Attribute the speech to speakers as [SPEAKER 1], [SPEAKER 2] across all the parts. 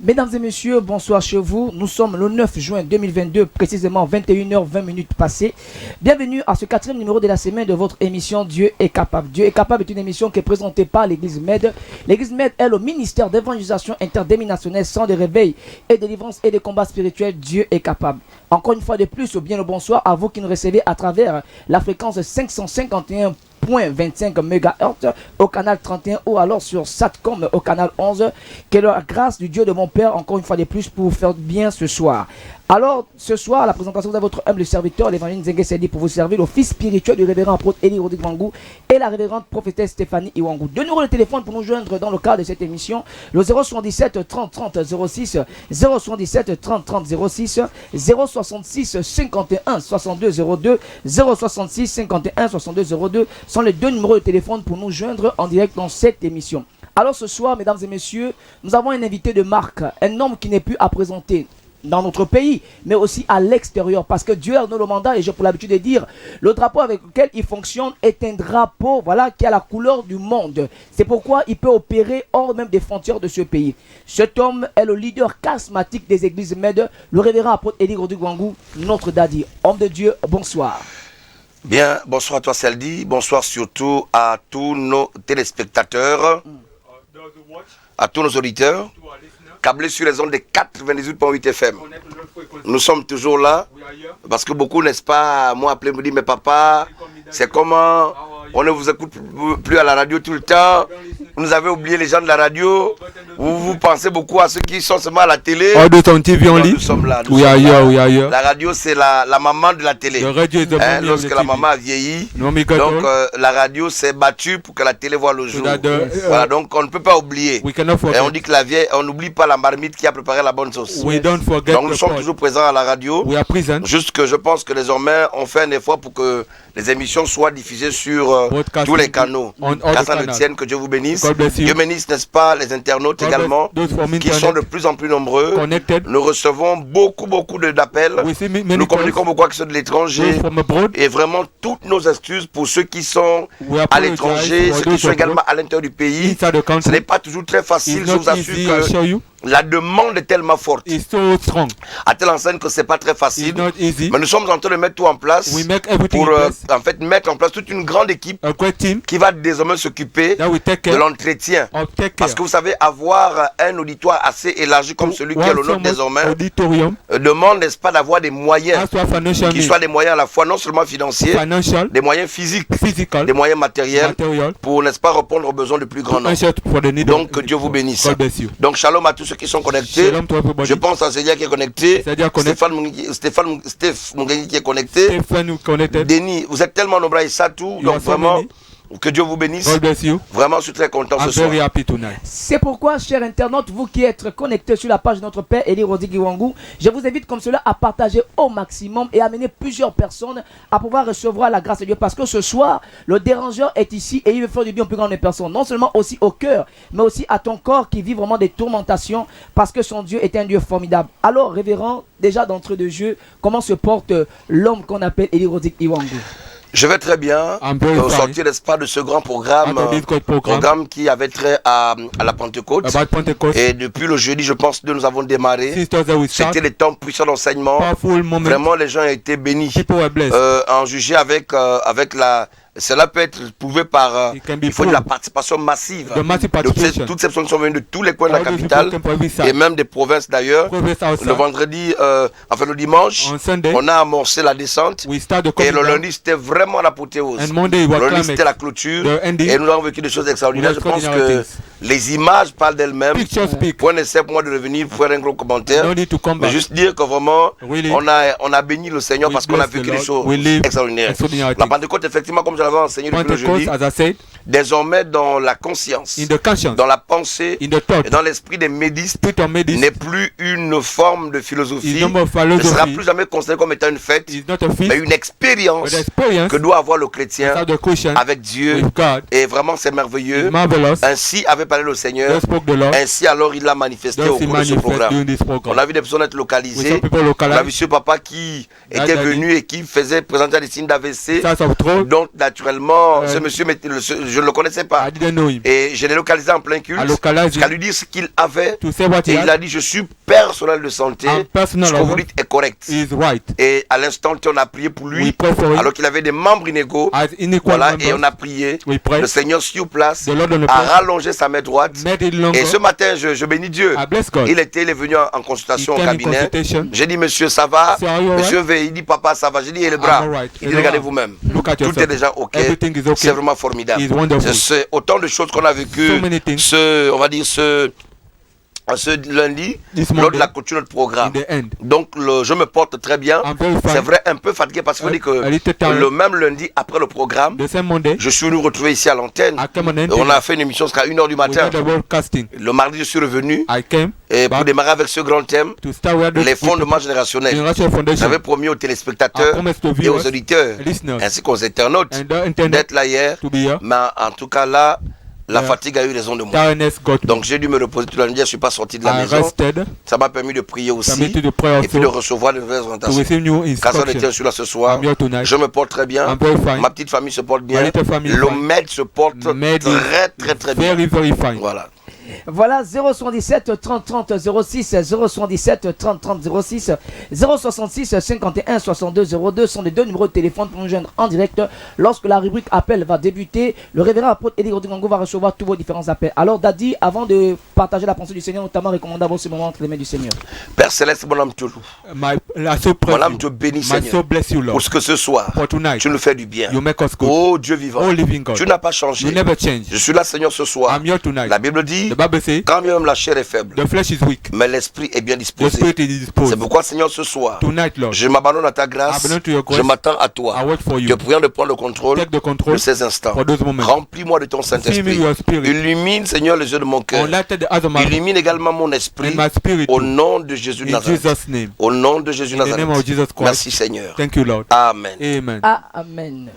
[SPEAKER 1] Mesdames et messieurs, bonsoir chez vous. Nous sommes le 9 juin 2022, précisément 21h20 passées. Bienvenue à ce 4e numéro de la semaine de votre émission Dieu est capable. Dieu est capable est une émission qui est présentée par l'Église MED. L'Église MED est le ministère d'évangélisation interdénominationnelle sans de réveil et délivrance et de combat spirituel. Dieu est capable. Encore une fois de plus, bien le bonsoir à vous qui nous recevez à travers la fréquence 551.25 MHz au canal 31 ou alors sur Satcom au canal 11. Que la grâce du Dieu de mon Père, encore une fois de plus, pour vous faire bien ce soir. Alors, ce soir, à la présentation de votre humble serviteur, l'évangile Nzenge Sedi, pour vous servir, le fils spirituel du révérend apôtre Eli Rodrigue Wangou et la révérende prophétesse Stéphanie Iwangou. Deux numéros de téléphone pour nous joindre dans le cadre de cette émission, le 077 30 30 06, 077 30 30 06, 066 51 62 02, 066 51 62 02 sont les deux numéros de téléphone pour nous joindre en direct dans cette émission. Alors ce soir, mesdames et messieurs, nous avons un invité de marque, un homme qui n'est plus à présenter dans notre pays, mais aussi à l'extérieur, parce que Dieu a donné le mandat, et j'ai pour l'habitude de dire, le drapeau avec lequel il fonctionne est un drapeau, voilà, qui a la couleur du monde. C'est pourquoi il peut opérer hors même des frontières de ce pays. Cet homme est le leader charismatique des églises MED, le révérend apôtre Eli Rodrigue Wangou, notre daddy. Homme de Dieu, bonsoir.
[SPEAKER 2] Bien, bonsoir à toi Seldi, bonsoir surtout à tous nos téléspectateurs, à tous nos auditeurs, câblés sur les ondes de 98.8 FM. Nous sommes toujours là, parce que beaucoup, n'est-ce pas, moi appelé me dit, mais papa, c'est comment, on ne vous écoute plus à la radio tout le temps, vous nous avez oublié les gens de la radio, vous pensez beaucoup à ceux qui sont seulement à la télé.
[SPEAKER 3] Oh, de ton TV en ligne.
[SPEAKER 2] Nous sommes là.
[SPEAKER 3] Ailleurs.
[SPEAKER 2] La radio, c'est la maman de la télé. Lorsque la maman a vieilli, donc la radio s'est battue pour que la télé voit le jour. Voilà, donc on ne peut pas oublier. Et on dit que la vieille, on n'oublie pas la marmite qui a préparé la bonne sauce. Donc nous sommes toujours présents à la radio. Juste que je pense que désormais, on fait un effort pour que les émissions soient diffusées sur tous les canaux. Grâce à le tienne, que Dieu vous bénisse. Dieu bénisse, n'est-ce pas, les internautes également, qui sont de plus en plus nombreux. Nous recevons beaucoup d'appels. Nous communiquons beaucoup avec ceux de l'étranger. Et vraiment, toutes nos excuses pour ceux qui sont à l'étranger, ceux qui sont également à l'intérieur du pays. Ce n'est pas toujours très facile, je vous assure que la demande est tellement forte, à telle enseigne que c'est pas très facile. Mais nous sommes en train de mettre tout en place pour en fait mettre en place toute une grande équipe qui va désormais s'occuper de l'entretien. Parce que vous savez, avoir un auditoire assez élargi comme celui qui est le nôtre désormais demande, n'est-ce pas, d'avoir des moyens qui soient des moyens à la fois non seulement financiers, des moyens physiques, des moyens matériels pour, n'est-ce pas, répondre aux besoins du plus grand nombre. Donc que Dieu vous bénisse. Donc shalom à tous ceux qui sont connectés. Je pense à Cédia qui est connecté, Stéphane Mungeni qui est connecté, Denis, vous êtes tellement nombreux et ça tout, donc vraiment que Dieu vous bénisse. Vraiment, je suis très content ce soir.
[SPEAKER 1] C'est pourquoi, chers internautes, vous qui êtes connectés sur la page de notre Père Eli Rodrigue Wangou, je vous invite comme cela à partager au maximum et à amener plusieurs personnes à pouvoir recevoir la grâce de Dieu. Parce que ce soir, le dérangeur est ici et il veut faire du bien aux plus grandes personnes. Non seulement aussi au cœur, mais aussi à ton corps qui vit vraiment des tourmentations parce que son Dieu est un Dieu formidable. Alors, révérend, déjà d'entrée de jeu, comment se porte l'homme qu'on appelle Eli Rodrigue Wangou?
[SPEAKER 2] Je vais très bien sortir, n'est-ce pas, de ce grand programme qui avait trait à la Pentecôte. Et depuis le jeudi, je pense que nous avons démarré. C'était les temps puissants d'enseignement. Vraiment, les gens ont été bénis. En juger avec la... Cela peut être prouvé par... il faut de la participation massive. Toutes ces personnes sont venues de tous les coins de la capitale et même des provinces d'ailleurs. Le vendredi, enfin le dimanche, on a amorcé la descente et le lundi c'était vraiment l'apothéose. Le lundi c'était la clôture et nous avons vécu des choses extraordinaires. Je pense que les images parlent d'elles-mêmes. Point d'essai pour moi de revenir pour faire un gros commentaire. Mais juste dire que vraiment, on a béni le Seigneur parce qu'on a vécu des choses extraordinaires. La Pentecôte, effectivement, comme je l'avais enseigné depuis le jeudi, désormais dans la conscience, dans la pensée et dans l'esprit des médistes, n'est plus une forme de philosophie, ne sera plus jamais considéré comme étant une fête, mais une expérience que doit avoir le chrétien avec Dieu. Et vraiment c'est merveilleux. Ainsi avait parlé le Seigneur, ainsi alors il l'a manifesté au cours de ce programme. On a vu des personnes être localisées, on a vu ce papa qui était venu et qui faisait présenter des signes d'AVC, donc naturellement ce monsieur, je ne le connaissais pas. Et je l'ai localisé en plein culte. Jusqu'à lui dire ce qu'il avait. Et il a dit, je suis personnel de santé. Ce que vous dites est correct. Et à l'instant, on a prié pour lui. Alors qu'il avait des membres inégaux. Voilà, et on a prié. Le Seigneur sur place a rallongé sa main droite. Et ce matin, je bénis Dieu. Il est venu en consultation au cabinet. J'ai dit, monsieur, ça va? Monsieur V, il dit, papa, ça va. J'ai dit, et le bras? Il dit, regardez vous-même. Tout est déjà ok. C'est vraiment formidable. C'est autant de choses qu'on a vécues. On va dire ce lundi, lors de la clôture de notre programme. Donc je me porte très bien. C'est vrai, un peu fatigué parce qu'il faut dire que le même lundi après le programme, je suis venu retrouver ici à l'antenne. On a fait une émission jusqu'à 1h du matin. Le mardi, je suis revenu et pour démarrer avec ce grand thème, les fondements générationnels. J'avais promis aux téléspectateurs et aux auditeurs ainsi qu'aux internautes d'être là hier. Mais en tout cas là, la fatigue a eu raison de moi. Donc j'ai dû me reposer toute la nuit. Je ne suis pas sorti de la maison. Ça m'a permis de prier aussi. Et puis de recevoir de nouvelles orientations. Car ça était sur là ce soir. Je me porte très bien. Ma petite famille se porte bien. L'OMED se porte très bien. Voilà.
[SPEAKER 1] Voilà, 077 30 30 06, 077 30 30 06, 066 51 62 02 sont les deux numéros de téléphone pour nous joindre en direct. Lorsque la rubrique appel va débuter, le révérend apôtre Eddie Rodrigo va recevoir tous vos différents appels. Alors Daddy, avant de partager la pensée du Seigneur, notamment recommandable ce moment entre les mains du Seigneur.
[SPEAKER 2] Père Céleste, mon âme te loue. Mon âme te bénit, Seigneur. Pour ce que ce soir, tu nous fais du bien. Oh Dieu vivant, tu n'as pas changé. Je suis là, Seigneur, ce soir. La Bible dit, quand même la chair est faible, mais l'esprit est bien disposé. C'est pourquoi, Seigneur, ce soir, je m'abandonne à ta grâce. Je m'attends à toi. Je prie de prendre le contrôle de ces instants. Remplis-moi de ton Saint-Esprit. Illumine, Seigneur, les yeux de mon cœur. Illumine également mon esprit. Au nom de Jésus de Nazareth. Au nom de Jésus de Nazareth. Merci, Seigneur. Amen.
[SPEAKER 1] Amen.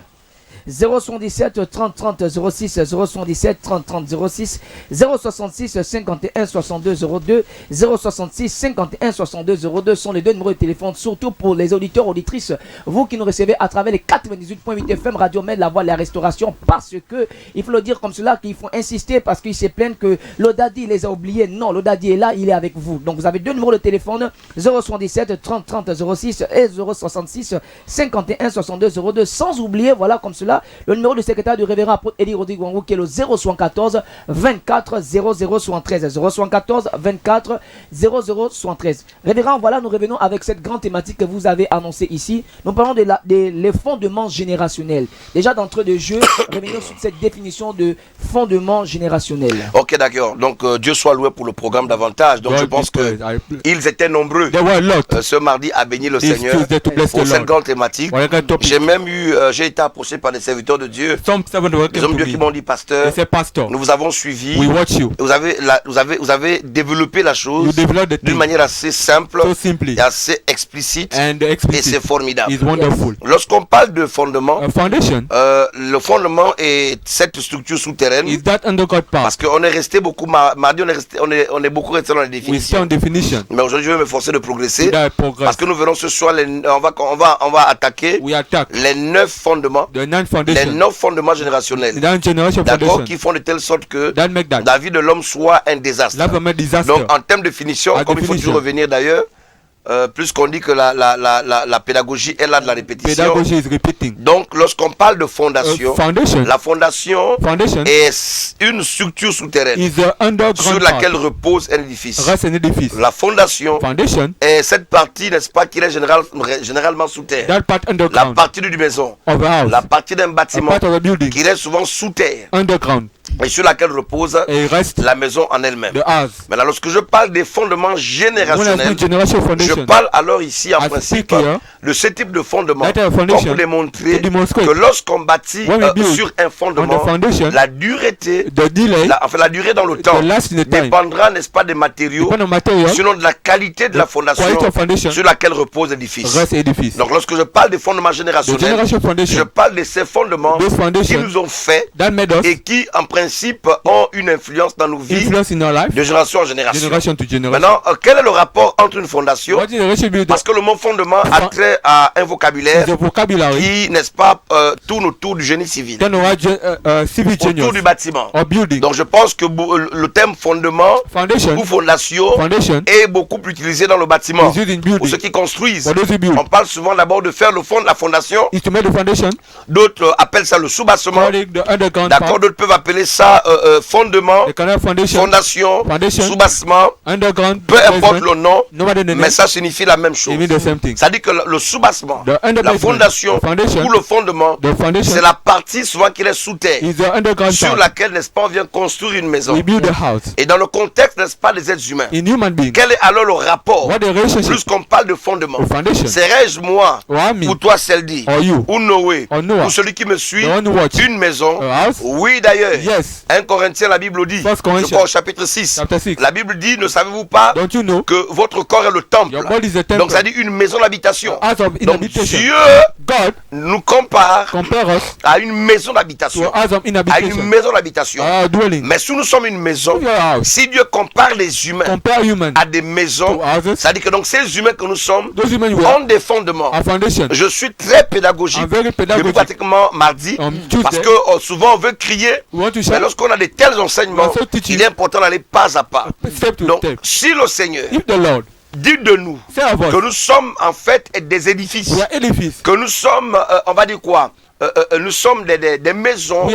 [SPEAKER 1] 077 30 30 06, 077 30 30 06, 066 51 62 02, 066 51 62 02 sont les deux numéros de téléphone, surtout pour les auditeurs, auditrices, vous qui nous recevez à travers les 98.8 FM Radio Med, la voix de la restauration, parce que, il faut le dire comme cela, qu'il faut insister, parce qu'ils se plaignent que l'Odadi les a oubliés. Non, l'Odadi est là, il est avec vous. Donc vous avez deux numéros de téléphone, 077 30 30 06 et 066 51 62 02, sans oublier, voilà comme cela, le numéro du secrétaire du révérend apôtre Eddie Rodrigo qui est le 074 24 00 73, 074 24 00 73. Révérend, voilà, nous revenons avec cette grande thématique que vous avez annoncée ici. Nous parlons des fondements générationnels. Déjà d'entrée de jeu, revenons sur cette définition de fondement générationnel.
[SPEAKER 2] Ok, d'accord. Donc Dieu soit loué pour le programme davantage. Donc je pense que ils étaient nombreux ce mardi à bénir le Seigneur pour cette grande thématique. J'ai même j'ai été approché par des serviteurs de Dieu, des hommes de Dieu qui m'ont dit, pasteur, nous vous avons suivi, vous avez développé la chose d'une manière assez simple et assez explicite, et c'est formidable. Lorsqu'on parle de fondement, le fondement est cette structure souterraine, parce qu'on est resté beaucoup, mardi on est beaucoup resté dans les définitions, mais aujourd'hui je vais me forcer de progresser, parce que nous verrons ce soir, on va attaquer les 9 fondements, les 9 fondements générationnels, d'accord, qui font de telle sorte que la vie de l'homme soit un désastre. Donc en termes de définition, comme il faut toujours revenir d'ailleurs, plus qu'on dit que la pédagogie est là de la répétition. Donc lorsqu'on parle de fondation, la fondation est une structure souterraine sur laquelle repose un édifice. La fondation est cette partie, n'est-ce pas, qui est généralement sous terre. La partie d'une maison, la partie d'un bâtiment qui est souvent sous terre et sur laquelle repose la maison en elle-même. Maintenant, lorsque je parle des fondements générationnels, je parle alors ici en principe de ce type de fondement pour vous démontrer que lorsqu'on bâtit sur un fondement, la durée dans le temps dépendra, n'est-ce pas, des matériaux, sinon de la qualité de la fondation sur laquelle repose l'édifice. Donc lorsque je parle des fondements générationnels, je parle de ces fondements qui nous ont fait et qui en principe principes ont une influence dans nos vies de génération en génération. Maintenant, quel est le rapport entre une fondation? Parce que le mot fondement a trait à un vocabulaire qui, n'est-ce pas, tourne autour du génie civil, autour du bâtiment. Donc je pense que le terme fondement ou fondation est beaucoup plus utilisé dans le bâtiment. Pour ceux qui construisent, on parle souvent d'abord de faire le fond de la fondation. D'autres appellent ça le sous-bassement. D'accord, d'autres peuvent appeler ça fondement, fondation, sous-bassement. Peu importe le nom, mais ça signifie la même chose. C'est-à-dire que le sous-bassement, la fondation ou le fondement, c'est la partie souvent qui est sous terre, sur laquelle, n'est-ce pas, on vient construire une maison. Et dans le contexte, n'est-ce pas, des êtres humains, quel est alors le rapport? Plus qu'on parle de fondement, serais-je moi, ou toi Seldi, ou Noé, ou celui qui me suit, une maison? Oui, d'ailleurs. 1 Corinthiens, la Bible dit, je crois au chapitre 6, la Bible dit, ne savez-vous pas que votre corps est le temple? Donc ça dit une maison d'habitation. Donc Dieu nous compare à une maison d'habitation. À une maison d'habitation. Mais si nous sommes une maison, si Dieu compare les humains à des maisons, ça dit que donc ces humains que nous sommes ont des fondements. Je suis très pédagogique depuis pratiquement mardi, parce que souvent on veut crier, mais lorsqu'on a de tels enseignements, il est important d'aller pas à pas. Donc si le Seigneur dit de nous que nous sommes en fait des édifices, que nous sommes, on va dire quoi, nous sommes des maisons,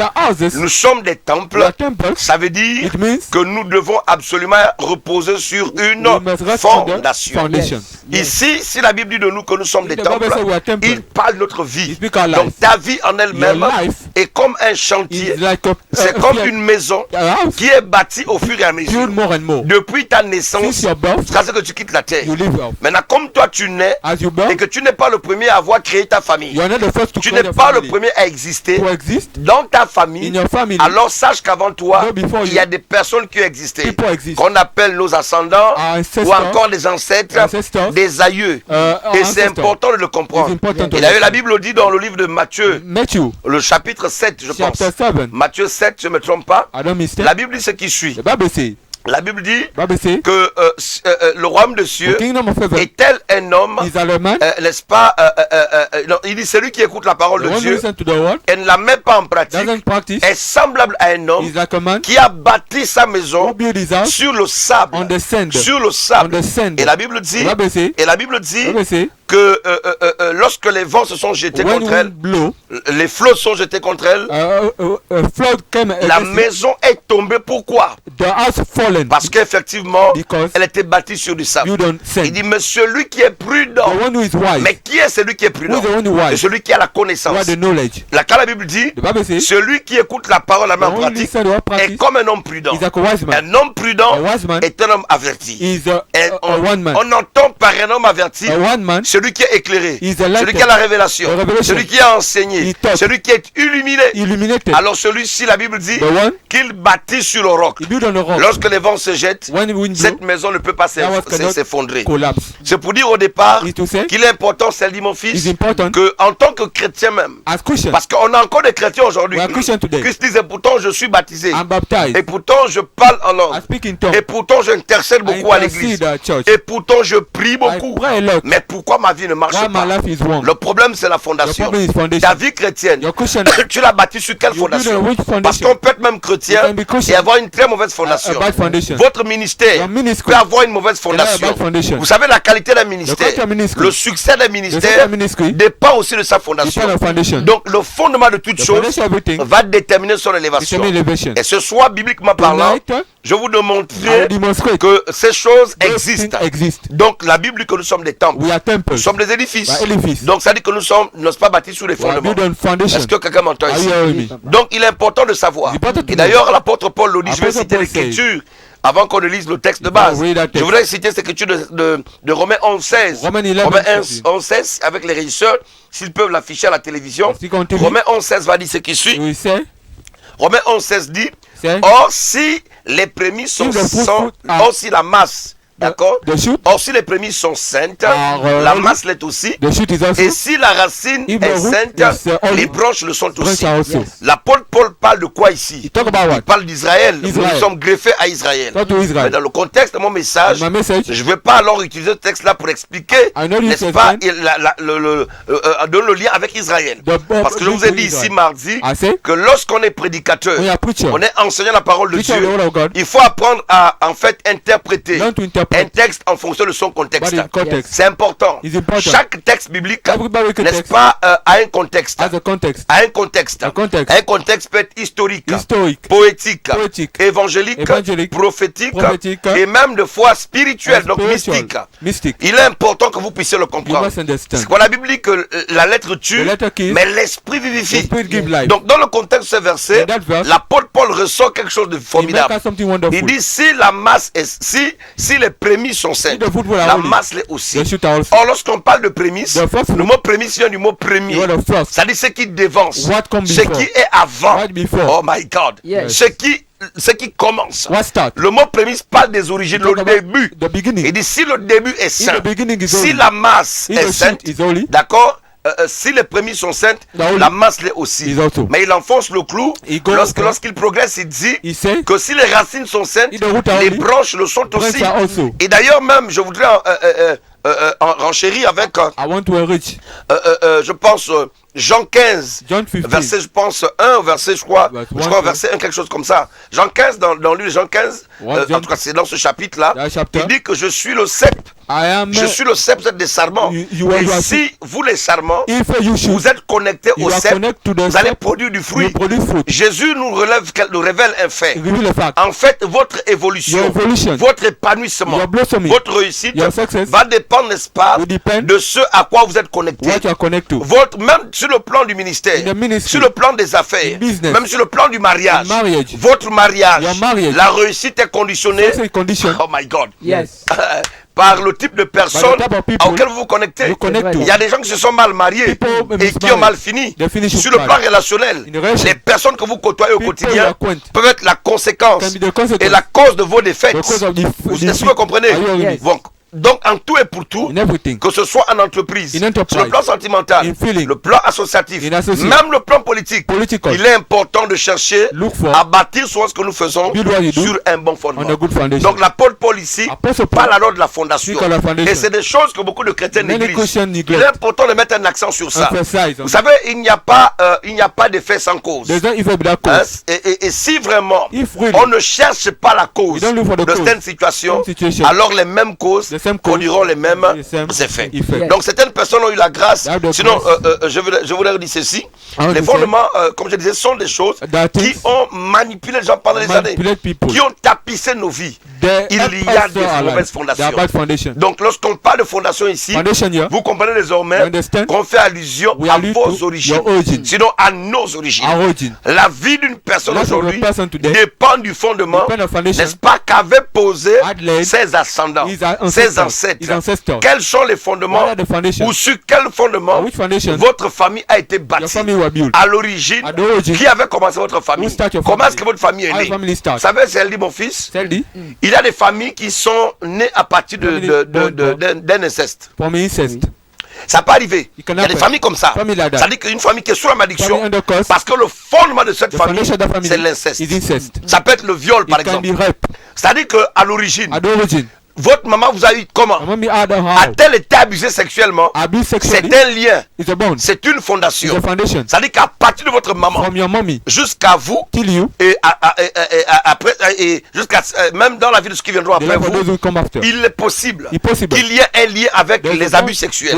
[SPEAKER 2] nous sommes des temples. Ça veut dire que nous devons absolument reposer sur une fondation. Ici, si la Bible dit de nous que nous sommes des temples, il parle de notre vie. Donc ta vie en elle-même est comme un chantier. C'est comme une maison qui est bâtie au fur et à mesure. Depuis ta naissance, jusqu'à ce que tu quittes la terre. Maintenant, comme toi tu nais et que tu n'es pas le premier à avoir créé ta famille, tu n'es pas le premier à exister dans ta famille, alors sache qu'avant toi, il y a des personnes qui ont existé, qu'on appelle nos ascendants, ou encore des ancêtres, des aïeux. Et c'est important de le comprendre. Et d'ailleurs, la Bible dit dans le livre de Matthieu, le chapitre 7, je pense. Matthieu 7, je ne me trompe pas. La Bible dit ce qui suit. La Bible dit que le royaume de cieux est tel un homme, n'est-ce pas, il dit celui qui écoute la parole de Dieu et ne la met pas en pratique est semblable à un homme qui a bâti sa maison sur le sable. Sur le sable. Et la Bible dit que lorsque les vents se sont jetés contre elle, les flots sont jetés contre elle, la maison est tombée. Pourquoi? Parce qu'effectivement, elle était bâtie sur du sable. Il dit, mais celui qui est prudent, mais qui est celui qui est prudent? C'est celui qui a la connaissance. Quand la Bible dit, celui qui écoute la parole à la main en pratique est comme un homme prudent. Un homme prudent est un homme averti. On entend par un homme averti celui qui est éclairé, celui qui a la révélation, celui qui a enseigné, celui qui est illuminé. Alors celui-ci, la Bible dit qu'il bâtit sur le roc. Lorsque les vents se jettent, cette maison ne peut pas s'effondrer. C'est pour dire au départ qu'il est important, c'est dit mon fils, qu'en tant que chrétien même, parce qu'on a encore des chrétiens aujourd'hui qui se disent, et pourtant je suis baptisé, et pourtant je parle en langue, et pourtant j'intercède beaucoup à l'église, et pourtant je prie beaucoup, mais pourquoi ma vie ne marche pas? Le problème c'est la fondation. Ta vie chrétienne, tu l'as bâtie sur quelle fondation? Parce qu'on peut être même chrétien et avoir une très mauvaise fondation. Votre ministère peut avoir une mauvaise fondation. Vous savez la qualité d'un ministère, le succès d'un ministère dépend aussi de sa fondation. Donc le fondement de toute chose va déterminer son élévation. Et ce soir, bibliquement parlant, je vous démontrer que ces choses existent. Donc la Bible dit que nous sommes des temples. Nous sommes des édifices. Donc ça dit que nous sommes pas bâtis sur les fondements. Est-ce que quelqu'un m'entend ici? Donc il est important de savoir. Et d'ailleurs l'apôtre Paul le dit, je vais citer l'écriture avant qu'on ne lise le texte de base. Je voudrais citer cette écriture de Romains 11:16. Romains 11:16 avec les régisseurs, s'ils peuvent l'afficher à la télévision. Romains 11:16 va dire ce qui suit. Romains 11:16 dit, or si les prémices or si la masse D'accord. Or, si les prémices sont saintes, la masse l'est aussi. Et si la racine est sainte, les branches le sont aussi. L'apôtre Paul parle de quoi ici? Il parle d'Israël. Nous sommes greffés à Israël. Mais dans le contexte de mon message, je ne vais pas alors utiliser ce texte-là pour expliquer, n'est-ce pas, le lien avec Israël. Parce que je vous ai dit ici mardi que lorsqu'on est prédicateur, on est enseignant la parole de Dieu, il faut apprendre à en fait interpréter un texte en fonction de son contexte. C'est important. Chaque texte biblique, n'est-ce pas, a un contexte. Un contexte peut être historique, poétique, évangélique, prophétique et même de foi spirituelle, donc mystique. Il est important que vous puissiez le comprendre. C'est quoi la Bible dit que la lettre tue, mais l'esprit vivifie. Donc dans le contexte de ce verset, l'apôtre Paul ressort quelque chose de formidable. Il dit si la masse est, si les prémices sont saintes, la masse l'est aussi. Or lorsqu'on parle de prémices, le mot prémisse vient du mot premier. Ça dit ce qui dévance, ce qui est avant. Oh my God. Ce qui commence. Le mot prémisse parle des origines, le début. Il dit si le début est saint, si la masse est sainte, d'accord, si les prémices sont saintes, la masse l'est aussi. Mais il enfonce le clou. Lorsqu'il progresse, il dit que si les racines sont saintes, les branches le sont aussi. Et d'ailleurs même, je voudrais renchérir avec, je pense, Jean 15, verset, je pense, 1, verset, je crois, verset 1, quelque chose comme ça. Jean 15, dans le Jean 15, en tout cas, c'est dans ce chapitre-là, il dit que je suis le cep. Je suis le cep, vous êtes des sarments. Et si vous, les sarments, vous êtes connectés au cep, vous allez produire du fruit. Jésus nous révèle un fait. En fait, votre évolution, votre épanouissement, votre réussite va dépendre, n'est-ce pas, de ce à quoi vous êtes connecté. Même sur le plan du ministère, sur le plan des affaires, même sur le plan du mariage, votre mariage, la réussite est conditionnée. Oh my God.
[SPEAKER 1] Yes.
[SPEAKER 2] Par le type de personne auquel vous vous connectez. Il y a des gens qui se sont mal mariés et qui ont mal fini. Sur le plan relationnel, les personnes que vous côtoyez au quotidien peuvent être la conséquence et la cause de vos défaites. Est-ce que vous comprenez? Donc en tout et pour tout, que ce soit en entreprise, sur le plan sentimental, le plan associatif, même le plan politique, il est important de chercher à bâtir sur ce que nous faisons sur un bon fondement. Donc l'apôtre Paul ici parle alors de la fondation. Et c'est des choses que beaucoup de chrétiens négligent. Il est important de mettre un accent sur ça. Vous savez, il n'y a pas d'effet sans cause. Et si vraiment on ne cherche pas la cause de certaines situations, alors les mêmes causes produiront les mêmes effets. Donc certaines personnes ont eu la grâce. Sinon, je voudrais dire ceci. Les fondements, comme je disais, sont des choses qui ont manipulé les gens pendant les années, qui ont tapissé nos vies. Il y a des mauvaises fondations. Donc lorsqu'on parle de fondation ici, vous comprenez désormais qu'on fait allusion à vos origines, sinon à nos origines. La vie d'une personne aujourd'hui dépend du fondement, n'est-ce pas, qu'avaient posé ses ascendants, ses ancêtres. Quels sont les fondements ou sur quel fondement votre famille a été bâtie à l'origine? Qui avait commencé votre famille? Comment est-ce que votre famille est née? Vous savez, c'est dit mon fils, il y a des familles qui sont nées à partir d'un inceste. Ça peut arriver. Il y a des familles comme ça. Ça dit qu'une famille qui est sous la malédiction, parce que le fondement de cette famille, c'est l'inceste. Ça peut être le viol, par exemple. C'est-à-dire qu'à l'origine, votre maman vous a eu comment? A-t-elle été abusée sexuellement? C'est un lien. C'est une fondation. C'est-à-dire qu'à partir de votre maman jusqu'à vous et après et jusqu'à même dans la vie de ceux qui viendront après vous, il est possible qu'il y ait un lien avec les abus sexuels.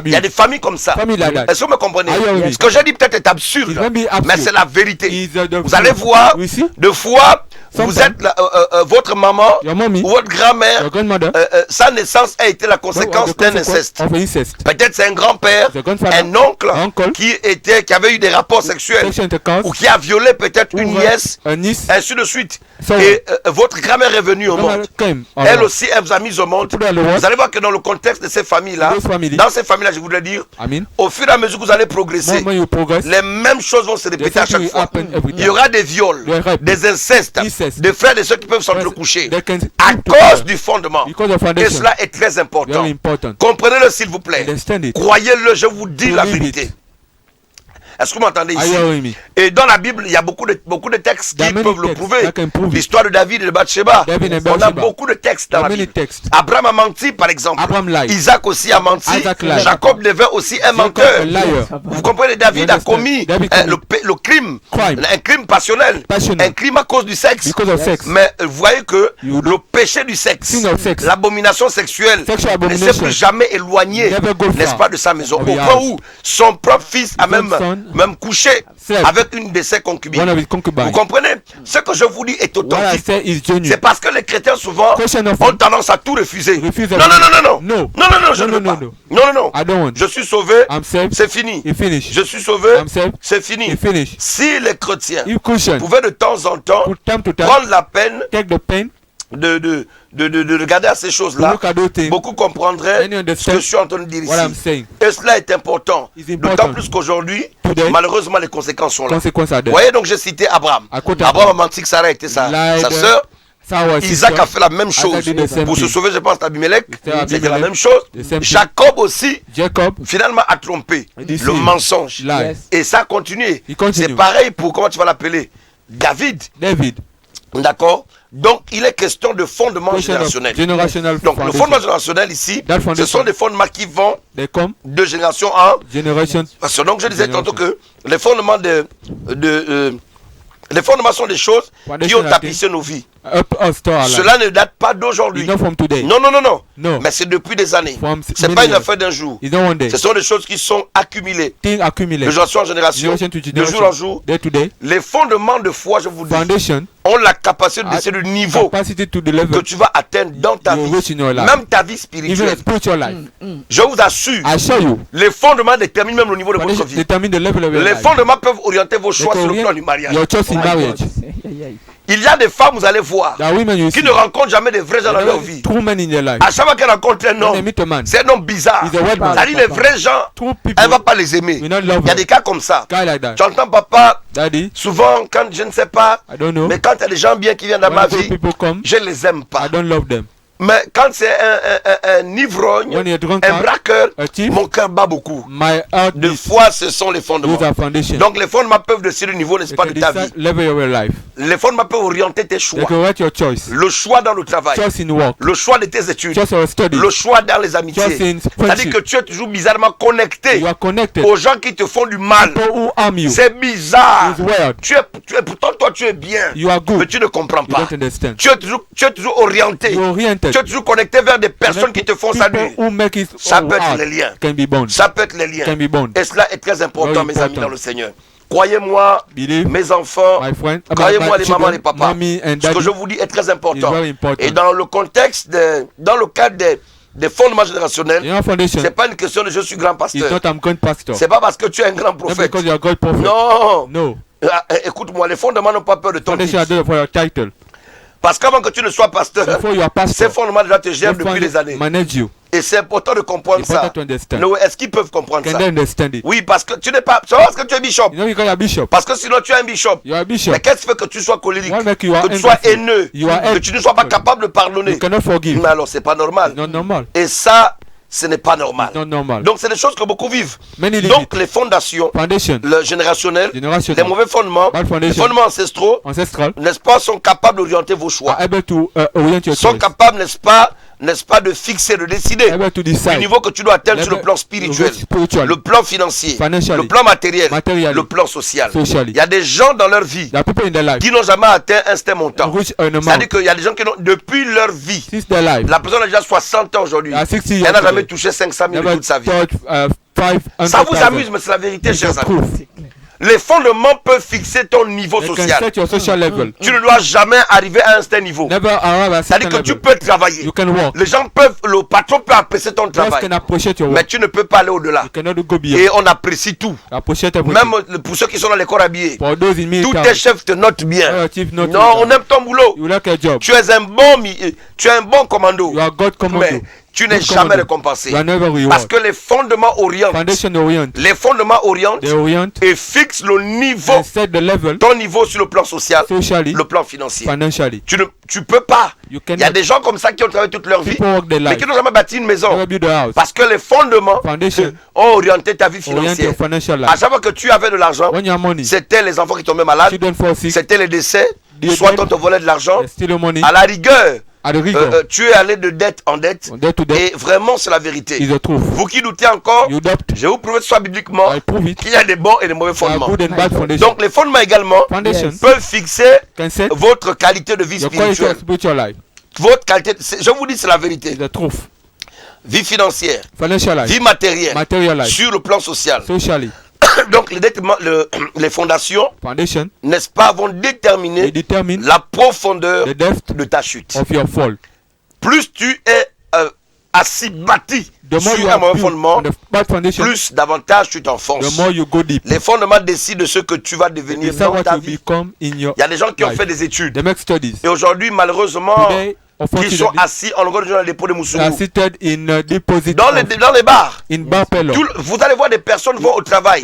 [SPEAKER 2] Il y a des familles comme ça. Est-ce que vous me comprenez? Ce que j'ai dit peut-être est absurde, mais c'est la vérité. Vous allez voir, de fois, vous êtes votre maman ou votre grand-mère, sa naissance a été la conséquence d'un inceste. Peut-être c'est un grand-père, un oncle qui avait eu des rapports sexuels ou qui a violé peut-être une nièce, ainsi de suite. Et votre grand-mère est venue au monde. Elle aussi, elle vous a mis au monde. Vous allez voir que dans le contexte de ces familles-là, dans ces familles-là, je voudrais dire, au fur et à mesure que vous allez progresser, les mêmes choses vont se répéter à chaque fois. Il y aura des viols, des incestes, des frères et ceux qui peuvent s'entrecoucher à cause du fondement. Et cela est très important. Comprenez-le s'il vous plaît. Croyez-le, je vous dis la vérité. Est-ce que vous m'entendez ici? Et dans la Bible, il y a beaucoup de textes qui peuvent le prouver. L'histoire de David et de Bathsheba. On a beaucoup de textes dans la Bible. Abraham a menti, par exemple. Isaac aussi a menti. Jacob devait aussi un menteur. Vous comprenez, David a commis le crime. Un crime passionnel. Un crime à cause du sexe. Mais vous voyez que le péché du sexe, l'abomination sexuelle, ne s'est plus jamais éloigné, n'est-ce pas, de sa maison. Au point où son propre fils a même couché avec une de ses concubines. Vous comprenez? Ce que je vous dis est authentique. C'est parce que les chrétiens souvent ont tendance à tout refuser. Non, je ne veux pas. Non. Je suis sauvé, c'est fini. Je suis sauvé, c'est fini. Si les chrétiens pouvaient de temps en temps prendre la peine de regarder à ces choses-là, beaucoup comprendraient ce que je suis en train de dire ici. Et cela est important. D'autant plus qu'aujourd'hui, malheureusement, les conséquences sont là. Vous voyez, donc j'ai cité Abraham. Abraham a menti que Sarah était sa sœur. Isaac a fait la même chose. Pour se sauver, je pense, d'Abimelech, c'était la même chose. Jacob aussi, finalement, a trompé. Le mensonge. Et ça a continué. C'est pareil pour, comment tu vas l'appeler, David. D'accord? Donc, il est question de fondement générationnel. Donc, le fondement générationnel ici, ce sont des fondements qui vont de génération en génération. Parce que donc, je disais tantôt que les fondements les fondements sont des choses qui ont tapissé nos vies. Cela ne date pas d'aujourd'hui. Non. Mais c'est depuis des années. Ce n'est pas une affaire d'un jour. Ce sont des choses qui sont accumulées. De génération en génération, de jour en jour. Les fondements de foi, je vous dis, ont la capacité de décider le niveau que tu vas atteindre dans ta vie. Même ta vie spirituelle. Je vous assure, les fondements déterminent même le niveau de votre vie. Les fondements peuvent orienter vos choix sur le plan du mariage. Il y a des femmes, vous allez voir, qui ne rencontrent jamais de vrais gens dans leur vie. À chaque fois qu'elles rencontrent un homme, c'est un homme bizarre. C'est-à-dire les vrais gens, elle ne va pas les aimer. Il y a des cas comme ça. Tu entends papa, souvent quand je ne sais pas, mais quand il y a des gens bien qui viennent dans ma vie, je ne les aime pas. Mais quand c'est un ivrogne, un braqueur, mon cœur bat beaucoup. Des fois, ce sont les fondements. Donc les fondements peuvent décider le niveau, n'est-ce pas, de ta vie. Les fondements peuvent orienter tes choix. Le choix dans le travail. Le choix de tes études. Le choix dans les amitiés. C'est-à-dire que tu es toujours bizarrement connecté aux gens qui te font du mal. C'est bizarre. Pourtant, toi, tu es bien. Mais tu ne comprends pas. Tu es toujours orienté. Tu es toujours connecté vers des personnes qui te font saluer. Ça peut être les liens. Ça peut être les liens. Et cela est très important, mes amis, dans le Seigneur. Croyez-moi, mes enfants, croyez-moi, les mamans, les papas. Ce que je vous dis est très important. Et dans le contexte, dans le cadre des fondements générationnels, ce n'est pas une question de je suis grand pasteur. Ce n'est pas parce que tu es un grand prophète. Non. Écoute-moi, les fondements n'ont pas peur de ton titre. Parce qu'avant que tu ne sois pasteur, ces fondements déjà te gèrent depuis des années. Et c'est important de comprendre ça. Est-ce qu'ils peuvent comprendre ça? Oui, parce que tu n'es pas... C'est parce que tu es bishop. Parce que sinon tu es un bishop. Mais qu'est-ce qui fait que tu sois colérique, que tu sois haineux, que tu ne sois pas capable de pardonner? Mais alors c'est pas normal. Et ça, ce n'est pas normal. Donc c'est des choses que beaucoup vivent. Donc les fondations, le générationnel, les mauvais fondements, les fondements ancestraux, n'est-ce pas, sont capables d'orienter vos choix. Sont capables, n'est-ce pas, de fixer, de décider le niveau que tu dois atteindre sur le plan spirituel, le plan financier, le plan matériel, le plan social. Il y a des gens dans leur vie qui n'ont jamais atteint un certain montant. C'est-à-dire qu'il y a des gens qui n'ont, depuis leur vie, la personne a déjà 60 ans aujourd'hui, elle n'a jamais touché 500 000 de toute sa vie. Ça vous amuse, mais c'est la vérité, chers amis. Les fondements peuvent fixer ton niveau social. Tu ne dois jamais arriver à un certain niveau. C'est-à-dire que tu peux travailler. Les gens peuvent, le patron peut apprécier ton travail. Mais tu ne peux pas aller au-delà. Et on apprécie tout. Même pour ceux qui sont dans les corps habillés. Tous tes chefs te notent bien. Non, on aime ton boulot. Tu es un bon commando. Mais tu n'es jamais récompensé. Parce que les fondements orientent. Les fondements orientent et fixent le niveau, ton niveau sur le plan social, le plan financier. Tu peux pas. Il y a des gens comme ça qui ont travaillé toute leur vie, mais qui n'ont jamais bâti une maison. Parce que les fondements ont orienté ta vie financière. À chaque fois que tu avais de l'argent, c'était les enfants qui tombaient malades, c'était les décès, soit on te volait de l'argent. À la rigueur, tu es allé de dette en dette, et vraiment c'est la vérité. Vous qui doutez encore, je vais vous prouver soit bibliquement qu'il y a des bons et des mauvais fondements. Donc les fondements également peuvent fixer votre qualité de vie spirituelle. Votre qualité, je vous dis c'est la vérité. Vie financière, vie matérielle, sur le plan social. Donc les fondations, n'est-ce pas, vont déterminer la profondeur de ta chute. Plus tu es assis bâti sur un mauvais fondement, plus davantage tu t'enfonces. Les fondements décident de ce que tu vas devenir dans ta vie. Il y a des gens qui ont fait des études et aujourd'hui malheureusement qui sont assis en longueur de journée dans le dépôt de Musungu. Dans les bars. Vous allez voir des personnes vont au travail.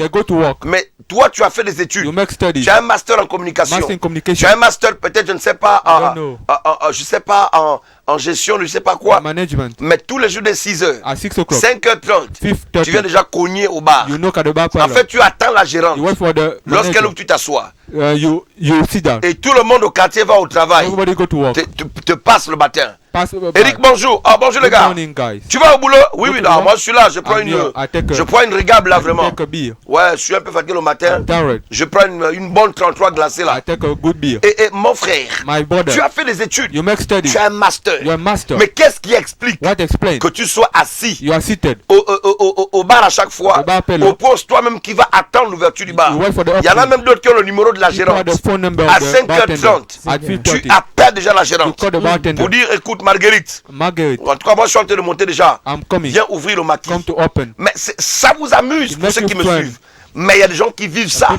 [SPEAKER 2] Mais toi, tu as fait des études. Tu as un master en communication. Tu as un master peut-être, je ne sais pas, en gestion, je ne sais pas quoi. Mais tous les jours de 6h, 5h30, tu viens déjà cogner au bar. En fait, tu attends la gérante. Lorsqu'elle ouvre, tu t'assois. Et tout le monde au quartier va au travail. Te passe le matin. Eric, bonjour. Ah, bonjour les gars. Tu vas au boulot? Oui, oui, non, moi je suis là. Je prends une régable là vraiment. Ouais, je suis un peu fatigué le matin. Je prends une bonne 33 glacée là. Et mon frère, tu as fait des études. Tu as un master. Mais qu'est-ce qui explique que tu sois assis au bar à chaque fois, au poste toi-même qui va attendre l'ouverture du bar? Il y en a même d'autres qui ont le numéro de la gérante. À 5h30, tu appelles déjà la gérante pour dire écoute Marguerite. En tout cas, moi je suis en train de monter déjà. Viens ouvrir le maquis. Mais ça vous amuse pour ceux qui me suivent. Mais il y a des gens qui vivent ça.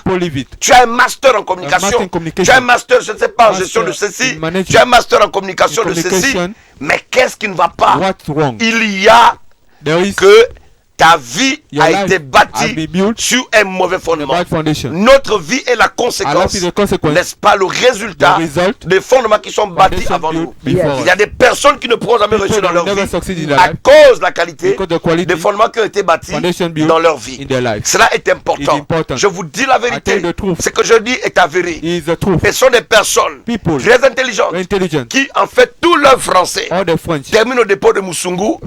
[SPEAKER 2] Tu as un master en communication. Tu as un master, je ne sais pas, en gestion de ceci. Tu as un master en communication de ceci. Mais qu'est-ce qui ne va pas? Il y a que ta vie a été bâtie sur un mauvais fondement. Notre vie est la conséquence, n'est-ce pas, le résultat des fondements qui sont bâtis avant nous. Il y a des personnes qui ne pourront jamais réussir dans leur vie à cause de la qualité des fondements qui ont été bâtis dans leur vie. Cela est important. Je vous dis la vérité. Ce que je dis est avéré. Et ce sont des personnes très intelligentes qui, en fait, tout leur français termine au dépôt de Musungu,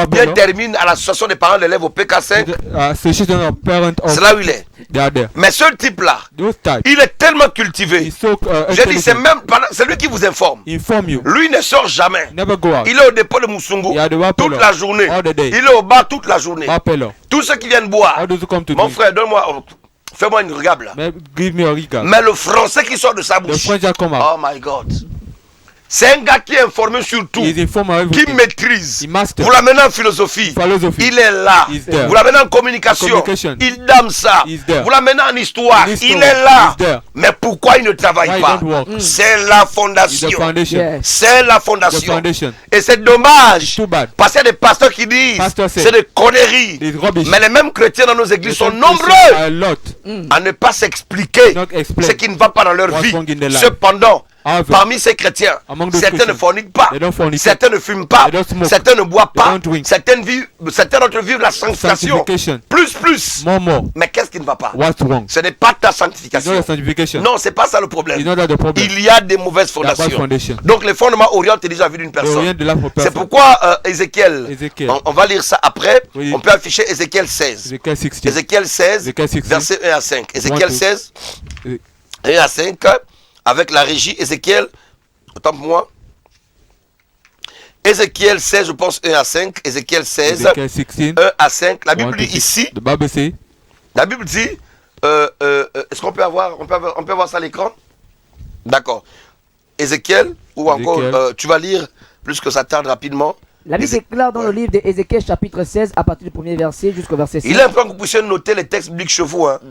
[SPEAKER 2] bien termine à l'association des parents d'élèves au PK5. C'est là où il est. Mais ce type-là, il est tellement cultivé. J'ai dit, c'est lui qui vous informe. Lui ne sort jamais. Il est au dépôt de Musungu toute la journée. Il est au bar toute la journée. Tous ceux qui viennent boire, mon frère, donne-moi, fais-moi une regable là. Mais le français qui sort de sa bouche, oh my God. C'est un gars qui est informé sur tout, qui maîtrise. Vous l'amenez en philosophie, il est là. Vous l'amenez en communication, il dame ça. Vous l'amenez en histoire, il est là. Mais pourquoi il ne travaille pas? C'est la fondation. C'est la fondation. Et c'est dommage, parce qu'il y a des pasteurs qui disent c'est des conneries. Mais les mêmes chrétiens dans nos églises sont nombreux à ne pas s'expliquer ce qui ne va pas dans leur vie. Cependant, parmi ces chrétiens, certains ne forniquent pas, certains ne fument pas, certains ne boivent pas, certains autres vivent la sanctification. Plus. Mais qu'est-ce qui ne va pas? Ce n'est pas ta sanctification. Non, c'est pas ça le problème. Il y a des mauvaises fondations. Donc les fondements orientent déjà la vie d'une personne. C'est pourquoi Ézéchiel, on va lire ça après. On peut afficher Ézéchiel 16. Ézéchiel 16, verset 1 à 5. Ézéchiel 16, 1 à 5. Avec la régie, Ézéchiel, autant pour moi. Ézéchiel 16, je pense 1 à 5. Ézéchiel 16, 1 à 5. La Bible dit ici. La Bible dit, est-ce qu'on peut avoir, on peut voir ça à l'écran? D'accord. Ézéchiel, ou encore, tu vas lire, plus que ça tarde rapidement.
[SPEAKER 1] La Bible déclare dans le livre d'Ézéchiel chapitre 16, à partir du premier verset jusqu'au verset 6.
[SPEAKER 2] Il est important que vous puissiez noter les textes bibliques chez vous. Hein.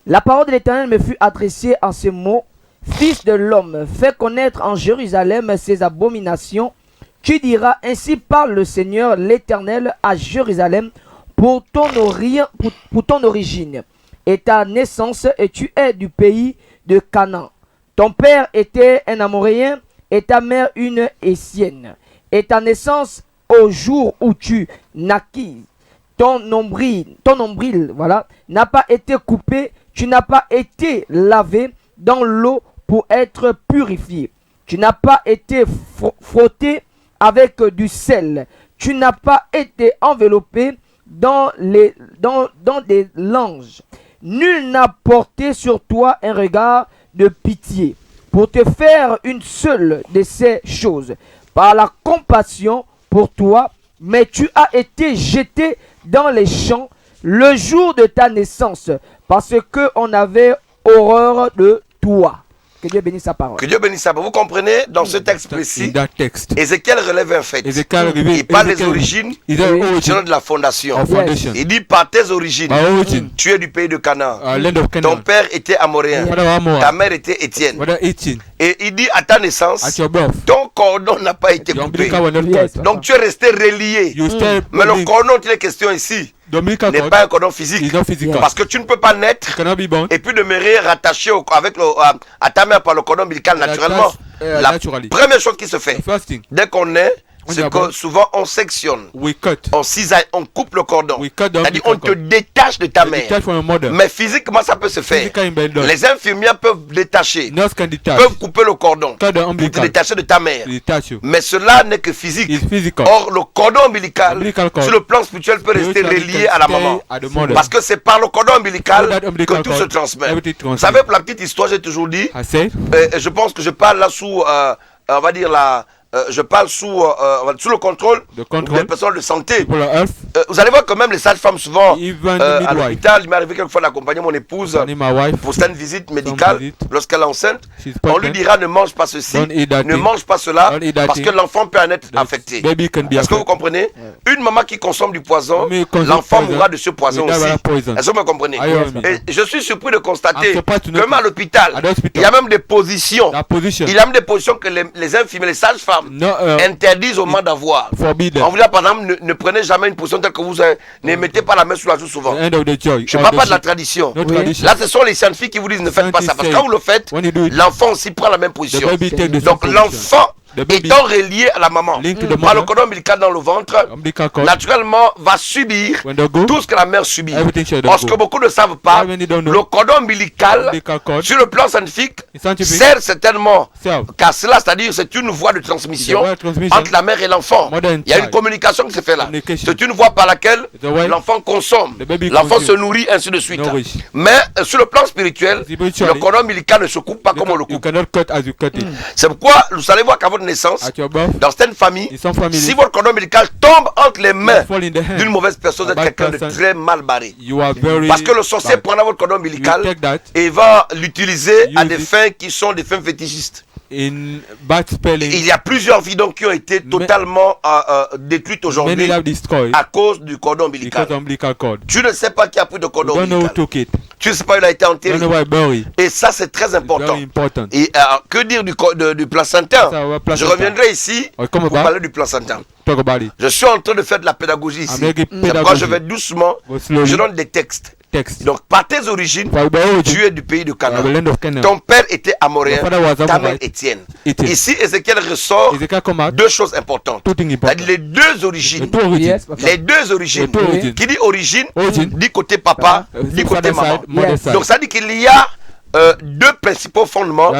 [SPEAKER 1] La parole de l'Éternel me fut adressée en ces mots. Fils de l'homme, fais connaître en Jérusalem ses abominations. Tu diras, ainsi parle le Seigneur l'Éternel à Jérusalem pour ton origine et ta naissance, et tu es du pays de Canaan. Ton père était un Amoréen et ta mère une Hétienne. Et ta naissance au jour où tu naquis, ton nombril, voilà, n'a pas été coupé, tu n'as pas été lavé dans l'eau pour être purifié. Tu n'as pas été frotté avec du sel. Tu n'as pas été enveloppé dans des langes. Nul n'a porté sur toi un regard de pitié pour te faire une seule de ces choses par la compassion pour toi, mais tu as été jeté dans les champs le jour de ta naissance parce qu'on avait horreur de toi. Que Dieu bénisse sa parole.
[SPEAKER 2] Que Dieu bénisse sa parole. Vous comprenez, dans ce texte précis, Ézéchiel relève un fait. Il parle des origines selon de la fondation. Il dit par tes origines, tu es du pays de Canaan. Ton père était amoréen. Ta mère était Étienne. Et il dit à ta naissance, ton cordon n'a pas été coupé. Donc tu es resté relié. Mais le cordon, il est question ici, n'est pas un cordon physique. Parce que tu ne peux pas naître et puis demeurer rattaché à ta mère par le cordon ombilical naturellement. La première chose qui se fait, dès qu'on est, c'est que souvent on sectionne, on cisaille, on coupe le cordon. C'est-à-dire on te détache de ta mère. Mais physiquement ça peut se faire. Les infirmières peuvent détacher, peuvent couper le cordon pour te détacher de ta mère. Mais cela n'est que physique. Or le cordon ombilical sur le plan spirituel peut rester relié à la maman. Parce que c'est par le cordon ombilical que tout se transmet. Vous savez, pour la petite histoire, j'ai toujours dit, je pense que je parle là sous, on va dire je parle sous le contrôle des personnes de santé. Vous allez voir quand même les sages-femmes souvent à l'hôpital. Il m'est arrivé quelquefois d'accompagner mon épouse pour certaines visites médicales lorsqu'elle est enceinte. On lui dira ne mange pas ceci, ne mange pas cela, parce que l'enfant peut en être affecté. Est-ce que vous comprenez? Une maman qui consomme du poison, l'enfant mourra de ce poison aussi. Est-ce que vous me comprenez? Et je suis surpris de constater que même à l'hôpital, il y a même des positions. Il y a même des positions que les infirmiers, les sages-femmes interdisent au moment d'avoir. On vous dit par exemple, ne prenez jamais une position telle que vous ne mettez pas la main sur la joue souvent. Je ne parle pas de la tradition. Là, ce sont les scientifiques qui vous disent ne faites pas ça. Parce que quand vous le faites, l'enfant aussi prend la même position. Donc l'enfant étant relié à la maman par le cordon ombilical dans le ventre, naturellement va subir tout ce que la mère subit. Parce que beaucoup ne savent pas, le cordon ombilical sur le plan scientifique sert certainement car cela, c'est-à-dire c'est une voie de transmission entre la mère et l'enfant. Il y a une communication qui se fait là. C'est une voie par laquelle l'enfant consomme, l'enfant se nourrit, ainsi de suite. Mais sur le plan spirituel, le cordon ombilical ne se coupe pas comme on le coupe. C'est pourquoi vous allez voir qu'à votre naissance, dans certaines familles, si votre cordon ombilical tombe entre les mains d'une mauvaise personne, vous êtes quelqu'un de très mal barré. Parce que le sorcier prendra votre cordon ombilical et va l'utiliser à des fins qui sont des fins fétichistes. Il y a plusieurs vies donc qui ont été totalement détruites aujourd'hui à cause du cordon ombilical. Tu ne sais pas qui a pris de cordon ombilical. Tu ne sais pas où il a été enterré. Et ça c'est très important. Et que dire du placenta? Je reviendrai ici pour parler du placenta. Je suis en train de faire de la pédagogie ici. C'est pourquoi je vais doucement, je donne des textes. Donc par tes origines, tu es du pays de Canaan. Ton père était amoréen, ta mère Étienne. Ici Ézéchiel ressort deux choses importantes. Les deux origines. Les deux origines. Qui dit origine, dit côté papa, dit côté maman. Donc ça dit qu'il y a deux principaux fondements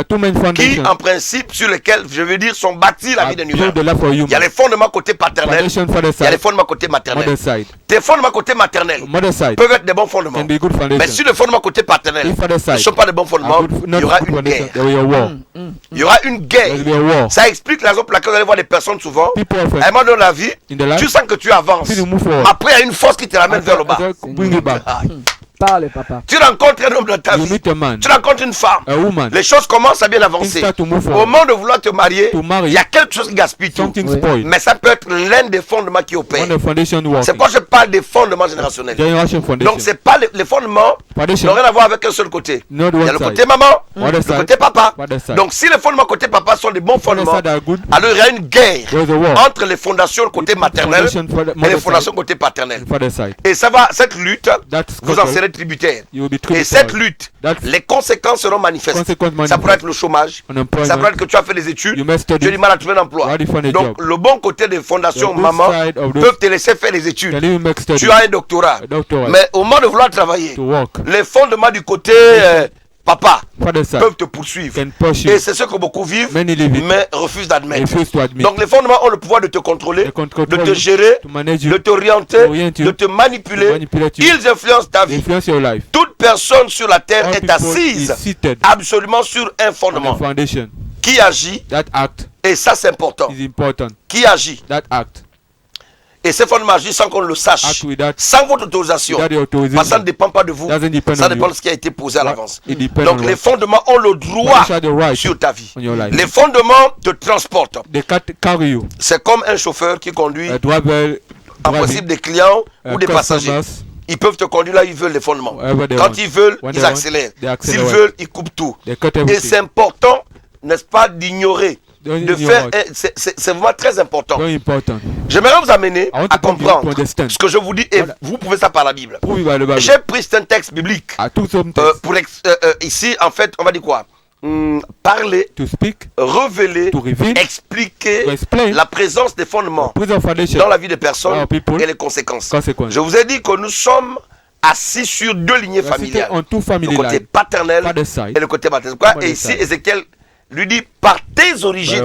[SPEAKER 2] qui en principe sur lesquels je veux dire sont bâtis la vie d'un humain. Il y a les fondements côté paternel, il y a les fondements côté maternel. Tes fondements côté maternel peuvent être des bons fondements, mais si les fondements côté paternel ne sont pas des bons fondements, il y aura une guerre. Il y aura une guerre. Ça explique la raison pour laquelle vous allez voir des personnes souvent à un moment dans la vie, tu sens que tu avances, après il y a une force qui te ramène vers le bas.
[SPEAKER 1] Parle, papa.
[SPEAKER 2] Tu rencontres un homme dans ta vie, tu rencontres une femme, les choses commencent à bien avancer. Au moment de vouloir te marier, il y a quelque chose qui gaspille tout. Mais ça peut être l'un des fondements qui opère. C'est pourquoi je parle parle des fondements générationnels. Donc c'est pas les fondements n'ont rien à voir avec un seul côté. Il y a le côté maman, le côté papa. Donc si les fondements côté papa sont des bons fondements, alors il y a une guerre entre les fondations côté maternel et les fondations côté paternel. Et ça va, cette lutte, vous en serez tributaire. Et cette lutte, les conséquences seront manifestes. Ça pourrait être le chômage, ça pourrait être que tu as fait des études, tu as du mal à trouver un emploi. Donc le bon côté des fondations maman peuvent te laisser faire les études. Tu as un doctorat. Mais au moment de vouloir travailler, les fondements du côté papa peuvent te poursuivre. Et c'est ce que beaucoup vivent, mais refusent d'admettre. Donc les fondements ont le pouvoir de te contrôler, de te gérer, de t'orienter, de te manipuler. Ils influencent ta vie. Toute personne sur la terre est assise absolument sur un fondement qui agit. Et ça c'est important. Qui agit. Et ces fondements agissent sans qu'on le sache, sans votre autorisation. Parce que ça ne dépend pas de vous, ça dépend de ce qui a été posé à l'avance. Donc les fondements ont le droit sur ta vie. Les fondements te transportent. C'est comme un chauffeur qui conduit en principe des clients ou des passagers. Ils peuvent te conduire là où ils veulent les fondements. Quand ils veulent, ils accélèrent. S'ils veulent, ils coupent tout. Et c'est important, n'est-ce pas, d'ignorer. De faire, c'est vraiment très important. J'aimerais vous amener à comprendre ce que je vous dis et vous pouvez ça par la Bible. J'ai pris un texte biblique pour ici en fait on va dire quoi, parler, révéler, expliquer la présence des fondements dans la vie des personnes et les conséquences. Je vous ai dit que nous sommes assis sur deux lignées familiales, le côté paternel et le côté maternel. Et ici Ézéchiel lui dit, par tes origines,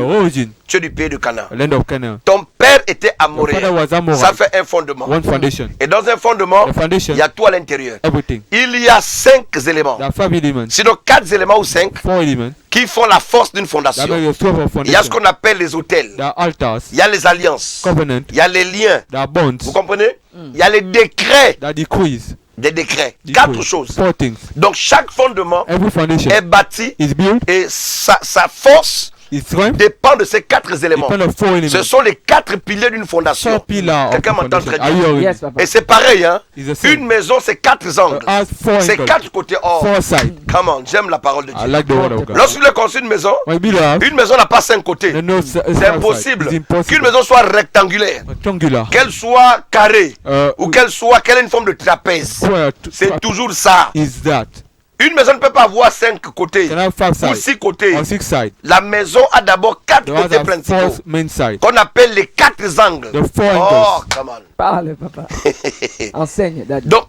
[SPEAKER 2] tu es du pays de Canaan. Ton père était amoréen. Ça fait un fondement. Et dans un fondement, il y a tout à l'intérieur. Il y a 5 éléments. Sinon 4 éléments ou 5 qui font la force d'une fondation. Il y a ce qu'on appelle les autels. Il y a les alliances. Il y a les liens. Vous comprenez? Il y a les décrets. Des décrets. 4 choses. Donc chaque fondement est bâti et sa force dépend de ces 4 éléments. Ce sont les 4 piliers d'une fondation. Quelqu'un m'entend très bien. Et c'est pareil, hein? Une maison, c'est 4 angles. C'est 4 côtés or. Come on, j'aime la parole de Dieu. Lorsque vous construisez une maison n'a pas 5 côtés. C'est impossible qu'une maison soit rectangulaire, qu'elle soit carrée, ou qu'elle ait une forme de trapèze. C'est toujours ça. Une maison ne peut pas avoir 5 côtés ou 6 côtés. La maison a d'abord 4 côtés principaux qu'on appelle les 4 angles. Oh, come on.
[SPEAKER 1] Parle, papa. Enseigne, Daddy.
[SPEAKER 2] Donc,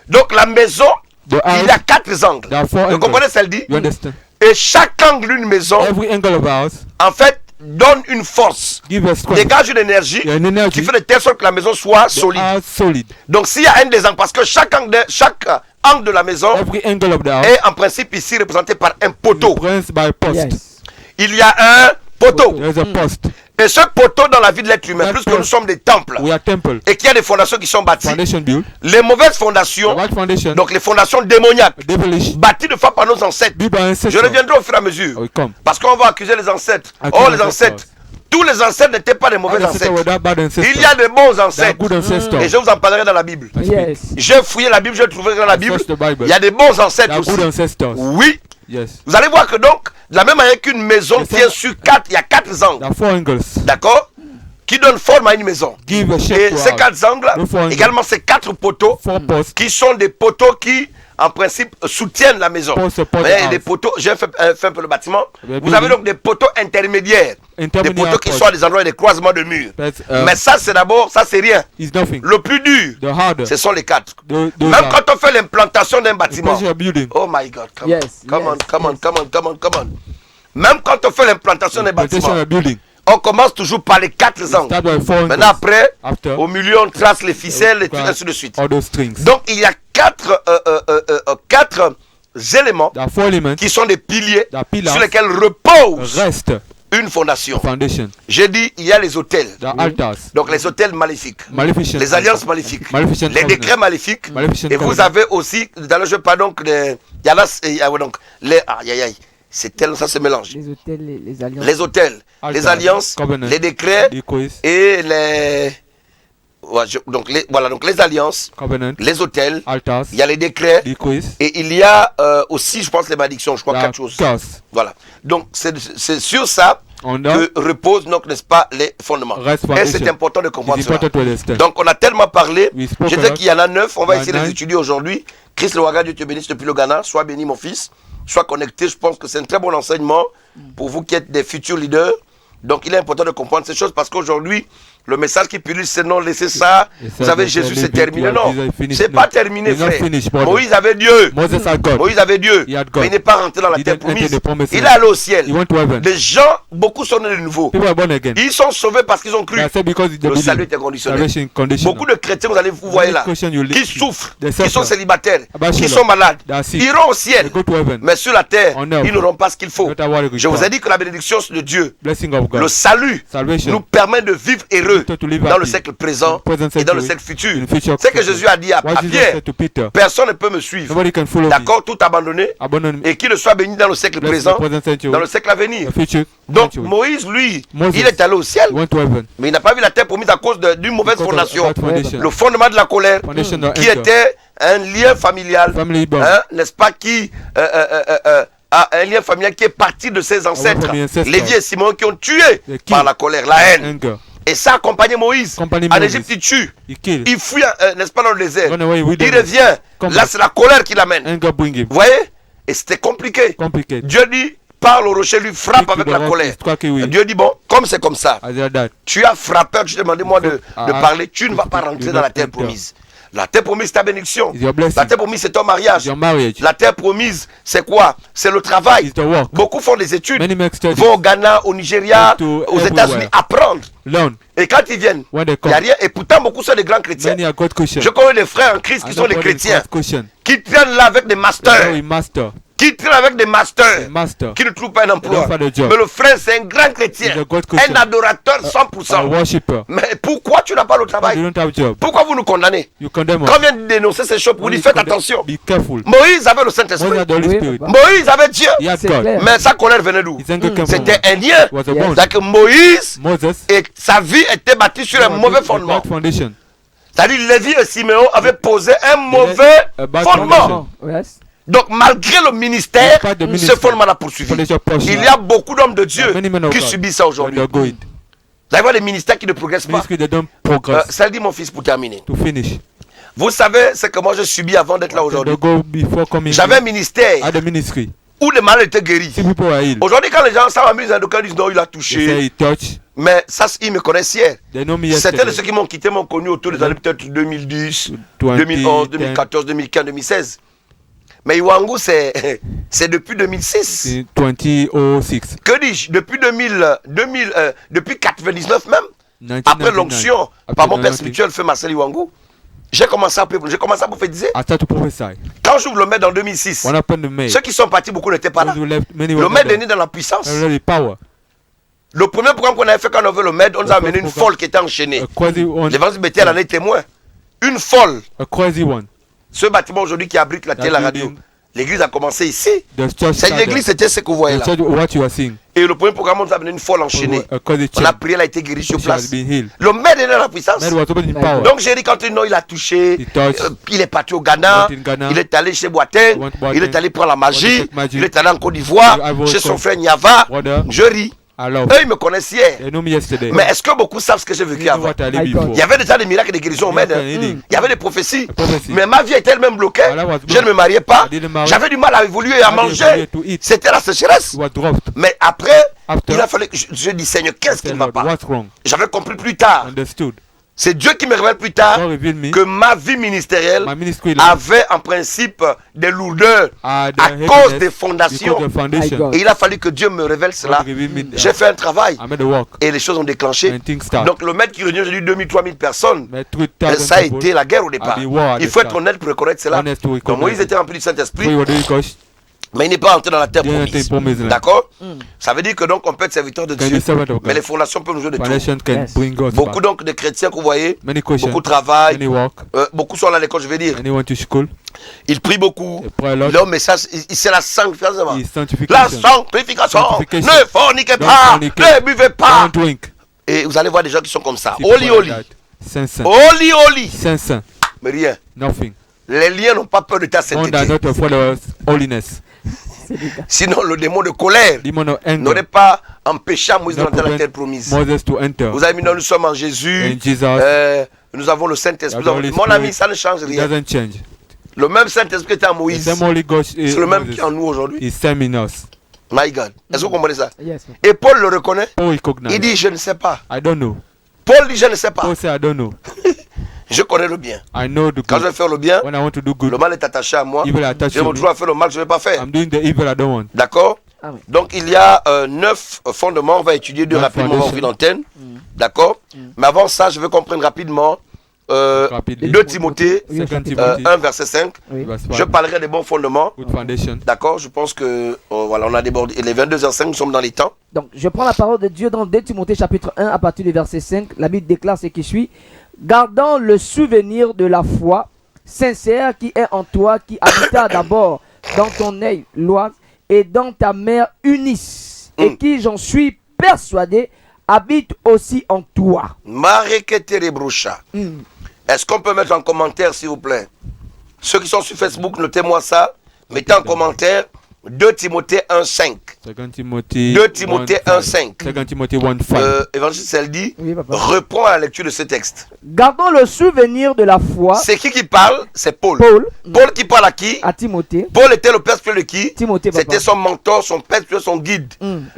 [SPEAKER 2] Donc la maison, il y a 4 angles. Vous comprenez ce qu'elle dit? Et chaque angle d'une maison, en fait, donne une force, dégage une énergie qui fait de telle sorte que la maison soit solide. Donc s'il y a un des angles, parce que chaque angle de la maison est en principe ici représenté par un poteau. Il y a un poteau. Et ce poteau dans la vie de l'être humain, plus que nous sommes des temples et qu'il y a des fondations qui sont bâties, les mauvaises fondations, donc les fondations démoniaques, bâties de fois par nos ancêtres, je reviendrai au fur et à mesure, parce qu'on va accuser les ancêtres. Oh, les ancêtres, tous les ancêtres n'étaient pas des mauvais ancêtres. Il y a des bons ancêtres. Et je vous en parlerai dans la Bible. J'ai fouillé la Bible, je trouverai dans la Bible. Il y a des bons ancêtres aussi. Oui. Vous allez voir que donc, de la même manière qu'une maison tient sur 4, il y a 4 angles. D'accord? Qui donnent forme à une maison. Et ces 4 angles, également ces 4 poteaux, qui sont des poteaux qui, en principe, soutiennent la maison. Des poteaux, j'ai fait un peu le bâtiment. Vous avez donc des poteaux intermédiaires. Des poteaux qui sont à des endroits des croisements de murs. Mais ça, c'est d'abord, ça, c'est rien. Le plus dur, ce sont les 4. Même quand on fait l'implantation d'un bâtiment. Oh my God, come on. Même quand on fait l'implantation d'un bâtiment, on commence toujours par les 4 angles. Maintenant, après, au milieu, on trace les ficelles et ainsi de suite. Donc, il y a 4 éléments qui sont des piliers sur lesquels repose une fondation. J'ai dit, il y a les autels. Donc, les autels maléfiques. Les alliances maléfiques. Les décrets maléfiques. Et vous avez aussi, dans le jeu, pas donc, C'est tellement, ça se mélange.
[SPEAKER 1] Les hôtels, les alliances.
[SPEAKER 2] Les hôtels, les alliances, les décrets et les... Donc les alliances, les hôtels, il y a les décrets et il y a aussi, je pense, les malédictions, je crois, 4 choses. Voilà. Donc c'est sur ça que reposent, donc, n'est-ce pas, les fondements. Et c'est important de comprendre cela. Donc on a tellement parlé, je sais qu'il y en a 9, on va essayer de les étudier aujourd'hui. Chris Loaga, Dieu te bénisse depuis le Ghana, sois béni mon fils, sois connecté, je pense que c'est un très bon enseignement pour vous qui êtes des futurs leaders. Donc il est important de comprendre ces choses parce qu'aujourd'hui, le message qui publie, c'est non, laissez ça. Vous savez, Jésus, c'est terminé. Non, c'est pas terminé, frère. Moïse avait Dieu. Moïse avait Dieu. Mais il n'est pas rentré dans la terre promise. Il est allé au ciel. Les gens, beaucoup sont nés de nouveau. Ils sont sauvés parce qu'ils ont cru. Le salut était conditionnel. Beaucoup de chrétiens, vous voyez là, qui souffrent, qui sont célibataires, qui sont malades, iront au ciel. Mais sur la terre, ils n'auront pas ce qu'il faut. Je vous ai dit que la bénédiction de Dieu, le salut, nous permet de vivre heureux dans le siècle présent et dans le siècle futur. C'est que Jésus a dit à Pierre, personne ne peut me suivre, d'accord, tout abandonné, et qu'il ne soit béni dans le siècle présent, dans le siècle à venir. Donc Moïse, lui, il est allé au ciel, mais il n'a pas vu la terre promise à cause d'une mauvaise fondation, le fondement de la colère, qui était un lien familial, n'est-ce pas, qui un lien familial qui est parti de ses ancêtres, Lévi et Simon, qui ont tué par la colère, la haine. Et ça accompagnait Moïse. En Égypte, il tue. Il fuit, n'est-ce pas, dans le désert. Il revient. Là, c'est la colère qui l'amène. Vous voyez? Et c'était compliqué. Dieu dit, parle au rocher, lui frappe avec la colère. Dieu dit, bon, comme c'est comme ça, tu as frappé, tu t'es demandé moi de parler, tu ne vas pas rentrer dans la terre promise. La terre promise, c'est ta bénédiction. La terre promise, c'est ton mariage. La terre promise, c'est quoi? C'est le travail. Beaucoup font des études, vont au Ghana, au Nigeria, aux États-Unis apprendre. Et quand ils viennent, il n'y a rien. Et pourtant, beaucoup sont des grands chrétiens. Je connais des frères en Christ qui sont des chrétiens, qui traînent là avec des masters. Qui traîne avec des masters, qui ne trouvent pas un emploi. Mais le frère, c'est un grand chrétien, un adorateur 100%. Mais pourquoi tu n'as pas le travail? Pourquoi vous nous condamnez? Quand on vient de dénoncer ces choses, vous dites faites attention. Moïse avait le Saint-Esprit. Moïse avait Dieu. Mais sa colère venait d'où? C'était un lien. C'est-à-dire que Moïse et sa vie était bâtie sur un mauvais fondement. C'est-à-dire Lévi et Siméon avaient posé un mauvais fondement. Donc malgré le ministère, ce fondement l'a poursuivi. Il y a beaucoup d'hommes de Dieu qui subissent ça aujourd'hui. Vous allez voir des ministères qui ne progressent pas. Ça dit mon fils pour terminer. Vous savez ce que moi j'ai subi avant d'être là aujourd'hui. J'avais un ministère où les malades étaient guéris. Aujourd'hui quand les gens s'amusent, ils disent non il a touché. Mais ça, ils me connaissent hier. Certains de ceux qui m'ont quitté m'ont connu autour des années peut-être 2010, 2011, 2014, 2015, 2016. Mais Iwangu, c'est depuis 2006.
[SPEAKER 3] 2006.
[SPEAKER 2] Que dis-je? Depuis 99 même. Après l'onction par mon père spirituel, fait Marcel Iwangu, j'ai commencé à prophétiser. Quand j'ouvre le maître en 2006, ceux qui sont partis, beaucoup n'étaient pas là. Le maître est né dans la puissance. Le premier programme qu'on avait fait quand on avait le maître, on nous a amené une folle qui était enchaînée. L'évangile Bethel en est témoin. Une folle. Ce bâtiment aujourd'hui qui abrite la télé, la radio, l'église a commencé ici. Cette église, c'était ce que vous voyez là. Et le premier programme, on nous a amené une folle enchaînée. On a prié, elle a été guérie sur place. Le maître est dans la puissance. Donc j'ai dit quand il a touché, il est parti au Ghana, il est allé chez Boateng, il est allé prendre la magie, il est allé en Côte d'Ivoire, chez son frère Niava. Je ris. Eux, ils me connaissent hier. Mais est-ce que beaucoup savent ce que j'ai vécu avant? Il y avait déjà des miracles et des guérisons au Med. Il y avait des prophéties. Mais ma vie était elle-même bloquée. Je ne me mariais pas. J'avais du mal à évoluer et à manger. C'était la sécheresse. Mais après, il a fallu que je dis Seigneur, qu'est-ce qui ne va pas? J'avais compris plus tard. C'est Dieu qui me révèle plus tard que ma vie ministérielle avait en principe des lourdeurs à cause des fondations. Et il a fallu que Dieu me révèle cela. J'ai fait un travail et les choses ont déclenché. Donc le maître qui réunit aujourd'hui 2000-3000 personnes, ça a été la guerre au départ. Il faut être honnête pour reconnaître cela. Donc Moïse était rempli du Saint-Esprit. Mais il n'est pas entré dans la terre promise. D'accord? Ça veut dire que donc on peut être serviteur de Dieu, mais les fondations peuvent nous jouer de tout. Beaucoup donc de chrétiens que vous voyez, beaucoup travaillent, beaucoup sont à l'école, je vais dire. Ils prient beaucoup. Leur message, c'est la sanctification. La sanctification. Ne forniquez pas, ne buvez pas. Et vous allez voir des gens qui sont comme ça. Holy, holy. Holy, holy. Mais rien. Les liens n'ont pas peur de ta sainteté. Sinon, le démon de colère n'aurait pas empêché Moïse d'entrer dans la terre promise. Vous avez mis, nous sommes en Jésus. Nous avons le Saint-Esprit. Mon ami, ça ne change rien. Le même Saint-Esprit qui était en Moïse, c'est le même qui est en nous aujourd'hui. My God. Est-ce que vous comprenez ça? Et Paul le reconnaît. Il dit, je ne sais pas. Paul dit, je ne sais pas. Je connais le bien. Quand je vais faire le bien, le mal est attaché à moi. Je me trouve à faire le mal que je ne vais pas faire. D'accord? Donc il y a 9 fondements. On va étudier 2 rapidement, on va ouvrir l'antenne. D'accord? Mais avant ça, je veux qu'on prenne rapidement 2 Timothée 1 verset 5. Je parlerai des bons fondements. D'accord? Je pense que voilà, on a débordé. Les 22h05, nous sommes dans les temps.
[SPEAKER 1] Donc je prends la parole de Dieu dans 2 Timothée chapitre 1 à partir du verset 5. La Bible déclare ce qui suit. Gardant le souvenir de la foi sincère qui est en toi, qui habita d'abord dans ton œil Loise et dans ta mère Eunice, et qui, j'en suis persuadé, habite aussi en toi.
[SPEAKER 2] Est-ce qu'on peut mettre en commentaire, s'il vous plaît? Ceux qui sont sur Facebook, notez-moi ça. Mettez en commentaire 2 Timothée 1.5. 2 Timothée 1.5. Évangile Seldi reprend à la lecture de ce texte.
[SPEAKER 1] Gardons le souvenir de la foi.
[SPEAKER 2] C'est qui parle? C'est Paul. Paul qui parle à qui?
[SPEAKER 1] À Timothée.
[SPEAKER 2] Paul était le père spirituel de qui?
[SPEAKER 1] Timothée.
[SPEAKER 2] C'était son mentor, son père spirituel, son guide.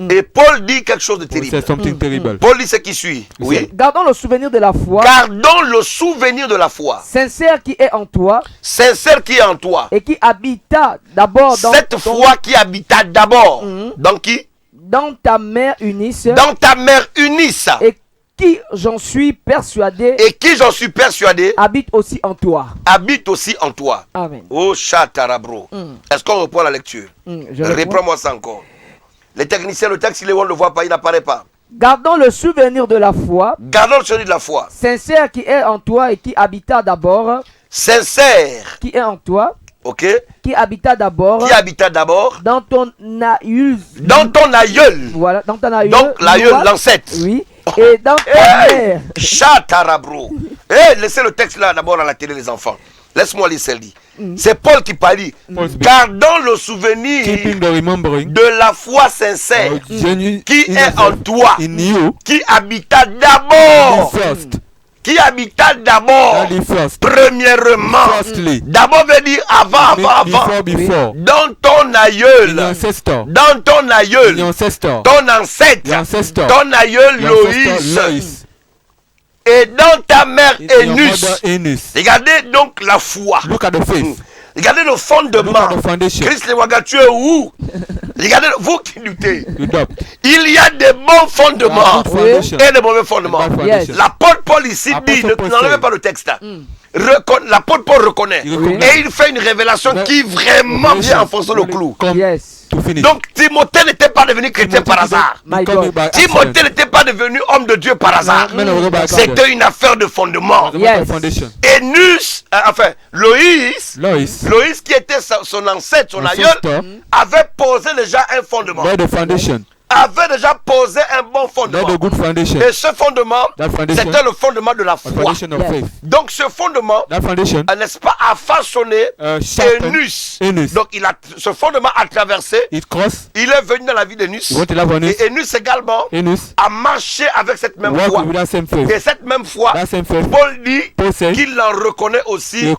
[SPEAKER 2] Et Paul dit quelque chose de terrible. Paul dit ce qui suit. Oui.
[SPEAKER 1] Gardons le souvenir de la foi.
[SPEAKER 2] Gardons le souvenir de la foi.
[SPEAKER 1] Sincère qui est en toi.
[SPEAKER 2] Sincère qui est en toi.
[SPEAKER 1] Et qui habita d'abord dans
[SPEAKER 2] cette foi qui habita d'abord. Dans qui?
[SPEAKER 1] Dans ta mère Eunice.
[SPEAKER 2] Dans ta mère Eunice.
[SPEAKER 1] Et qui, j'en suis persuadé.
[SPEAKER 2] Et qui, j'en suis persuadé.
[SPEAKER 1] Habite aussi en toi.
[SPEAKER 2] Habite aussi en toi.
[SPEAKER 1] Amen.
[SPEAKER 2] Oh chatarabro. Est-ce qu'on reprend la lecture? Reprends-moi ça encore. Les techniciens, le texte, on ne le voit pas, il n'apparaît pas.
[SPEAKER 1] Gardons le souvenir de la foi.
[SPEAKER 2] Gardons le souvenir de la foi.
[SPEAKER 1] Sincère qui est en toi et qui habita d'abord.
[SPEAKER 2] Sincère.
[SPEAKER 1] Qui est en toi.
[SPEAKER 2] Ok.
[SPEAKER 1] Qui habita d'abord.
[SPEAKER 2] Qui habita d'abord.
[SPEAKER 1] Dans ton aïeul.
[SPEAKER 2] Dans ton aïeul.
[SPEAKER 1] Voilà, dans ton aïeul.
[SPEAKER 2] Donc l'aïeul, l'ancêtre.
[SPEAKER 1] Oui. Et dans ta mère.
[SPEAKER 2] Chatarabro. Laissez le texte là d'abord à la télé, les enfants. Laisse-moi lire celle-ci. C'est Paul qui parle. Gardons le souvenir de la foi sincère qui est en toi. Qui habita d'abord. Qui habita d'abord, premièrement, d'abord veut dire avant. Dans ton aïeul, ton ancêtre, ton aïeul Loïs, et dans ta mère Eunice. Regardez donc la foi. Regardez le fondement. Christ le Waga, tu es où? Regardez, vous qui luttez. Il y a des bons fondements et des mauvais fondements. L'apôtre Paul ici dit, n'enlevez pas le texte. L'apôtre Paul reconnaît. Et il fait une révélation qui vraiment vient enfoncer le clou. Donc Timothée n'était pas devenu chrétien par hasard. Timothée n'était pas devenu homme de Dieu par hasard. C'était une affaire de fondement. Eunice, enfin Loïs qui était son ancêtre, son aïeul, avait posé déjà un fondement. Avait déjà posé un bon fondement. Et ce fondement, c'était le fondement de la foi. Donc ce fondement, n'est-ce pas, a façonné Eunice. Donc ce fondement a traversé. Il est venu dans la vie d'Eunice. Et Eunice également a marché avec cette même foi. Et cette même foi, Paul dit qu'il en reconnaît aussi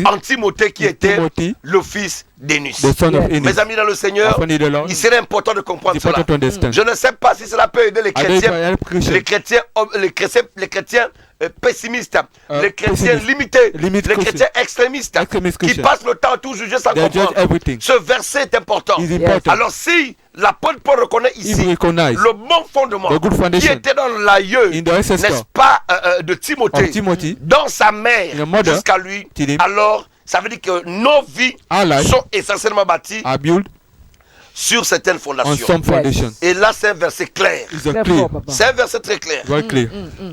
[SPEAKER 2] en Timothée qui était le fils d'Eunice. Mes amis dans le Seigneur, il serait important de comprendre cela. Je ne sais pas si cela peut aider les chrétiens pessimistes, les chrétiens limités, les chrétiens extrémistes qui passent le temps à tout juger sans comprendre. Ce verset est important. Alors si l'apôtre Paul reconnaît ici le bon fondement qui était dans l'aïeul, n'est-ce pas, de Timothée, dans sa mère jusqu'à lui, alors ça veut dire que nos vies sont essentiellement bâties sur certaines fondations. Et là, c'est un verset clair. C'est un verset très clair.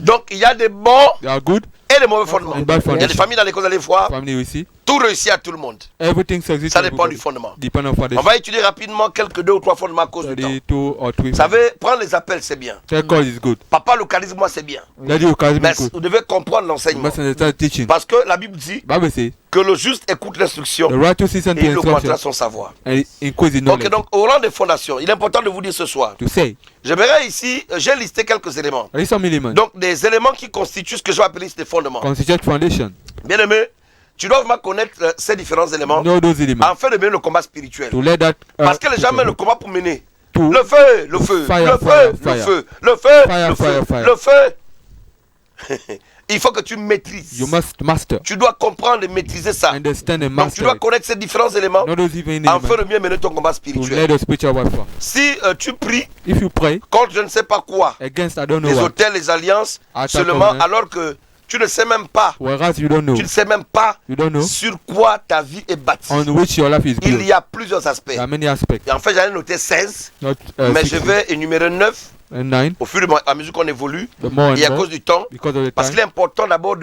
[SPEAKER 2] Donc, il y a des bons et des mauvais fondements. Il y a des familles dans lesquelles vous allez voir, tout réussit à tout le monde. Ça dépend du fondement. On va étudier rapidement quelques 2 ou 3 fondements à cause du temps. Vous savez, prendre les appels, c'est bien. Papa, le charisme, moi, c'est bien. Mais vous devez comprendre l'enseignement. Parce que la Bible dit que le juste écoute l'instruction et il augmentera son savoir. Ok, donc au rang des fondations, il est important de vous dire ce soir. J'aimerais ici, j'ai listé quelques éléments. Donc des éléments qui constituent ce que je vais appeler des fondements. Bien aimé, tu dois vraiment connaître ces différents éléments afin de mener le combat spirituel. Parce que les gens mènent le combat pour mener. Le feu, le feu, le feu, le feu, le feu, le feu. Il faut que tu maîtrises. Tu dois comprendre et maîtriser ça. Donc tu dois connaître ces différents éléments afin de mieux mener ton combat spirituel. Si tu pries contre je ne sais pas quoi, les hôtels, les alliances, seulement alors que tu ne sais même pas, sur quoi ta vie est bâtie. Il y a plusieurs aspects. Et en fait, j'en ai noté 16, mais je vais énumérer 9 au fur et à mesure qu'on évolue, et à cause du temps, parce qu'il est important d'abord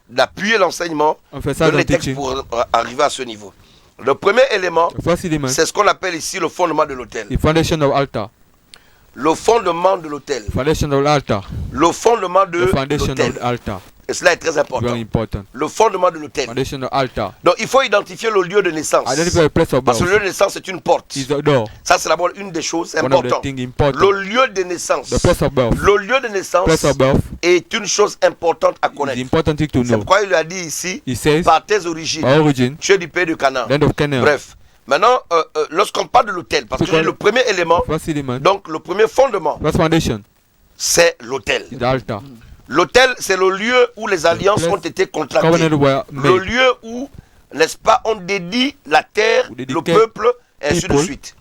[SPEAKER 2] d'appuyer l'enseignement de les textes pour arriver à ce niveau. Le premier élément, c'est ce qu'on appelle ici le fondement de l'autel. Le fondement de l'autel. Le fondement de l'autel. Et cela est très important. Le fondement de l'autel. Donc il faut identifier le lieu de naissance. Parce que le lieu de naissance c'est une porte. Ça c'est d'abord une des choses importantes. Le lieu de naissance. Le lieu de naissance est une chose importante à connaître. C'est pourquoi il lui a dit ici, par tes origines, tu es du pays de Canaan. Bref. Maintenant, lorsqu'on parle de l'autel, parce que le premier élément, donc le premier fondement, c'est l'autel. L'autel, c'est le lieu où les alliances ont été contractées. Le lieu où, n'est-ce pas, on dédie la terre, le peuple, et ainsi de suite.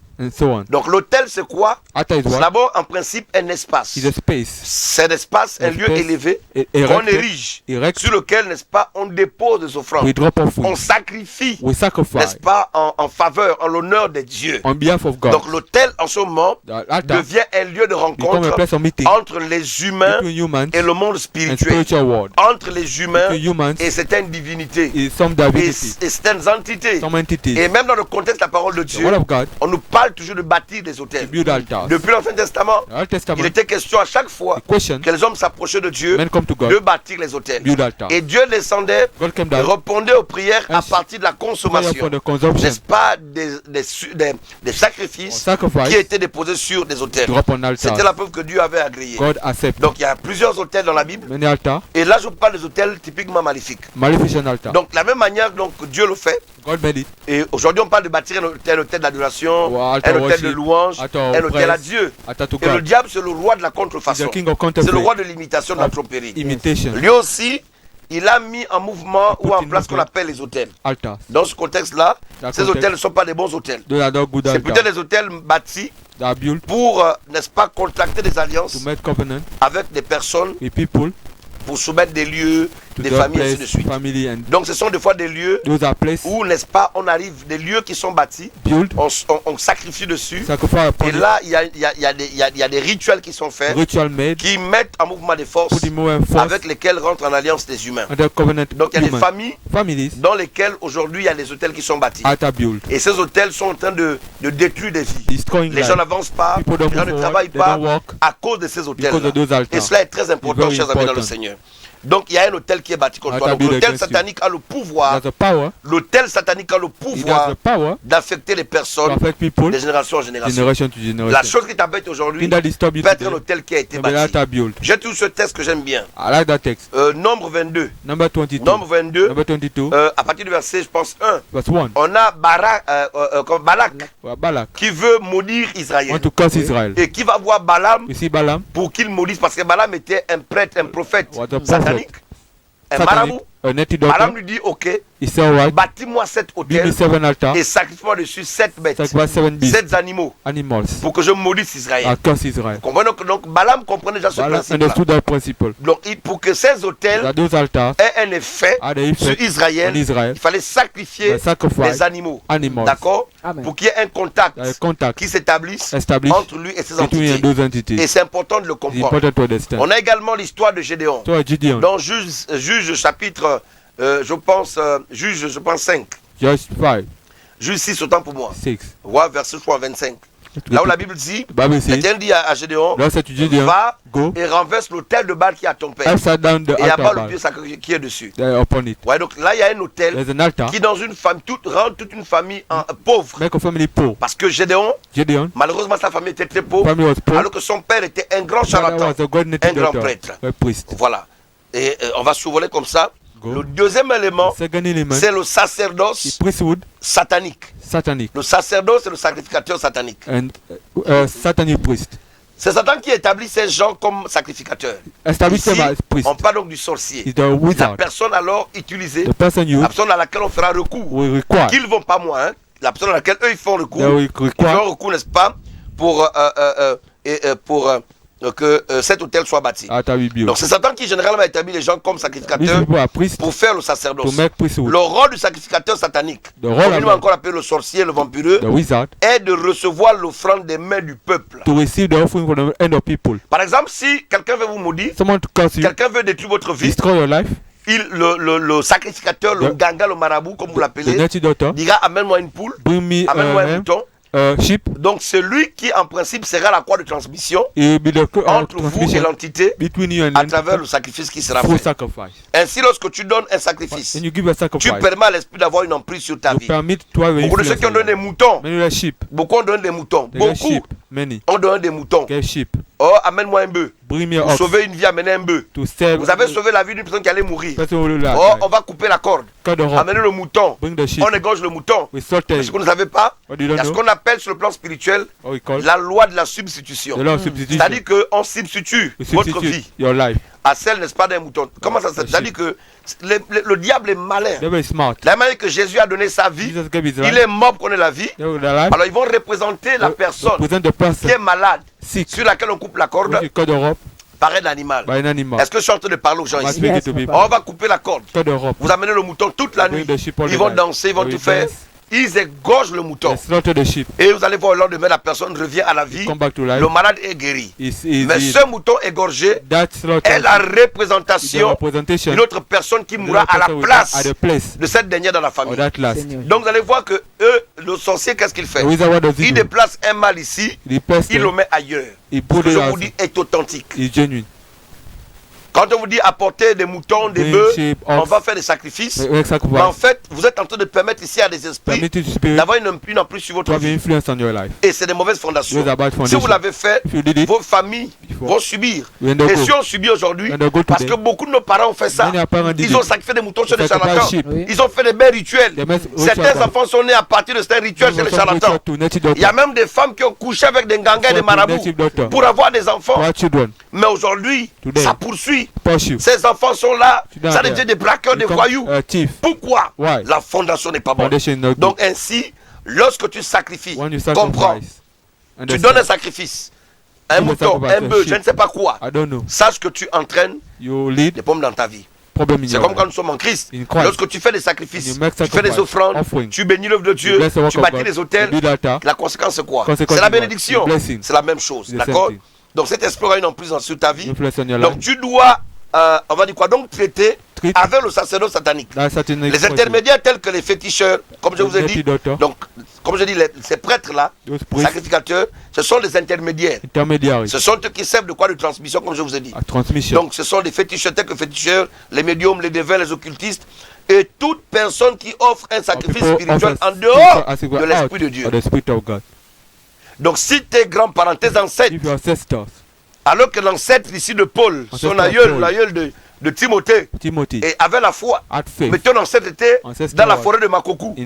[SPEAKER 2] Donc l'autel, c'est quoi? C'est d'abord, en principe, un espace. C'est un espace, un lieu élevé qu'on érige, sur lequel, n'est-ce pas, on dépose des offrandes. On sacrifie, n'est-ce pas, en faveur, en l'honneur des dieux. Donc l'autel, en ce moment, devient un lieu de rencontre entre les humains et le monde spirituel. Entre les humains et certaines divinités et certaines entités. Et même dans le contexte de la parole de Dieu, on nous parle toujours de bâtir des hôtels. Depuis l'Ancien Testament, il était question à chaque fois que les hommes s'approchaient de Dieu de bâtir les hôtels. Et Dieu descendait et répondait aux prières à partir de la consommation, n'est-ce pas, des sacrifices qui étaient déposés sur des hôtels. C'était la preuve que Dieu avait agréé. Donc il y a plusieurs hôtels dans la Bible. Et là je vous parle des hôtels typiquement maléfiques. Donc de la même manière donc, Dieu le fait. Et aujourd'hui on parle de bâtir un hôtel d'adoration, un hôtel de louange, un hôtel à Dieu. Et le diable c'est le roi de la contrefaçon. C'est le roi de l'imitation, de la tromperie. Lui aussi, il a mis en mouvement ou en place ce qu'on appelle les hôtels. Dans ce contexte-là, ces hôtels ne sont pas des bons hôtels. C'est peut-être des hôtels bâtis pour, n'est-ce pas, contracter des alliances avec des personnes, pour soumettre des lieux, des familles, ainsi de suite. Donc ce sont des fois des lieux où, n'est-ce pas, on arrive, des lieux qui sont bâtis, on sacrifie dessus, et là il y a des rituels qui sont faits, qui mettent en mouvement des forces avec lesquelles rentrent en alliance des humains. Donc il y a des familles dans lesquelles aujourd'hui il y a des hôtels qui sont bâtis. Et ces hôtels sont en train de détruire des vies. Les gens n'avancent pas, les gens ne travaillent pas à cause de ces hôtels. Et cela est très important, chers amis dans le Seigneur. Donc il y a un hôtel qui est bâti contre toi. Donc l'hôtel satanique a le pouvoir. L'hôtel satanique a le pouvoir d'affecter les personnes de génération en génération. La chose qui t'embête aujourd'hui peut être un hôtel qui a été bâti. J'ai tout ce texte que j'aime bien. Nombre 22. Nombre 22. À partir du verset, je pense 1. On a Balak qui veut maudire Israël. Et qui va voir Balaam pour qu'il maudisse. Parce que Balaam était un prêtre, un prophète satanique. Un marabout. Madame lui dit, ok, bâtis-moi 7 hôtels et sacrifie-moi dessus 7 bêtes, 7 animaux, pour que je maudisse Israël. Vous comprenez? Donc Balaam comprenait déjà ce principe. Donc pour que ces hôtels aient un effet sur Israël, il fallait sacrifier des animaux. D'accord? Pour qu'il y ait un contact qui s'établisse entre lui et ses entités. Et c'est important de le comprendre. On a également l'histoire de Gédéon. Dans Juge chapitre, je pense 5. Juge 6, autant pour moi. Ouais, verset 25. Là où la Bible dit, l'Éternel dit à Gédéon, va et renverse l'autel de Baal qui est à ton père. Et abat le Dieu sacré qui est dessus. Ouais, donc là, il y a un autel qui, dans une famille, rend toute une famille pauvre. Parce que Gédéon, malheureusement, sa famille était très pauvre, alors que son père était un grand charlatan, un grand prêtre. Voilà. Et on va survoler comme ça. Le deuxième élément, c'est le sacerdoce satanique. Le sacerdoce et le sacrificateur satanique. C'est Satan qui établit ces gens comme sacrificateurs. Ici, on parle donc du sorcier. La personne alors utilisée, la personne à laquelle on fera recours, qu'ils ne vont pas moi, hein, la personne à laquelle eux ils font recours, ils font recours, n'est-ce pas, pour que cet hôtel soit bâti. Donc c'est Satan qui généralement établit les gens comme sacrificateurs pour faire le sacerdoce. Le rôle du sacrificateur satanique, comme nous encore appelé le sorcier, le vampireux, est de recevoir l'offrande des mains du peuple. Par exemple, si quelqu'un veut vous maudire, quelqu'un veut détruire votre vie, le sacrificateur, le ganga, le marabout, comme vous l'appelez, dira amène-moi une poule, amène-moi un mouton. Donc c'est lui qui en principe sera la croix de transmission entre vous et l'entité à travers le sacrifice qui sera fait. Ainsi lorsque tu donnes un sacrifice, tu permets à l'esprit d'avoir une emprise sur ta vie. Beaucoup de ceux qui ont donné des moutons, beaucoup ont donné des moutons, beaucoup ont donné des moutons. Oh, amène-moi un bœuf. Vous sauvez une vie, amenez un bœuf. Vous avez sauvé la vie d'une personne qui allait mourir. Oh, on va couper la corde. Amenez le mouton. On égorge le mouton. Mais ce que vous ne savez pas, il y a ce qu'on appelle sur le plan spirituel la loi de la substitution. C'est-à-dire qu'on substitue votre vie à celle, n'est-ce pas, d'un mouton. Comment ça se fait? C'est-à-dire que le diable est malin. La manière que Jésus a donné sa vie, il est mort pour qu'on ait la vie. Alors ils vont représenter la personne qui est malade, sur laquelle on coupe la corde, par un animal. Est-ce que je suis en train de parler aux gens ici? On va couper la corde. Vous amenez le mouton toute la nuit. Ils vont danser, ils vont tout faire. Ils égorgent le mouton. Et vous allez voir, le lendemain, la personne revient à la vie. Le malade est guéri. Mais ce mouton égorgé est la représentation d'une autre personne qui mourra à la place de cette dernière dans la famille. Donc vous allez voir que eux, le sorcier, qu'est-ce qu'il fait? Il déplace un mal ici, il le met ailleurs. Ce que je vous dis est authentique. Quand on vous dit apporter des moutons, des bœufs, on va faire des sacrifices. Mais en fait, vous êtes en train de permettre ici à des esprits d'avoir une emprise sur votre vie. Et c'est des mauvaises fondations. Si vous l'avez fait, vos familles vont subir. Et si on subit aujourd'hui, parce que beaucoup de nos parents ont fait ça, ils ont sacrifié des moutons chez les charlatans. Ils ont fait des bons rituels. Certains enfants sont nés à partir de ces rituels chez les charlatans. Il y a même des femmes qui ont couché avec des gangas et des marabouts pour avoir des enfants. Mais aujourd'hui, ça poursuit. Ces enfants sont là, ça devient des braqueurs, des voyous. Pourquoi? La fondation n'est pas bonne. Donc ainsi, lorsque tu sacrifies, comprends, tu donnes un sacrifice, un mouton, un bœuf, je ne sais pas quoi, sache que tu entraînes des pommes dans ta vie. C'est comme quand nous sommes en Christ. Lorsque tu fais des sacrifices, tu fais des offrandes, tu bénis l'œuvre de Dieu, tu bâtis les hôtels, la conséquence c'est quoi? C'est la bénédiction. C'est la même chose, d'accord? Donc cet esprit aura une emprise sur ta vie. Donc tu dois, on va dire quoi, donc traiter avec le sacerdoce satanique. Les intermédiaires tels que les féticheurs, comme je vous ai dit, donc comme je dis, ces prêtres-là, sacrificateurs, ce sont des intermédiaires. Ce sont eux qui servent de quoi? De transmission, comme je vous ai dit. Donc ce sont des féticheurs tels que féticheurs, les médiums, les devins, les occultistes, et toute personne qui offre un sacrifice spirituel en dehors de l'Esprit de Dieu. Donc si tes grands-parents, tes ancêtres, alors que l'ancêtre ici de Paul, son aïeul, l'aïeul de Timothée, et avait la foi, mais ton ancêtre était dans la forêt de Makoku,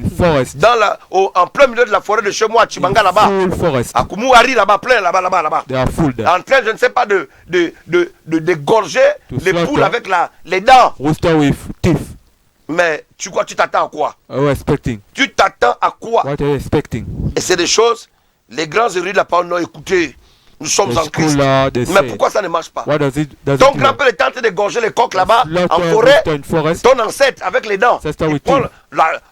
[SPEAKER 2] en plein milieu de la forêt de chez moi, à Chibanga là-bas, à Koumouari là-bas, plein là-bas, en train, je ne sais pas, de dégorger les poules avec les dents. Mais tu crois, tu t'attends à quoi?
[SPEAKER 3] Expecting.
[SPEAKER 2] Tu t'attends à quoi?
[SPEAKER 3] What are you expecting?
[SPEAKER 2] Et c'est des choses, les grands érudits de la parole n'ont écouté. Nous sommes en Christ. Mais pourquoi ça ne marche pas? Ton grand-père est tenté d'égorger les coqs là-bas en forêt. Ton ancêtre avec les dents. Il prend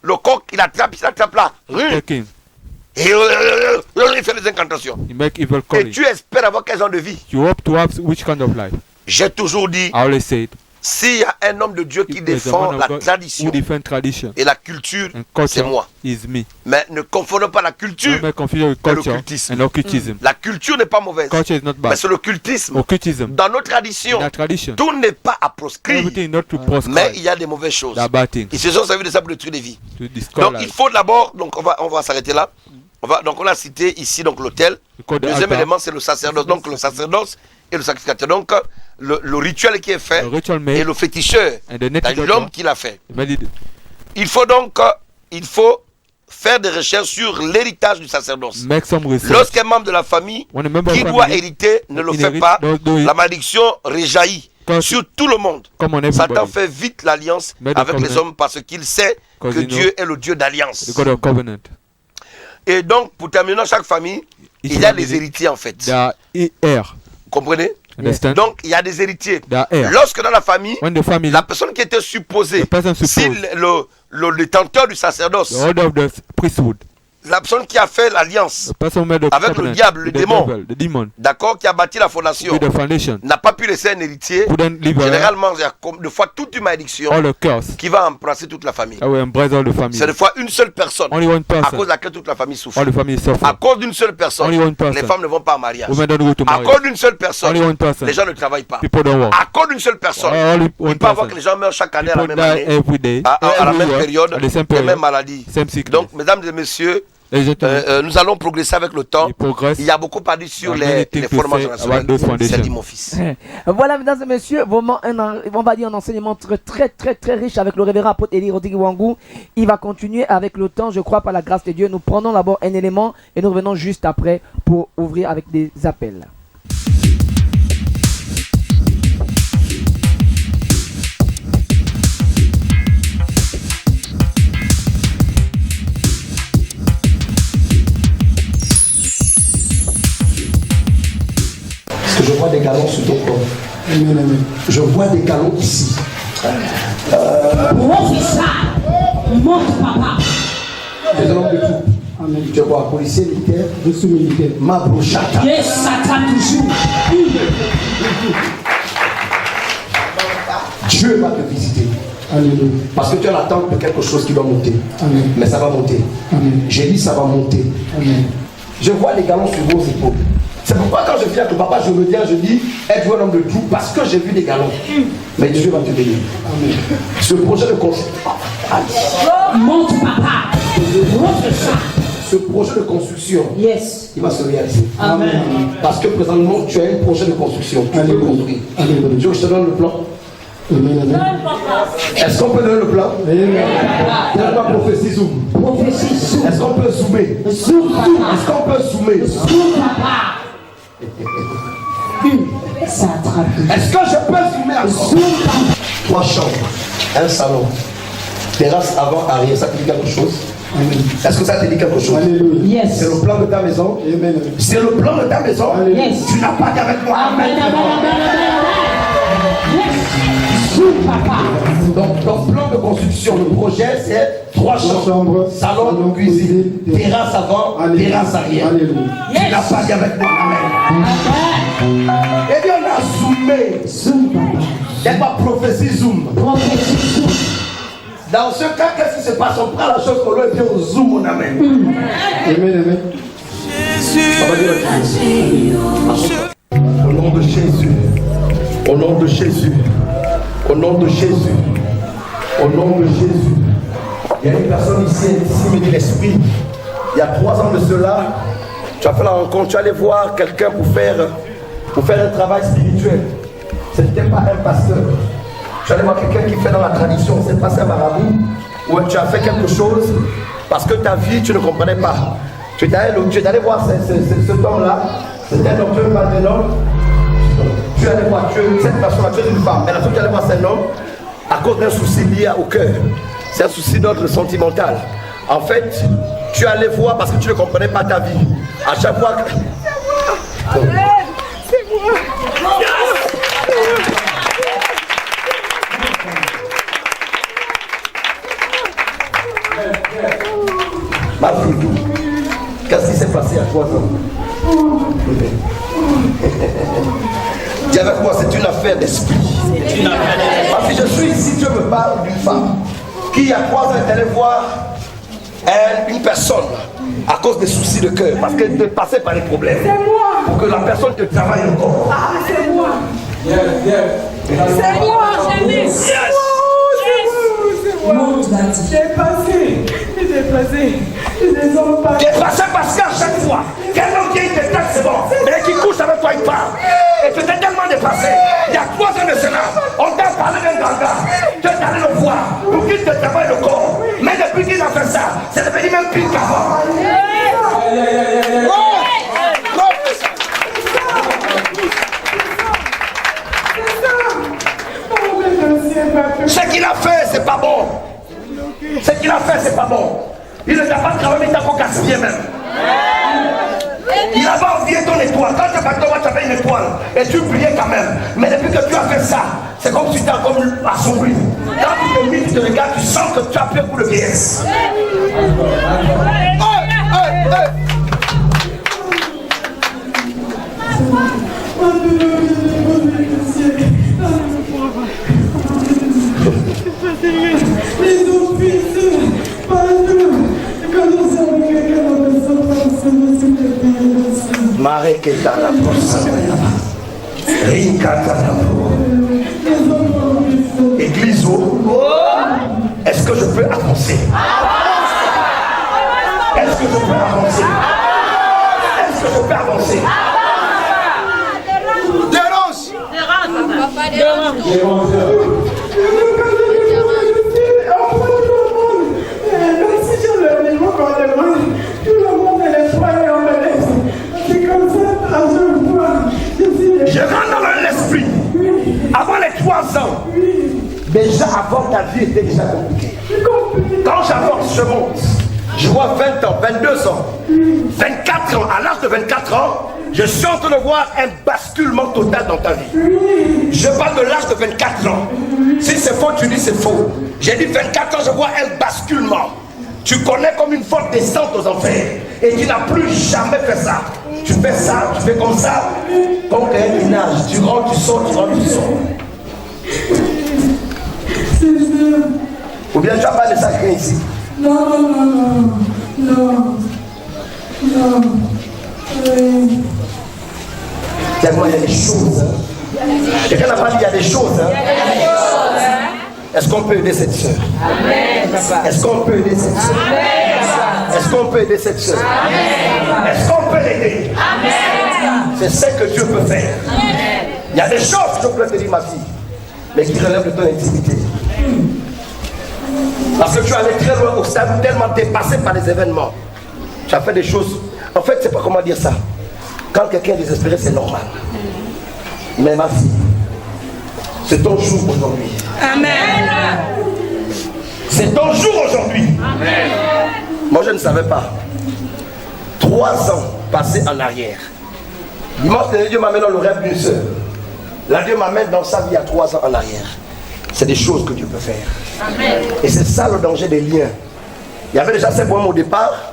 [SPEAKER 2] le coq, il attrape là. Et il fait des incantations. Et tu espères avoir quel genre de vie? J'ai toujours dit, s'il y a un homme de Dieu qui défend la tradition et la culture, c'est moi. Mais ne confondons pas la culture et l'occultisme. La culture n'est pas mauvaise, mais c'est l'occultisme. Dans nos traditions, tout n'est pas à proscrire, mais il y a des mauvaises choses. Ils se sont servis de ça pour détruire des vies. Donc il faut d'abord, donc on va s'arrêter là. Donc on a cité ici donc l'autel. Deuxième élément, c'est le sacerdoce. Donc le sacerdoce et le sacrificateur. Donc le rituel qui est fait et le féticheur, l'homme qui l'a fait. Il faut donc faire des recherches sur l'héritage du sacerdoce. Lorsqu'un membre de la famille qui doit hériter ne le fait pas, la malédiction réjaillit sur tout le monde. Satan fait vite l'alliance avec les hommes parce qu'il sait que Dieu est le Dieu d'alliance. Et donc, pour terminer, dans chaque famille, il y a des héritiers en fait. Vous comprenez? Donc, il y a des héritiers. Lorsque dans la famille, la personne qui était supposée, si le détenteur du sacerdoce, la personne qui a fait l'alliance avec le diable, le démon, d'accord, qui a bâti la fondation, n'a pas pu laisser un héritier. Généralement, il y a de fois toute une malédiction qui va embrasser toute la famille. C'est des fois une seule personne à cause de laquelle toute la famille souffre. À cause d'une seule personne, les femmes ne vont pas en mariage. À cause d'une seule personne, les gens ne travaillent pas. À cause d'une seule personne, il peut avoir que les gens meurent chaque année à la même année, à la même période, les mêmes maladies. Donc, mesdames et messieurs, nous allons progresser avec le temps. Il y a beaucoup parlé sur les formations nationales. C'est dit mon fils.
[SPEAKER 1] Voilà, mesdames et messieurs, vraiment on va dire un enseignement très riche avec le révérend apôtre Eli Rodrigue Wangou. Il va continuer avec le temps, je crois, par la grâce de Dieu. Nous prenons d'abord un élément et nous revenons juste après pour ouvrir avec des appels.
[SPEAKER 4] Je vois des galons sur ton corps. Je vois des galons ici.
[SPEAKER 5] Professeur, monte papa.
[SPEAKER 4] Des hommes de tout. Amen. Tu vois, policier militaire, je suis militaire. Ma brochata.
[SPEAKER 5] Yes, Satan toujours.
[SPEAKER 4] Dieu va te visiter. Alléluia. Parce que tu as l'attente de quelque chose qui va monter. Amen. Mais ça va monter. Amen. J'ai dit ça va monter. Amen. Je vois des galons sur vos épaules. C'est pourquoi quand je viens avec le papa, je me dis, êtes-vous un homme de tout? Parce que j'ai vu des galons. Mais Dieu va te bénir. Amen. Ce projet de construction.
[SPEAKER 5] Monte papa.
[SPEAKER 4] Ce projet de construction,
[SPEAKER 5] yes,
[SPEAKER 4] il va se réaliser.
[SPEAKER 5] Amen.
[SPEAKER 4] Parce que présentement, tu as un projet de construction. Tu peux construire. Dieu, je te donne le plan. Est-ce qu'on peut donner le plan? Donne pas prophétie zoom. Est-ce qu'on peut zoomer? Est-ce qu'on peut zoomer? Est-ce que je peux zoomer encore? 3 chambres, un salon, terrasse avant, arrière, ça te dit quelque chose? Est-ce que ça te dit quelque chose?
[SPEAKER 5] Yes.
[SPEAKER 4] C'est le plan de ta maison? C'est le plan de ta maison?
[SPEAKER 5] Yes.
[SPEAKER 4] Tu n'as pas qu'avec moi. Amen. Donc, ton plan de construction, le projet, c'est 3 chambres, salon, cuisine, terrasse avant, terrasse arrière. Tu n'as pas qu'avec moi. Amen. Et bien, on a zoomé. Il n'y a pas prophétie zoom. Dans ce cas, qu'est-ce qui se passe? On prend la chose qu'on veut et puis on zoome, mon amen. Amen. Jésus. Au nom de Jésus. Au nom de Jésus. Au nom de Jésus. Au nom de Jésus. Il y a une personne ici de l'esprit. Il y a 3 ans de cela, tu as fait la rencontre, tu allais voir quelqu'un pour faire un travail spirituel. Ce n'était pas un pasteur. Tu allais voir quelqu'un qui fait dans la tradition, c'est pas un marabout, où tu as fait quelque chose parce que ta vie, tu ne comprenais pas. Tu es allé voir cet homme-là, c'était un homme, tu veux parler d'un homme. Tu allais voir, cette personne-là, tu es une femme. Mais la fois tu allais voir, c'est un homme. À cause d'un souci lié au cœur. C'est un souci d'ordre sentimental. En fait, tu allais voir parce que tu ne comprenais pas ta vie. À chaque fois que...
[SPEAKER 6] C'est moi.
[SPEAKER 4] Ma fille, qu'est-ce qui s'est passé à 3 ans? Dis avec moi, c'est une affaire d'esprit. Ma fille, je suis ici, Dieu me parle d'une femme qui, il y a 3 ans, est allée voir une personne à cause des soucis de cœur, parce qu'elle te passait par des problèmes.
[SPEAKER 6] C'est moi.
[SPEAKER 4] Pour que la personne te travaille encore.
[SPEAKER 6] Ah, c'est moi. C'est moi, chérie. C'est moi. J'ai passé.
[SPEAKER 4] T'es passé parce qu'à chaque fois, quelqu'un qui te taxe, c'est bon, mais qui couche avec toi, il parle. Et tu t'es tellement dépassé. Il y a 3 ans de cela, on t'a parlé d'un ganga. Tu es allé le voir pour qu'il te travaille le corps. Mais depuis qu'il a fait ça, c'est devenu même pire qu'avant. Ce qu'il a fait, c'est pas bon. Ce qu'il a fait, c'est pas bon. Il ne t'a pas travaillé, il t'a pas gaspillé même. Il a pas oublié ton étoile. Quand tu as pas toi, tu avais une étoile. Et tu brillais quand même. Mais depuis que tu as fait ça, c'est comme si tu t'es encore assombri. Quand tu te mets, tu te regardes, tu sens que tu as pris pour le vieillesse.
[SPEAKER 6] Les autres fils, pas nous. Comment ça va quelqu'un dans le sang,
[SPEAKER 4] Mare Ketana Église, est-ce que je peux avancer? Est-ce que je peux avancer? Est-ce que je peux avancer? Je rentre dans l'esprit. Avant les 3 ans, déjà avant ta vie était déjà compliquée. Quand j'avance, je monte. Je vois 20 ans, 22 ans, 24 ans. À l'âge de 24 ans, je suis en train de voir un basculement total dans ta vie. Je parle de l'âge de 24 ans. Si c'est faux, tu dis c'est faux. J'ai dit 24 ans, je vois un basculement. Tu connais comme une forte descente aux enfers. Et tu n'as plus jamais fait ça. Tu fais ça, tu fais comme ça. Comme un ménage. Tu rentres, tu sors, tu rentres, tu sors. Ou bien tu n'as pas de sacré ici?
[SPEAKER 6] Non.
[SPEAKER 4] Tellement il y a des choses. Quelqu'un n'a pas dit il y a des choses. Est-ce qu'on peut aider cette soeur? Est-ce qu'on peut aider cette soeur? Est-ce qu'on peut aider cette soeur? Est-ce qu'on peut l'aider? C'est ce que Dieu peut faire. Il y a des choses que je peux te dire, ma fille, mais qui relèvent de ton intimité. Parce que tu es allé très loin au stade tellement dépassé par les événements. Tu as fait des choses. En fait, c'est pas comment dire ça. Quand quelqu'un est désespéré, c'est normal. Mais ma fille, c'est ton jour aujourd'hui.
[SPEAKER 6] Amen.
[SPEAKER 4] C'est ton jour aujourd'hui. Amen. Moi, je ne savais pas. 3 ans passés en arrière. Dimanche dernier, Dieu m'amène dans le rêve d'une soeur. Là, Dieu m'amène dans sa vie à 3 ans en arrière. C'est des choses que Dieu peut faire. Amen. Et c'est ça le danger des liens. Il y avait déjà ces poèmes au départ.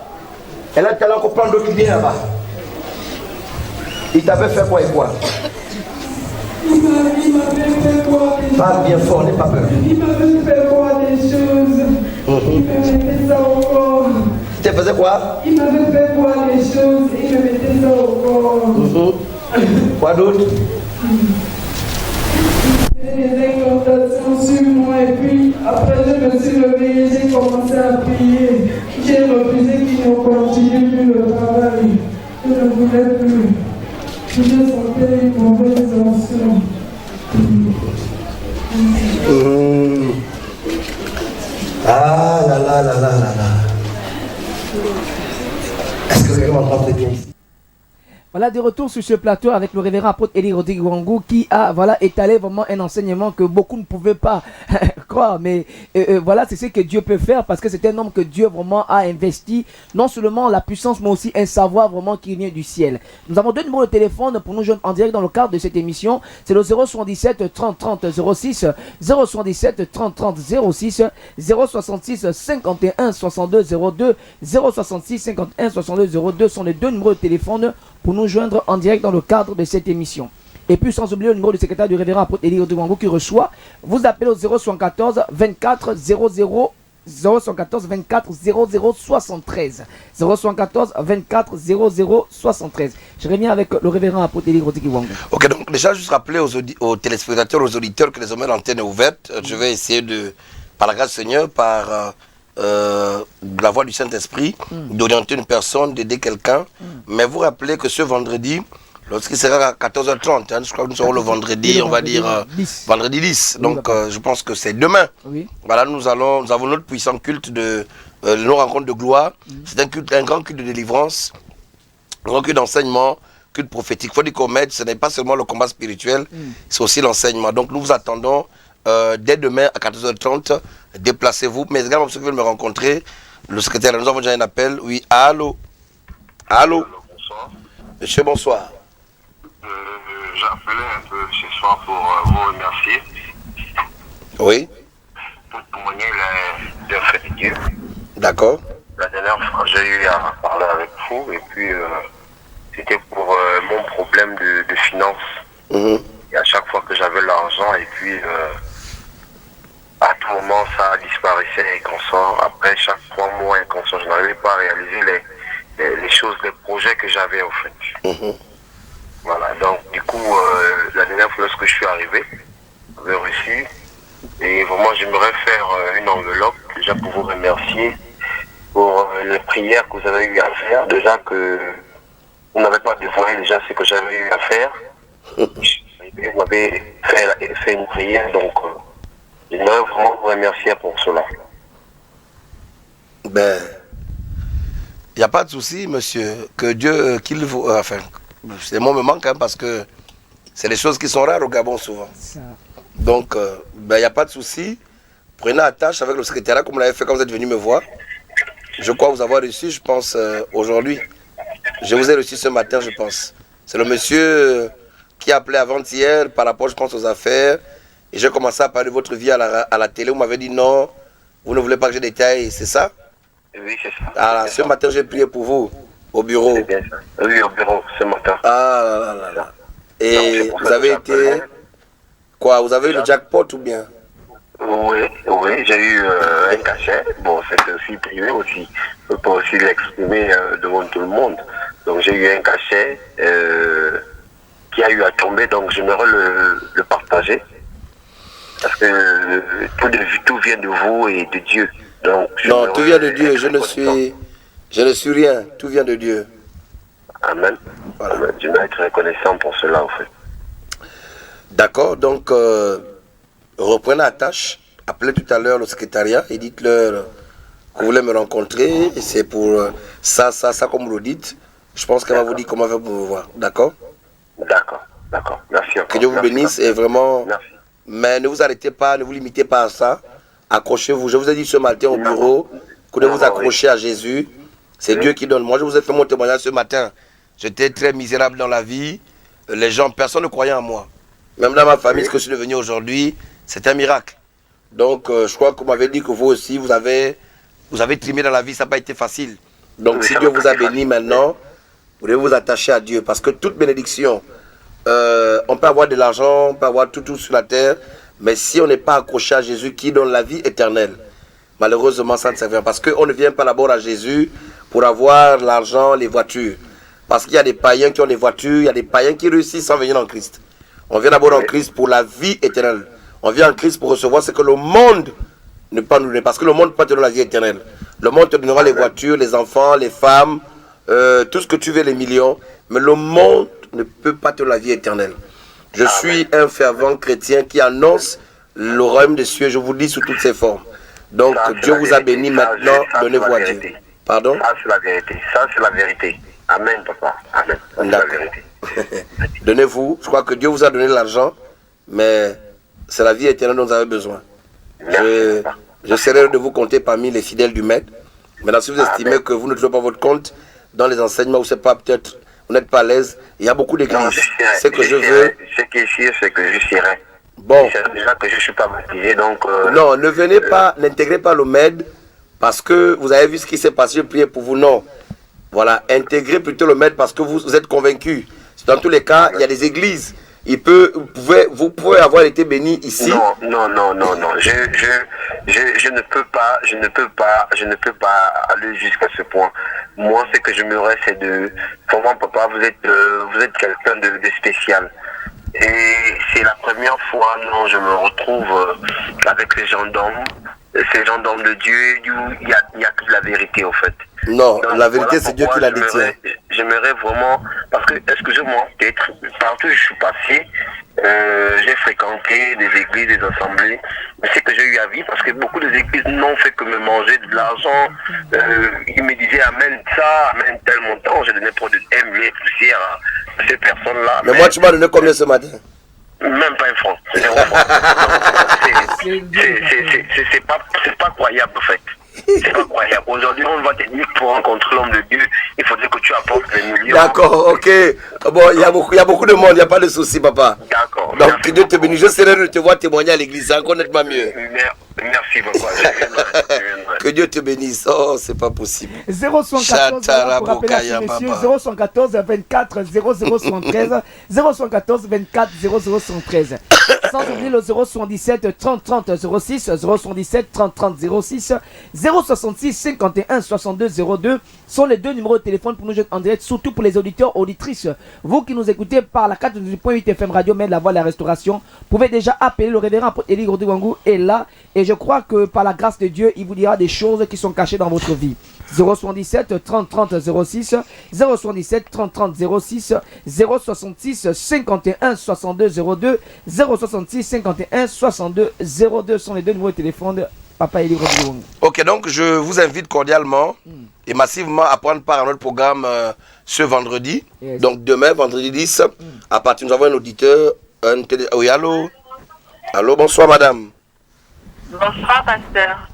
[SPEAKER 4] Et là, tu allais encore prendre d'autres liens là-bas. Il t'avait fait quoi et quoi?
[SPEAKER 6] Il m'avait fait quoi?
[SPEAKER 4] Parle bien fort, n'aie pas peur.
[SPEAKER 6] Il m'avait fait quoi des choses? Il me mettait ça au corps.
[SPEAKER 4] Tu faisais quoi?
[SPEAKER 6] Il m'avait fait quoi des choses? Il me mettait ça au corps.
[SPEAKER 4] Quoi d'autre?
[SPEAKER 6] Des incantations sur moi et puis après je me suis levée et j'ai commencé à prier. J'ai refusé qu'ils ne continuent plus le travail. Je ne voulais plus. Je sentais une mauvaise onction.
[SPEAKER 4] Ah là là là là là là. Est-ce que quelqu'un m'entend très bien ici?
[SPEAKER 1] Voilà, de retour sur ce plateau avec le révérend apôtre Eli Rodrigue Wangou qui a étalé vraiment un enseignement que beaucoup ne pouvaient pas croire, mais voilà, c'est ce que Dieu peut faire parce que c'est un homme que Dieu vraiment a investi, non seulement la puissance, mais aussi un savoir vraiment qui vient du ciel. Nous avons 2 numéros de téléphone pour nous joindre en direct dans le cadre de cette émission. C'est le 077 30 30 06, 077 30 30 06, 066 51 62 02, 066 51 62 02 sont les 2 numéros de téléphone pour nous joindre en direct dans le cadre de cette émission. Et puis sans oublier le numéro du secrétaire du révérend apôtre Élie Odouangou qui reçoit, vous appelez au 074 24 00 074 24 00 73 074 24 00 73. Je reviens avec le révérend apôtre Élie Odouangou.
[SPEAKER 2] Ok, donc déjà juste rappeler aux téléspectateurs, aux auditeurs que désormais l'antenne est ouverte. Je vais essayer de, par la grâce du Seigneur, par la voix du Saint-Esprit, d'orienter une personne, d'aider quelqu'un. Mais vous rappelez que ce vendredi, lorsqu'il sera à 14h30, je crois que nous serons le vendredi, on va dire vendredi 10. Donc je pense que c'est demain. Oui. Voilà, nous avons notre puissant culte de nos rencontres de gloire. C'est un grand culte de délivrance, un grand culte d'enseignement, culte prophétique. Il faut dire qu'au Med, ce n'est pas seulement le combat spirituel, c'est aussi l'enseignement. Donc nous vous attendons dès demain à 14h30. Déplacez-vous. Mais également, ceux qui veulent me rencontrer, le secrétaire, nous avons déjà un appel. Oui, allô. Allô.
[SPEAKER 7] Bonsoir.
[SPEAKER 2] Monsieur, bonsoir.
[SPEAKER 7] J'appelais un peu ce soir pour vous remercier.
[SPEAKER 2] Oui.
[SPEAKER 7] Pour témoigner le fait de Dieu.
[SPEAKER 2] D'accord.
[SPEAKER 7] La dernière fois, j'ai eu à parler avec vous et puis c'était pour mon problème de finances. Et à chaque fois que j'avais l'argent et puis à tout moment ça disparaissait et consort. Après chaque 3 mois et consort, je n'arrivais pas à réaliser les choses, les projets que j'avais en fait. Voilà, donc du coup, la dernière fois lorsque je suis arrivé, j'avais reçu, et vraiment j'aimerais faire une enveloppe, déjà pour vous remercier pour les prières que vous avez eu à faire, déjà que vous n'avez pas dévoilé déjà ce que j'avais eu à faire. Vous avez fait une prière, donc j'aimerais vraiment vous remercier pour cela.
[SPEAKER 2] Ben, il n'y a pas de souci, monsieur, que Dieu, qu'il vous... enfin, c'est mon moment quand même parce que c'est des choses qui sont rares au Gabon souvent. Ça. Donc, il n'y a pas de souci. Prenez attache avec le secrétariat comme vous l'avez fait quand vous êtes venu me voir. Je crois vous avoir reçu, je pense, aujourd'hui. Je vous ai reçu ce matin, je pense. C'est le monsieur qui a appelé avant-hier par rapport, je pense, aux affaires. Et j'ai commencé à parler de votre vie à la télé. Vous m'avez dit non, vous ne voulez pas que je détaille, c'est ça?
[SPEAKER 7] Oui, c'est ça.
[SPEAKER 2] Alors, ce matin, j'ai prié pour vous. Au bureau.
[SPEAKER 7] C'est bien ça. Oui, au bureau, ce matin.
[SPEAKER 2] Ah là là. Et vous avez été... Quoi, vous avez eu le jackpot ou bien?
[SPEAKER 7] Oui, j'ai eu un cachet. Bon, c'était aussi privé aussi. Je ne peux pas aussi l'exprimer devant tout le monde. Donc j'ai eu un cachet qui a eu à tomber, donc j'aimerais le partager. Parce que tout vient de vous et de Dieu. Donc,
[SPEAKER 2] non, tout vient de Dieu, je ne suis rien, tout vient de Dieu.
[SPEAKER 7] Amen. Voilà. Amen. Je vais être reconnaissant pour cela, en fait.
[SPEAKER 2] D'accord, donc reprenez la tâche, appelez tout à l'heure le secrétariat et dites-leur que vous voulez me rencontrer, et c'est pour ça, comme vous le dites. Je pense qu'elle va vous dire comment faire pour vous voir, d'accord?
[SPEAKER 7] D'accord. Merci encore.
[SPEAKER 2] Que Dieu vous bénisse et vraiment...
[SPEAKER 7] Merci.
[SPEAKER 2] Mais ne vous arrêtez pas, ne vous limitez pas à ça. Accrochez-vous. Je vous ai dit ce matin au bureau que de vous accrocher à Jésus. C'est Dieu qui donne. Moi, je vous ai fait mon témoignage ce matin. J'étais très misérable dans la vie. Les gens, personne ne croyait en moi. Même dans ma famille, ce que je suis devenu aujourd'hui, c'est un miracle. Donc, je crois que vous m'avez dit que vous aussi, vous avez trimé dans la vie, ça n'a pas été facile. Donc, si Dieu vous a béni maintenant, vous devez vous attacher à Dieu. Parce que toute bénédiction, on peut avoir de l'argent, on peut avoir tout sur la terre, mais si on n'est pas accroché à Jésus qui donne la vie éternelle, malheureusement, ça ne sert à rien. Parce qu'on ne vient pas d'abord à Jésus pour avoir l'argent, les voitures. Parce qu'il y a des païens qui ont des voitures, il y a des païens qui réussissent sans venir en Christ. On vient d'abord en Christ pour la vie éternelle. On vient en Christ pour recevoir ce que le monde ne peut pas nous donner. Parce que le monde ne peut pas te donner la vie éternelle. Le monde te donnera les voitures, les enfants, les femmes, tout ce que tu veux, les millions. Mais le monde ne peut pas te donner la vie éternelle. Je suis un fervent chrétien qui annonce le royaume des cieux. Je vous le dis sous toutes ses formes. Donc Dieu vous a béni maintenant. Donnez-vous à Dieu. Pardon?
[SPEAKER 7] Ça c'est la vérité. Ça c'est la vérité. Amen, papa. Amen. C'est la vérité.
[SPEAKER 2] Donnez-vous. Je crois que Dieu vous a donné l'argent, mais c'est la vie éternelle dont vous avez besoin. J'essaierai de vous compter parmi les fidèles du maître. Maintenant, si vous estimez que vous ne trouvez pas votre compte dans les enseignements, ou c'est pas peut-être, vous n'êtes pas à l'aise, il y a beaucoup d'églises.
[SPEAKER 7] Ce que je veux. Ce qui est sûr, c'est que je serai.
[SPEAKER 2] Bon.
[SPEAKER 7] C'est déjà que je ne suis pas baptisé, donc...
[SPEAKER 2] Non, ne venez pas, n'intégrez pas le MED, parce que vous avez vu ce qui s'est passé, je priais pour vous. Non. Voilà, intégrez plutôt le MED parce que vous êtes convaincus. Dans tous les cas, il y a des églises. Vous pouvez avoir été béni ici.
[SPEAKER 7] Non. Je ne peux pas aller jusqu'à ce point. Moi, ce que j'aimerais, c'est de... Pour moi, papa, vous êtes quelqu'un de spécial. Et c'est la première fois, non, je me retrouve avec ces gendarmes de Dieu, où il y a que la vérité, en fait.
[SPEAKER 2] Non, donc, la vérité, c'est Dieu qui la détient.
[SPEAKER 7] J'aimerais vraiment, parce que, excusez-moi, peut-être, partout où je suis passé, j'ai fréquenté des églises, des assemblées, mais c'est que j'ai eu à vivre, parce que beaucoup des églises n'ont fait que me manger de l'argent. Ils me disaient, amène ça, amène tel montant, j'ai donné pour de MV poussière à ces personnes-là.
[SPEAKER 2] Mais moi, tu m'as donné combien ce matin?
[SPEAKER 7] Même pas un franc, c'est 0 franc. C'est pas croyable, en fait. C'est pas croyable. Aujourd'hui, on va te dire pour rencontrer l'homme de Dieu, il faudrait que tu apportes des millions.
[SPEAKER 2] D'accord, ok. Bon, il y a beaucoup de monde, il n'y a pas de souci, papa.
[SPEAKER 7] D'accord.
[SPEAKER 2] Donc, que Dieu te bénisse. Je serai de te voir témoigner à l'église, c'est encore nettement mieux.
[SPEAKER 7] Merci, papa.
[SPEAKER 2] Que Dieu te bénisse. Oh, c'est pas possible.
[SPEAKER 1] 0114, pour rappeler à ces messieurs, 0114 24 0073, 0114 24 0073. Sans oublier le 077 30 30 06, 077 30 30 06, 066 51 62 02 sont les deux numéros de téléphone pour nous joindre en direct, surtout pour les auditeurs, auditrices. Vous qui nous écoutez par la 4.8 FM Radio, mais la voix de la restauration, pouvez déjà appeler le révérend Élie Gourdouangou est là. Et je crois que par la grâce de Dieu, il vous dira des choses qui sont cachées dans votre vie. 077 30 30 06, 077 30 30 06, 066 51 62 02, 066 51 62 02 sont les deux numéros de téléphone de Papa Élie Gourdouangou.
[SPEAKER 2] Ok, donc je vous invite cordialement et massivement à prendre part à notre programme ce vendredi. Yes. Donc demain, vendredi 10, à partir nous avons un auditeur. Oui, allô? Allô, bonsoir madame.
[SPEAKER 8] Bonsoir, pasteur.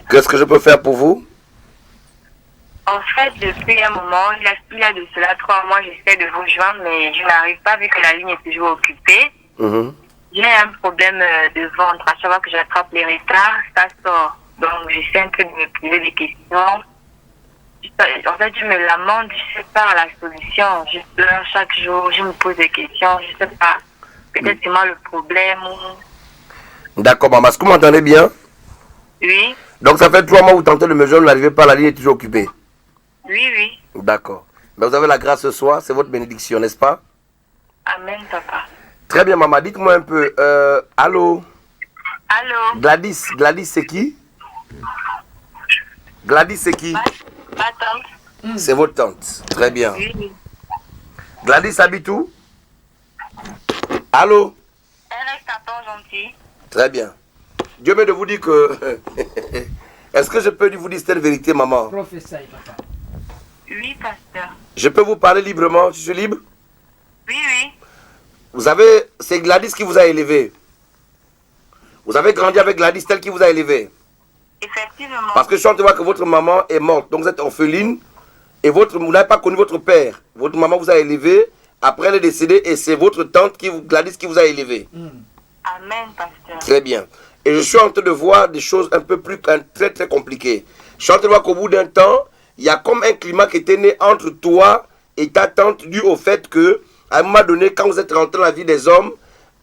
[SPEAKER 2] Qu'est-ce que je peux faire pour vous?
[SPEAKER 8] En fait, depuis un moment, il y a de cela 3 mois, j'essaie de vous joindre, mais je n'arrive pas vu que la ligne est toujours occupée. J'ai un problème de ventre. À chaque fois que j'attrape les retards, ça sort. Donc, j'essaie un peu de me poser des questions. En fait, je me lamente, je ne sais pas la solution. Je pleure chaque jour, je me pose des questions, je ne sais pas. Peut-être c'est moi le problème.
[SPEAKER 2] D'accord, maman. Est-ce que vous m'entendez bien?
[SPEAKER 8] Oui.
[SPEAKER 2] Donc, ça fait 3 mois que vous tentez de me joindre, vous n'arrivez pas, la ligne est toujours occupée?
[SPEAKER 8] Oui.
[SPEAKER 2] D'accord. Mais vous avez la grâce ce soir, c'est votre bénédiction, n'est-ce pas?
[SPEAKER 8] Amen, papa.
[SPEAKER 2] Très bien, maman. Dites-moi un peu. Allô?
[SPEAKER 8] Allô?
[SPEAKER 2] Gladys, c'est qui? Gladys, c'est qui?
[SPEAKER 8] Ma tante.
[SPEAKER 2] C'est votre tante. Très bien.
[SPEAKER 8] Oui.
[SPEAKER 2] Gladys habite où? Allô?
[SPEAKER 8] Elle reste à Port-Gentil.
[SPEAKER 2] Très bien. Dieu me de vous dire que... Est-ce que je peux vous dire cette vérité, maman?
[SPEAKER 1] Professeur, papa.
[SPEAKER 8] Oui, pasteur.
[SPEAKER 2] Je peux vous parler librement? Je suis libre?
[SPEAKER 8] Oui.
[SPEAKER 2] Vous avez... C'est Gladys qui vous a élevé. Vous avez grandi avec Gladys, telle qui vous a élevé.
[SPEAKER 8] Effectivement.
[SPEAKER 2] Parce que je suis en train de voir que votre maman est morte. Donc vous êtes orpheline. Et vous n'avez pas connu votre père. Votre maman vous a élevé. Après elle est décédée. Et c'est votre tante, Gladys, qui vous a élevé.
[SPEAKER 8] Amen, pasteur.
[SPEAKER 2] Très bien. Et je suis en train de voir des choses un peu plus très très compliquées. Je suis en train de voir qu'au bout d'un temps, il y a comme un climat qui était né entre toi et ta tante dû au fait que, à un moment donné, quand vous êtes rentré dans la vie des hommes,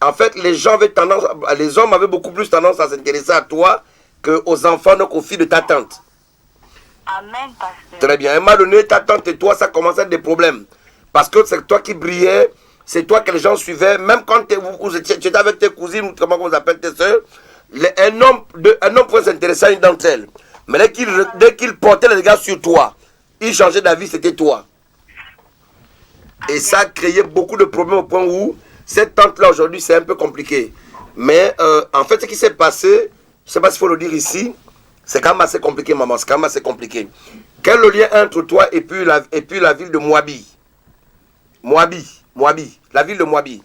[SPEAKER 2] en fait, les hommes avaient beaucoup plus tendance à s'intéresser à toi qu'aux enfants, donc aux filles de ta tante.
[SPEAKER 8] Amen, pasteur.
[SPEAKER 2] Très bien. À un moment donné, ta tante et toi, ça commence à être des problèmes. Parce que c'est toi qui brillais, c'est toi que les gens suivaient. Même quand tu étais avec tes cousines, comment on vous appelle tes soeurs, un homme pouvait s'intéresser à une d'entre elles. Mais dès qu'il portait les regards sur toi, il changeait d'avis, c'était toi. Et ça a créé beaucoup de problèmes au point où cette tante-là aujourd'hui, c'est un peu compliqué. Mais en fait, ce qui s'est passé, je ne sais pas s'il faut le dire ici, c'est quand même assez compliqué, maman, c'est quand même assez compliqué. Quel est le lien entre toi et puis la ville de Moabi? Moabi, la ville de Moabi.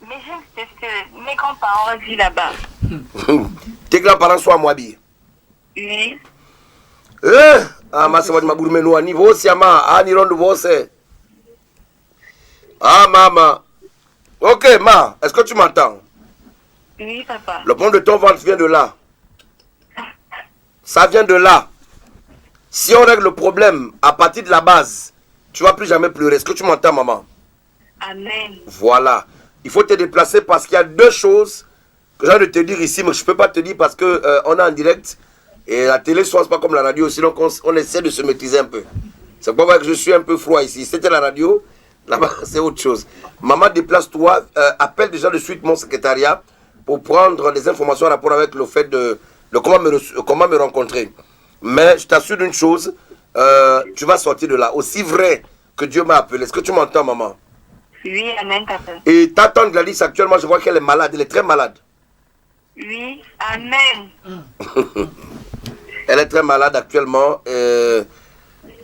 [SPEAKER 8] Mais mes grands-parents vivent là-bas.
[SPEAKER 2] Tes grands-parents sont à Moabi?
[SPEAKER 8] Oui.
[SPEAKER 2] Ah, ma soeur, ma gourmet, nous, à niveau, siama, à Niron de Bossé. Ah, maman. Ok, ma, est-ce que tu m'entends?
[SPEAKER 8] Oui, papa.
[SPEAKER 2] Le problème de ton ventre vient de là. Ça vient de là. Si on règle le problème à partir de la base, tu ne vas plus jamais pleurer. Est-ce que tu m'entends, maman?
[SPEAKER 8] Amen.
[SPEAKER 2] Voilà. Il faut te déplacer parce qu'il y a deux choses que j'ai envie de te dire ici, mais je ne peux pas te dire parce qu'on est en direct. Et la télé ne se passe pas comme la radio, sinon on essaie de se maîtriser un peu. C'est pas vrai que je suis un peu froid ici. C'était la radio, là-bas, c'est autre chose. Maman, déplace-toi, appelle déjà de suite mon secrétariat pour prendre des informations en rapport avec le fait de comment me rencontrer. Mais je t'assure d'une chose, tu vas sortir de là. Aussi vrai que Dieu m'a appelé. Est-ce que tu m'entends, maman?
[SPEAKER 8] Oui, amen, papa.
[SPEAKER 2] Et ta tante Gladys, actuellement, je vois qu'elle est malade. Elle est très malade.
[SPEAKER 8] Oui, amen.
[SPEAKER 2] Elle est très malade actuellement.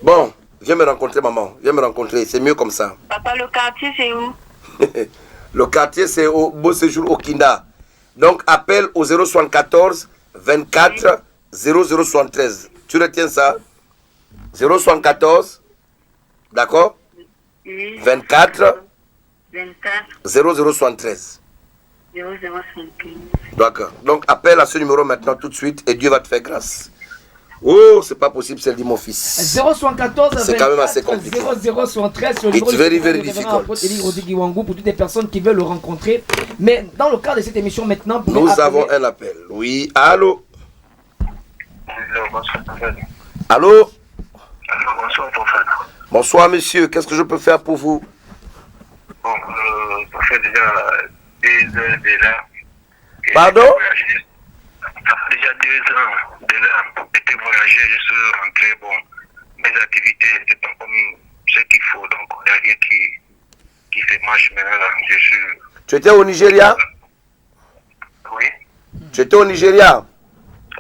[SPEAKER 2] Bon, viens me rencontrer, maman. Viens me rencontrer. C'est mieux comme ça.
[SPEAKER 8] Papa, le quartier, c'est où?
[SPEAKER 2] Le quartier, c'est au Beau Séjour au Kinda. Donc, appelle au 074 24 0073. Tu retiens ça? 074, d'accord?
[SPEAKER 8] Oui.
[SPEAKER 2] 24
[SPEAKER 8] 24
[SPEAKER 2] 0073.
[SPEAKER 8] 0075.
[SPEAKER 2] D'accord. Donc, appelle à ce numéro maintenant tout de suite et Dieu va te faire grâce. Oh, c'est pas possible, c'est dit mon fils.
[SPEAKER 1] 074
[SPEAKER 2] c'est quand même assez compliqué.
[SPEAKER 1] 0073 sur le
[SPEAKER 2] It's very, very difficult.
[SPEAKER 1] Pour toutes les personnes qui veulent le rencontrer. Mais dans le cadre de cette émission maintenant,
[SPEAKER 2] nous avons un appel. Oui, allô? Allô?
[SPEAKER 7] Bonsoir, prophète.
[SPEAKER 2] Bonsoir, monsieur. Qu'est-ce que je peux faire pour vous?
[SPEAKER 7] Bon, ça fait déjà des heures de là.
[SPEAKER 2] Pardon?
[SPEAKER 7] Ça fait déjà 2 ans de là. J'étais voyagé, je suis rentré. Bon, mes activités n'étaient pas comme ce qu'il faut. Donc, il n'y a rien qui fait marche maintenant. Là. Je suis...
[SPEAKER 2] Tu étais au Nigeria?
[SPEAKER 7] Oui.
[SPEAKER 2] Tu étais au Nigeria?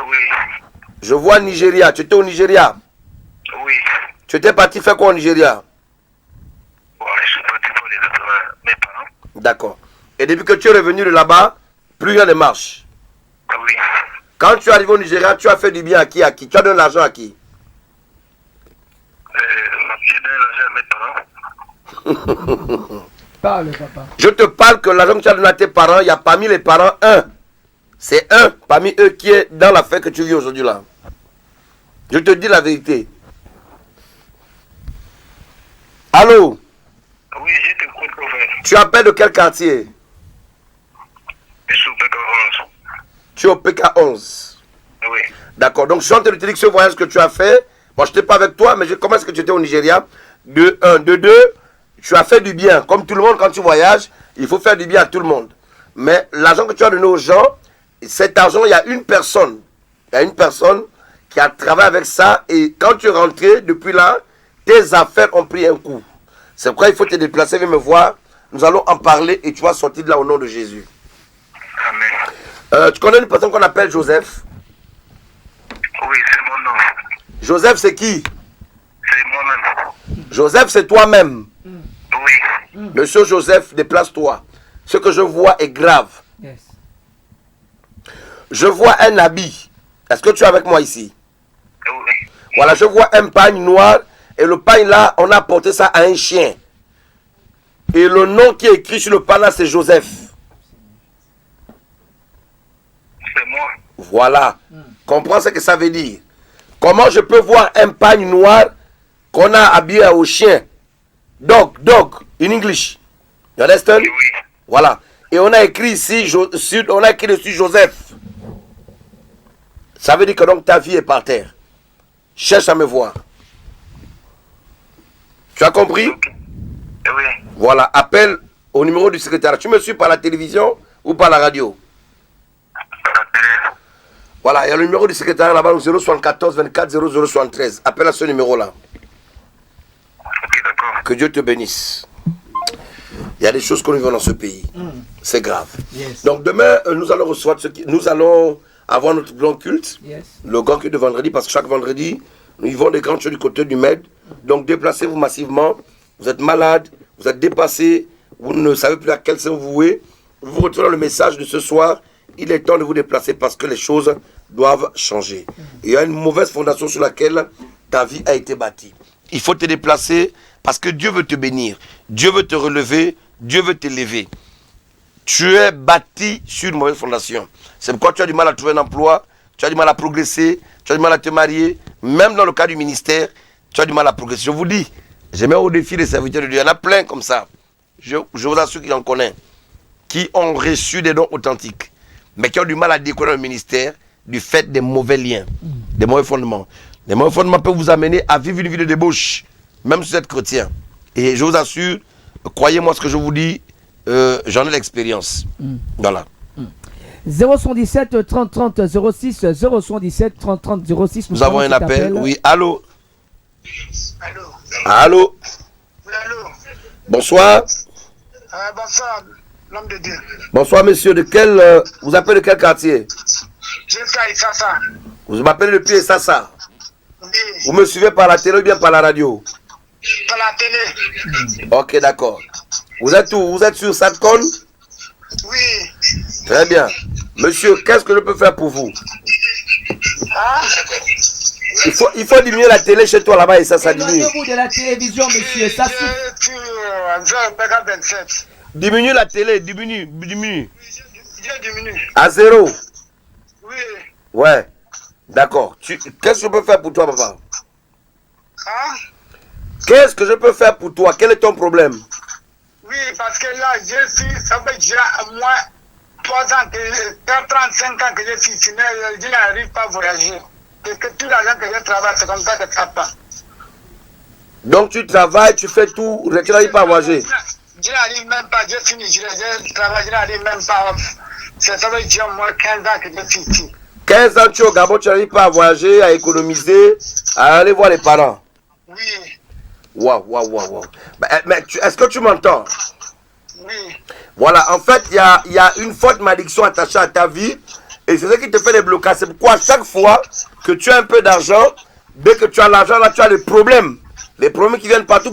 [SPEAKER 7] Oui.
[SPEAKER 2] Je vois Nigeria. Tu étais au Nigeria?
[SPEAKER 7] Oui.
[SPEAKER 2] Tu étais parti faire quoi au Nigeria?
[SPEAKER 7] Bon, je suis parti pour les autres, mes parents.
[SPEAKER 2] D'accord. Et depuis que tu es revenu de là-bas, plus rien ne marche.
[SPEAKER 7] Oui.
[SPEAKER 2] Quand tu es arrivé au Nigeria, tu as fait du bien à qui? Tu as donné l'argent à qui?
[SPEAKER 7] J'ai donné l'argent à mes parents.
[SPEAKER 1] Parle, papa.
[SPEAKER 2] Je te parle que l'argent que tu as donné à tes parents, il y a parmi les parents un. C'est un parmi eux qui est dans l'affaire que tu vis aujourd'hui là. Je te dis la vérité. Allô?
[SPEAKER 7] Oui, je t'écoute, prophète.
[SPEAKER 2] Tu appelles de quel quartier?
[SPEAKER 7] Je suis au PK11.
[SPEAKER 2] Tu es au PK11.
[SPEAKER 7] Oui.
[SPEAKER 2] D'accord. Donc, je suis en train de te dire que ce voyage que tu as fait, bon, je n'étais pas avec toi, mais comment est-ce que tu étais au Nigeria? De 1, de 2, tu as fait du bien. Comme tout le monde, quand tu voyages, il faut faire du bien à tout le monde. Mais l'argent que tu as donné aux gens, cet argent, il y a une personne. Il y a une personne qui a travaillé avec ça. Et quand tu es rentré, depuis là, tes affaires ont pris un coup. C'est pourquoi il faut te déplacer, viens me voir. Nous allons en parler et tu vas sortir de là au nom de Jésus.
[SPEAKER 7] Amen.
[SPEAKER 2] Tu connais une personne qu'on appelle Joseph?
[SPEAKER 7] Oui, c'est mon nom.
[SPEAKER 2] Joseph, c'est qui?
[SPEAKER 7] C'est moi-même.
[SPEAKER 2] Joseph, c'est toi-même.
[SPEAKER 7] Oui.
[SPEAKER 2] Monsieur Joseph, déplace-toi. Ce que je vois est grave.
[SPEAKER 1] Yes.
[SPEAKER 2] Je vois un habit. Est-ce que tu es avec moi ici?
[SPEAKER 7] Oui.
[SPEAKER 2] Voilà, je vois un pagne noir. Et le pagne là, on a porté ça à un chien. Et le nom qui est écrit sur le pagne là, c'est Joseph.
[SPEAKER 7] C'est moi.
[SPEAKER 2] Voilà. Comprends ce que ça veut dire. Comment je peux voir un pagne noir qu'on a habillé au chien? Dog, in English. You understand?
[SPEAKER 7] Oui.
[SPEAKER 2] Voilà. Et on a écrit ici, on a écrit dessus Joseph. Ça veut dire que donc ta vie est par terre. Cherche à me voir. Tu as compris?
[SPEAKER 7] Oui.
[SPEAKER 2] Voilà. Appelle au numéro du secrétaire. Tu me suis par la télévision ou par la radio? Voilà. Il y a le numéro du secrétaire là-bas, 074 24 0073. Appelle à ce numéro-là.
[SPEAKER 7] Ok, d'accord.
[SPEAKER 2] Que Dieu te bénisse. Il y a des choses qu'on vit dans ce pays. C'est grave.
[SPEAKER 1] Yes.
[SPEAKER 2] Donc demain, nous allons recevoir nous allons avoir notre grand culte.
[SPEAKER 1] Yes.
[SPEAKER 2] Le grand culte de vendredi, parce que chaque vendredi, nous vivons des grandes choses du côté du Med. Donc déplacez-vous massivement. Vous êtes malade, vous êtes dépassé, vous ne savez plus à quel sein vous vouer. vous retrouvez le message de ce soir. Il est temps de vous déplacer parce que les choses doivent changer. Il y a une mauvaise fondation sur laquelle ta vie a été bâtie. Il faut te déplacer parce que Dieu veut te bénir. Dieu veut te relever. Dieu veut t'élever. Tu es bâti sur une mauvaise fondation. C'est pourquoi tu as du mal à trouver un emploi, tu as du mal à progresser, tu as du mal à te marier. Même dans le cas du ministère, tu as du mal à progresser. Je vous dis, je mets au défi les serviteurs de Dieu. Il y en a plein comme ça. Je vous assure qu'il en connaît. Qui ont reçu des dons authentiques, mais qui ont du mal à décoller le ministère du fait des mauvais liens, des mauvais fondements. Les mauvais fondements peuvent vous amener à vivre une vie de débauche, même si vous êtes chrétien. Et je vous assure, croyez-moi ce que je vous dis, j'en ai l'expérience. Voilà.
[SPEAKER 1] 077 30 30 06 077 30 30 06.
[SPEAKER 2] Nous avons un appel. Oui, allô.
[SPEAKER 9] Allô.
[SPEAKER 2] Allô.
[SPEAKER 9] Oui, allô.
[SPEAKER 2] Bonsoir.
[SPEAKER 9] Bonsoir, l'homme de Dieu.
[SPEAKER 2] Bonsoir, monsieur. De quel, vous appelez de quel quartier?
[SPEAKER 9] Je suis à Issassa.
[SPEAKER 2] Vous m'appelez depuis Issassa?
[SPEAKER 9] Oui.
[SPEAKER 2] Vous me suivez par la télé ou bien par la radio?
[SPEAKER 9] Par la télé.
[SPEAKER 2] Ok, d'accord. Vous êtes où? Vous êtes sur Satcon?
[SPEAKER 9] Oui.
[SPEAKER 2] Très bien. Monsieur, qu'est-ce que je peux faire pour vous?
[SPEAKER 9] Hein?
[SPEAKER 2] Il faut diminuer la télé chez toi là-bas et ça diminue.
[SPEAKER 1] Éloignez-vous de la télévision, monsieur. Ça suffit.
[SPEAKER 9] Je suis à 0,27.
[SPEAKER 2] Diminue la télé, diminue.
[SPEAKER 9] J'ai diminué.
[SPEAKER 2] À 0.
[SPEAKER 9] Oui.
[SPEAKER 2] Ouais. D'accord. Qu'est-ce que je peux faire pour toi, papa?
[SPEAKER 9] Hein?
[SPEAKER 2] Qu'est-ce que je peux faire pour toi? Quel est ton problème?
[SPEAKER 9] Oui, parce que là, ça fait déjà moins 3 ans, 35 ans que je suis ici, je n'arrive pas à voyager. Parce que tout l'argent que je travaille, c'est comme ça que ça passe.
[SPEAKER 2] Donc tu travailles, tu fais tout, tu n'arrives pas à voyager?
[SPEAKER 9] Je n'arrive même pas, je finis, je travaille, je n'arrive même pas. Ça fait déjà moins 15 ans que je suis ici.
[SPEAKER 2] 15 ans, tu es au Gabon, tu n'arrives pas à voyager, à économiser, à aller voir les parents?
[SPEAKER 9] Oui.
[SPEAKER 2] Waouh. Mais est-ce que tu m'entends?
[SPEAKER 9] Oui.
[SPEAKER 2] Voilà, en fait, il y a une forte malédiction attachée à ta vie. Et c'est ce qui te fait des blocages. C'est pourquoi à chaque fois que tu as un peu d'argent, dès que tu as l'argent, là, tu as des problèmes. Les problèmes qui viennent partout.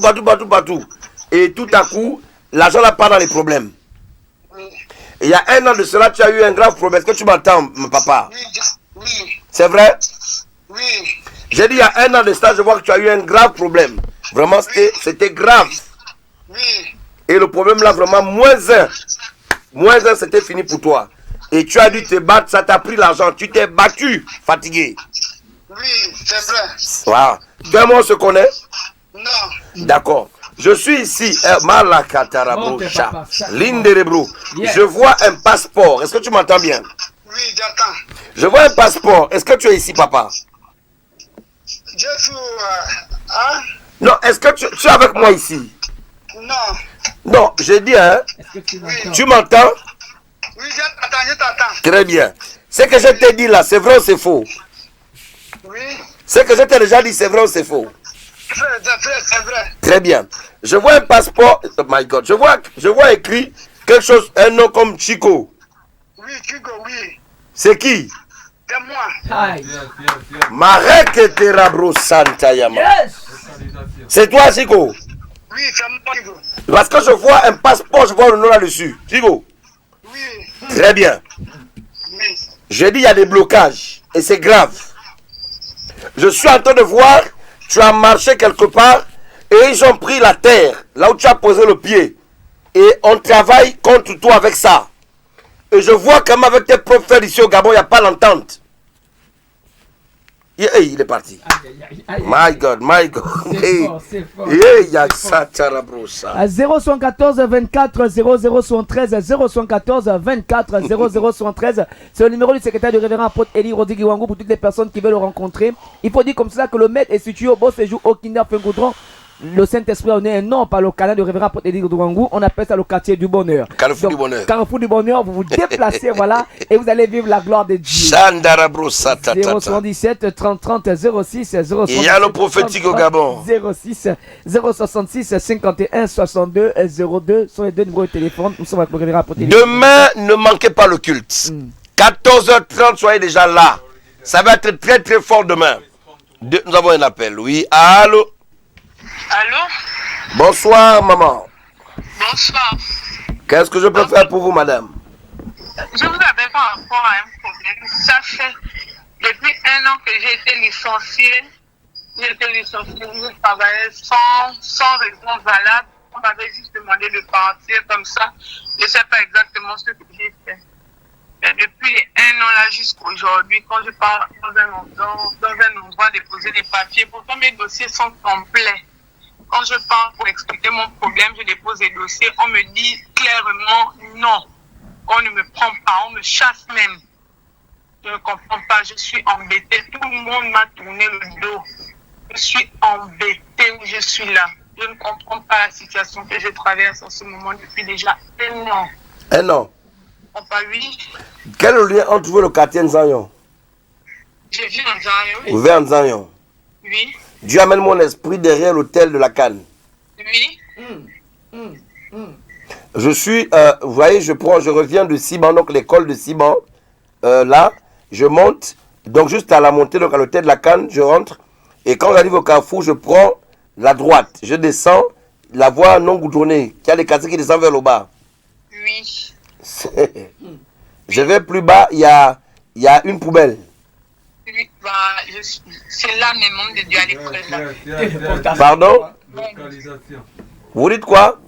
[SPEAKER 2] Et tout à coup, l'argent là part dans les problèmes.
[SPEAKER 9] Oui.
[SPEAKER 2] Et il y a 1 an de cela, tu as eu un grave problème. Est-ce que tu m'entends, mon papa?
[SPEAKER 9] Oui.
[SPEAKER 2] C'est vrai?
[SPEAKER 9] Oui.
[SPEAKER 2] J'ai dit il y a 1 an de cela, je vois que tu as eu un grave problème. Vraiment, c'était grave.
[SPEAKER 9] Oui.
[SPEAKER 2] Et le problème là, vraiment, moins un, c'était fini pour toi. Et tu as dû te battre, ça t'a pris l'argent. Tu t'es battu, fatigué.
[SPEAKER 9] Oui, c'est vrai.
[SPEAKER 2] Voilà. Toi et moi, on se connaît?
[SPEAKER 9] Non.
[SPEAKER 2] D'accord. Je suis ici, Malakatarabrocha, Linderebro. Je vois un passeport. Est-ce que tu m'entends bien?
[SPEAKER 9] Oui, j'attends.
[SPEAKER 2] Je vois un passeport. Est-ce que tu es ici, papa?
[SPEAKER 9] Je suis... hein?
[SPEAKER 2] Non, est-ce que tu es avec moi ici?
[SPEAKER 9] Non.
[SPEAKER 2] Non, j'ai dit, hein? Tu m'entends?
[SPEAKER 9] Oui, je t'attends.
[SPEAKER 2] Très bien. Ce que je t'ai dit là, c'est vrai ou c'est faux?
[SPEAKER 9] Oui.
[SPEAKER 2] Ce que je t'ai déjà dit, c'est vrai ou c'est faux?
[SPEAKER 9] C'est vrai.
[SPEAKER 2] Très bien. Je vois un passeport. Oh my God. Je vois écrit quelque chose, un nom comme Chico.
[SPEAKER 9] Oui, Chico, oui.
[SPEAKER 2] C'est qui?
[SPEAKER 9] C'est moi.
[SPEAKER 2] Marek Terabro Santayama.
[SPEAKER 1] Yes.
[SPEAKER 2] C'est toi, Chico?
[SPEAKER 9] Oui, c'est moi, Chico.
[SPEAKER 2] Parce que je vois un passeport, je vois le nom là-dessus. Chico?
[SPEAKER 9] Oui.
[SPEAKER 2] Très bien.
[SPEAKER 9] Oui.
[SPEAKER 2] Je dis il y a des blocages. Et c'est grave. Je suis en train de voir, tu as marché quelque part et ils ont pris la terre, là où tu as posé le pied. Et on travaille contre toi avec ça. Et je vois comme avec tes propres frères ici au Gabon, il n'y a pas l'entente. Il est parti. My God.
[SPEAKER 1] C'est fort.
[SPEAKER 2] Il y a ça, Tarabrosa.
[SPEAKER 1] 0114 24 0073 0114 24 0073. C'est le numéro du secrétaire du révérend apôtre Eli Rodrigue Wangou pour toutes les personnes qui veulent le rencontrer. Il faut dire comme ça que le maître est situé au beau séjour au Kinder Fingoudron. Le Saint-Esprit a donné un nom par le canal du révérend apôtre Eli Rodrigue Wangou. On appelle ça le quartier du bonheur.
[SPEAKER 2] Carrefour du bonheur.
[SPEAKER 1] Carrefour du bonheur, vous vous déplacez, voilà, et vous allez vivre la gloire de Dieu. 077 30 30 06 0.
[SPEAKER 2] Il y a le prophétique au Gabon.
[SPEAKER 1] 06 066 51 62 02 sont les deux numéros de téléphone. Nous sommes avec le révérend apôtre Eli.
[SPEAKER 2] Demain, ne manquez pas le culte. 14h30, soyez déjà là. Ça va être très très fort demain. Nous avons un appel. Oui, allô?
[SPEAKER 8] Allô?
[SPEAKER 2] Bonsoir, maman.
[SPEAKER 8] Bonsoir.
[SPEAKER 2] Qu'est-ce que je peux faire pour vous, madame?
[SPEAKER 8] Je vous appelle par rapport à un problème. Ça fait depuis 1 an que j'ai été licenciée. Je travaillais sans raison valable. On m'avait juste demandé de partir comme ça. Je ne sais pas exactement ce que j'ai fait. Mais depuis 1 an là jusqu'à aujourd'hui, quand je pars dans un endroit déposer des papiers, pourtant mes dossiers sont complets. Quand je pars pour expliquer mon problème, je dépose des dossiers, on me dit clairement non. On ne me prend pas, on me chasse même. Je ne comprends pas, je suis embêtée. Tout le monde m'a tourné le dos. Je suis embêtée où je suis là. Je ne comprends pas la situation que je traverse en ce moment depuis déjà 1 an.
[SPEAKER 2] 1 an.
[SPEAKER 8] Enfin, oui.
[SPEAKER 2] Quel est le lien entre vous et le quartier Nzanyon?
[SPEAKER 8] Je vis en Nzanyon.
[SPEAKER 2] Vous vivez en Nzanyon?
[SPEAKER 8] Oui.
[SPEAKER 2] Dieu amène mon esprit derrière l'hôtel de la Cannes.
[SPEAKER 8] Oui.
[SPEAKER 2] Je suis, vous voyez, je reviens de Siban, donc l'école de Siban. Là, je monte, donc juste à la montée, donc à l'hôtel de la Cannes, je rentre. Et quand j'arrive au carrefour, je prends la droite. Je descends, la voie non goudronnée, qui a les quartiers qui descendent vers le bas.
[SPEAKER 8] Oui.
[SPEAKER 2] Je vais plus bas, il y a une poubelle.
[SPEAKER 8] Oui, bah, c'est là mes membres de Dieu à l'école.
[SPEAKER 2] Pardon? Vous dites quoi?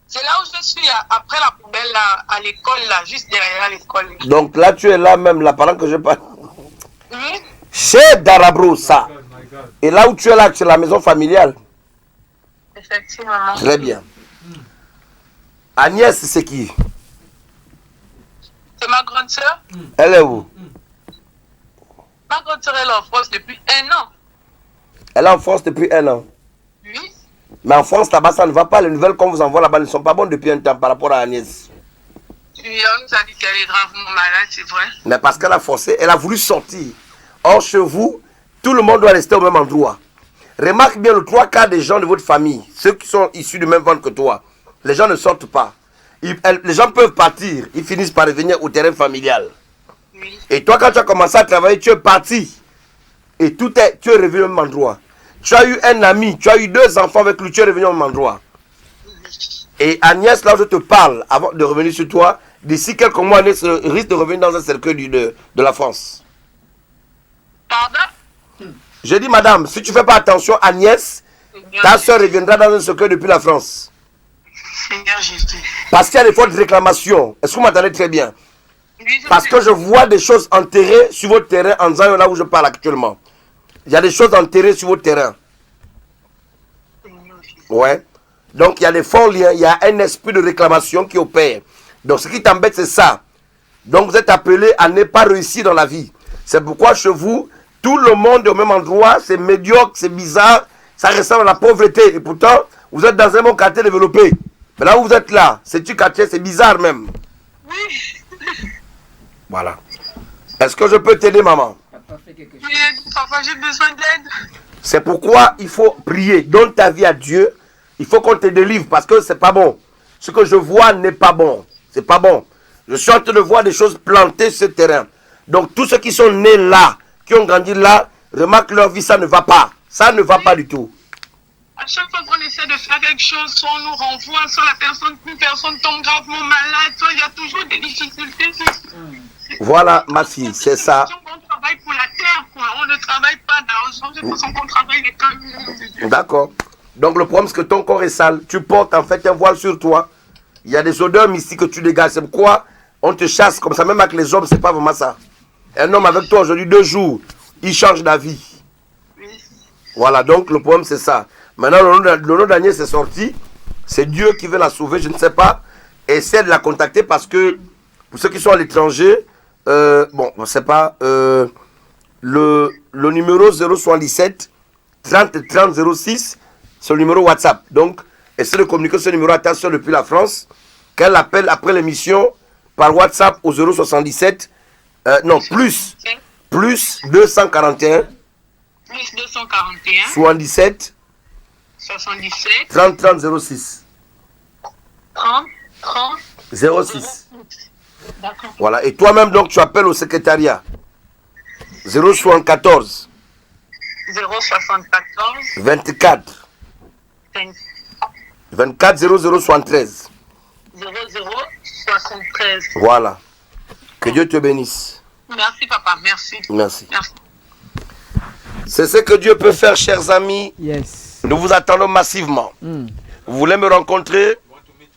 [SPEAKER 8] C'est là où je suis, après la poubelle, là, à l'école, là, juste derrière l'école.
[SPEAKER 2] Donc là, tu es là même, là, pendant que je parle.
[SPEAKER 8] Oui.
[SPEAKER 2] Chez Darabro, ça. Et là où tu es là, c'est la maison familiale.
[SPEAKER 8] Effectivement.
[SPEAKER 2] Très bien. Agnès, c'est qui?
[SPEAKER 8] C'est ma grande sœur.
[SPEAKER 2] Elle est où?
[SPEAKER 8] Ma grande sœur, elle est en France depuis 1 an.
[SPEAKER 2] Elle est en France depuis 1 an.
[SPEAKER 8] Oui.
[SPEAKER 2] Mais en France, là-bas, ça ne va pas. Les nouvelles qu'on vous envoie là-bas ne sont pas bonnes depuis un temps par rapport à Agnès.
[SPEAKER 8] Oui, on nous a dit qu'elle est gravement malade, c'est vrai.
[SPEAKER 2] Mais parce qu'elle a forcé, elle a voulu sortir. Or, chez vous, tout le monde doit rester au même endroit. Remarque bien, le 3/4 des gens de votre famille, ceux qui sont issus du même ventre que toi, les gens ne sortent pas. Les gens peuvent partir, ils finissent par revenir au terrain familial.
[SPEAKER 8] Oui.
[SPEAKER 2] Et toi, quand tu as commencé à travailler, tu es parti. Et tu es revenu au même endroit. Tu as eu un ami, tu as eu 2 enfants avec lui, tu es revenu au même endroit. Et Agnès, là où je te parle, avant de revenir sur toi, d'ici quelques mois, Agnès risque de revenir dans un cercueil de la France.
[SPEAKER 8] Pardon?
[SPEAKER 2] J'ai dit, madame, si tu ne fais pas attention, Agnès, ta soeur reviendra dans un cercueil depuis la France.
[SPEAKER 8] Seigneur Jésus.
[SPEAKER 2] Parce qu'il y a des fautes de réclamation. Est-ce que vous m'entendez très bien? Parce que je vois des choses enterrées sur votre terrain en Zaïon, là où je parle actuellement. Il y a des choses enterrées sur votre terrain. Ouais. Donc il y a des forts liens, il y a un esprit de réclamation qui opère. Donc ce qui t'embête, c'est ça. Donc vous êtes appelé à ne pas réussir dans la vie. C'est pourquoi chez vous, tout le monde est au même endroit, c'est médiocre, c'est bizarre, ça ressemble à la pauvreté. Et pourtant, vous êtes dans un bon quartier développé. Mais là où vous êtes là, c'est un quartier, c'est bizarre même.
[SPEAKER 8] Oui.
[SPEAKER 2] Voilà. Est-ce que je peux t'aider, maman?
[SPEAKER 8] Oui, papa, j'ai besoin d'aide.
[SPEAKER 2] C'est pourquoi il faut prier. Donne ta vie à Dieu. Il faut qu'on te délivre parce que c'est pas bon. Ce que je vois n'est pas bon. C'est pas bon. Je suis en train de voir des choses plantées sur ce terrain. Donc tous ceux qui sont nés là, qui ont grandi là, remarquent leur vie, ça ne va pas. Ça ne va pas du tout.
[SPEAKER 8] À chaque fois qu'on essaie de faire quelque chose, soit on nous renvoie, soit une personne tombe gravement malade, soit il y a toujours des difficultés.
[SPEAKER 2] Voilà, ma fille, c'est ça.
[SPEAKER 8] On travaille pour la terre, quoi. On ne travaille pas d'argent, c'est pour ça qu'on travaille les camions.
[SPEAKER 2] D'accord. Donc le problème, c'est que ton corps est sale. Tu portes en fait un voile sur toi. Il y a des odeurs mystiques que tu dégages. C'est pourquoi on te chasse comme ça. Même avec les hommes, c'est pas vraiment ça. Un homme avec toi aujourd'hui, 2 jours, il change d'avis.
[SPEAKER 8] Oui.
[SPEAKER 2] Voilà, donc le problème, c'est ça. Maintenant, le nom d'Agnès est sorti. C'est Dieu qui veut la sauver, je ne sais pas. Essaie de la contacter parce que pour ceux qui sont à l'étranger, bon, on ne sait pas. Le numéro 077 30 30 06, c'est le numéro WhatsApp. Donc, essaie de communiquer ce numéro à ta soeur depuis la France. Qu'elle appelle après l'émission par WhatsApp au 077. Non, plus 241.
[SPEAKER 8] Plus 241.
[SPEAKER 2] 77.
[SPEAKER 8] 77.
[SPEAKER 2] 30 30 06.
[SPEAKER 8] 30 30
[SPEAKER 2] 06.
[SPEAKER 8] D'accord.
[SPEAKER 2] Voilà. Et toi-même, donc, tu appelles au secrétariat. 074.
[SPEAKER 8] 074.
[SPEAKER 2] 24. 24 0073.
[SPEAKER 8] 0073.
[SPEAKER 2] Voilà. Que Dieu te bénisse.
[SPEAKER 10] Merci, papa. Merci.
[SPEAKER 2] Merci. C'est ce que Dieu peut faire, chers amis.
[SPEAKER 1] Yes.
[SPEAKER 2] Nous vous attendons massivement. Vous voulez me rencontrer?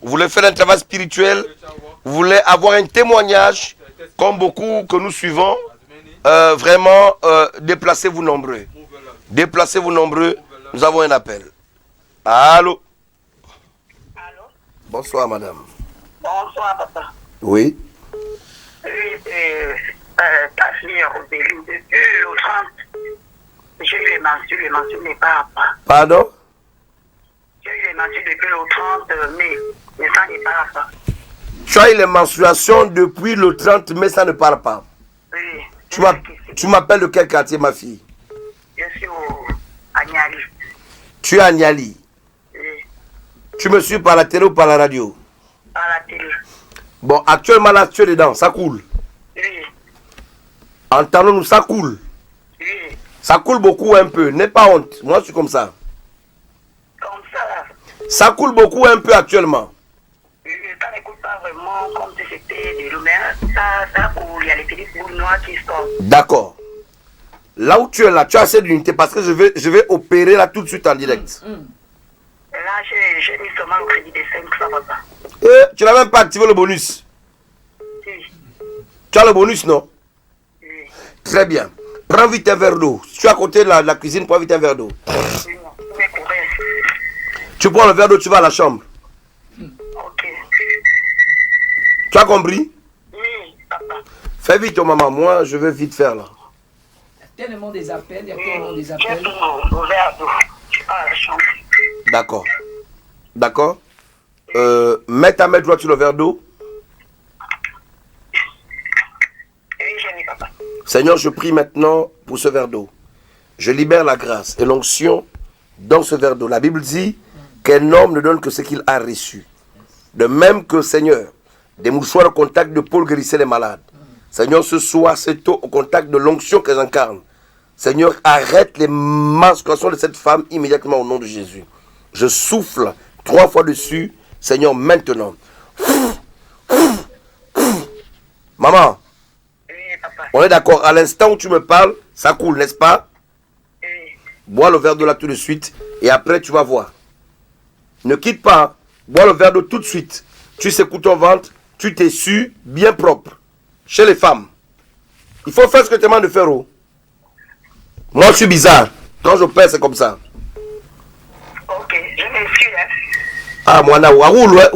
[SPEAKER 2] Vous voulez faire un travail spirituel? Vous voulez avoir un témoignage? Comme beaucoup que nous suivons, vraiment, déplacez-vous nombreux. Déplacez-vous nombreux. Nous avons un appel. Allô?
[SPEAKER 10] Allô?
[SPEAKER 2] Bonsoir, madame.
[SPEAKER 10] Bonsoir, papa.
[SPEAKER 2] Oui.
[SPEAKER 10] Ta fille Robéline, depuis le 30, j'ai eu les menstrues n'est pas.
[SPEAKER 2] Pardon?
[SPEAKER 10] J'ai eu les menstrues depuis le 30 mai, mais ça n'est pas.
[SPEAKER 2] Tu as eu les menstruations depuis le 30 mai, ça ne parle pas.
[SPEAKER 10] Oui.
[SPEAKER 2] Tu m'appelles de quel quartier, ma fille?
[SPEAKER 10] Je suis à Niali.
[SPEAKER 2] Tu es à Niali?
[SPEAKER 10] Oui.
[SPEAKER 2] Tu me suis par la télé ou par la radio?
[SPEAKER 10] Par la télé.
[SPEAKER 2] Bon, actuellement là, tu es dedans, ça coule.
[SPEAKER 10] Oui.
[SPEAKER 2] Entendons-nous, ça coule.
[SPEAKER 10] Oui.
[SPEAKER 2] Ça coule beaucoup un peu, n'aie pas honte. Moi, je suis comme ça.
[SPEAKER 10] Comme ça.
[SPEAKER 2] Ça coule beaucoup un peu actuellement.
[SPEAKER 10] Ça n'écoute pas vraiment comme si c'était de l'eau, mais ça coule, il y a les petites boules noires qui sortent.
[SPEAKER 2] D'accord. Là où tu es là, tu as assez d'unité parce que je vais opérer là tout de suite en direct.
[SPEAKER 10] Là, j'ai mis seulement le crédit de 500, papa.
[SPEAKER 2] Et tu n'as même pas activé le bonus.
[SPEAKER 10] Oui.
[SPEAKER 2] Tu as le bonus, non?
[SPEAKER 10] Oui.
[SPEAKER 2] Très bien. Prends vite un verre d'eau. Si tu es à côté de la cuisine, prends vite un verre d'eau.
[SPEAKER 10] Oui,
[SPEAKER 2] Tu prends le verre d'eau, tu vas à la chambre.
[SPEAKER 10] ok.
[SPEAKER 2] Tu as compris?
[SPEAKER 10] Oui, papa.
[SPEAKER 2] Fais vite, oh maman. Moi, je vais vite faire là.
[SPEAKER 1] Il y a tellement des appels, il y a tellement des
[SPEAKER 10] J'ai
[SPEAKER 1] appels.
[SPEAKER 10] pris le verre d'eau. Je pars à la chambre.
[SPEAKER 2] D'accord. D'accord. Mets ta main droite sur le verre d'eau.
[SPEAKER 10] Oui, j'ai mis, papa.
[SPEAKER 2] Seigneur, je prie maintenant pour ce verre d'eau. Je libère la grâce et l'onction dans ce verre d'eau. La Bible dit qu'un homme ne donne que ce qu'il a reçu. De même que, Seigneur, des mouchoirs au contact de Paul guérissaient les malades. Seigneur, ce soir, cette eau au contact de l'onction qu'elle incarne. Seigneur, arrête les menstruations de cette femme immédiatement au nom de Jésus. Je souffle 3 fois dessus, Seigneur, maintenant. Maman,
[SPEAKER 10] Oui, papa.
[SPEAKER 2] on est d'accord, à l'instant où tu me parles, ça coule, n'est-ce pas?
[SPEAKER 10] Oui.
[SPEAKER 2] Bois le verre d'eau là tout de suite et après tu vas voir. Ne quitte pas, bois le verre d'eau tout de suite. Tu secoues ton ventre, tu t'essuies bien propre. Chez les femmes, il faut faire ce que tu demandes de faire. Oh. Moi je suis bizarre, quand je perds c'est comme ça.
[SPEAKER 10] Ok, je m'essuie, hein.
[SPEAKER 2] Ah, moi, là, où est là?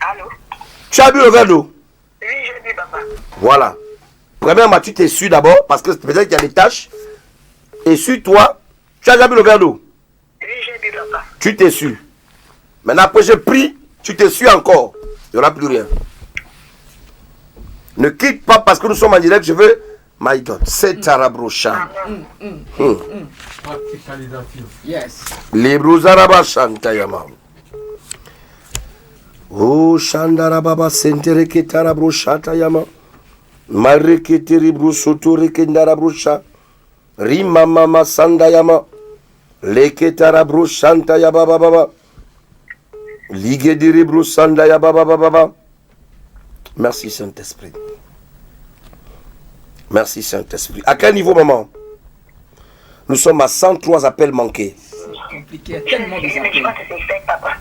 [SPEAKER 10] Allô?
[SPEAKER 2] Tu as bu le verre d'eau?
[SPEAKER 10] Oui, j'ai dit, papa.
[SPEAKER 2] Voilà. Premièrement, tu t'essuies d'abord parce que peut-être qu'il y a des taches. Essuie-toi. Tu as déjà bu le verre d'eau?
[SPEAKER 10] Oui, j'ai dit, papa.
[SPEAKER 2] Tu t'essuies. Maintenant, après, je prie, tu t'essuies encore. Il n'y aura plus rien. Ne quitte pas parce que nous sommes en direct. Je veux. My God, c'est Tarabrocha.
[SPEAKER 1] Yes.
[SPEAKER 2] Libruzaraba Shantayama. Oh, Shandarababa Sentereke Tarabrocha Tayama. Marekete Ribrusoto Rekendarabrocha. Rima Mama Sandayama. Leketarabrochanta Baba. Ligedi Ribrusandaya Baba. Merci Saint-Esprit. Merci Saint-Esprit. À quel niveau, maman? Nous sommes à 103 appels manqués.
[SPEAKER 1] C'est compliqué, il y a tellement des
[SPEAKER 10] Je
[SPEAKER 1] appels.
[SPEAKER 10] crois que c'est fait, papa.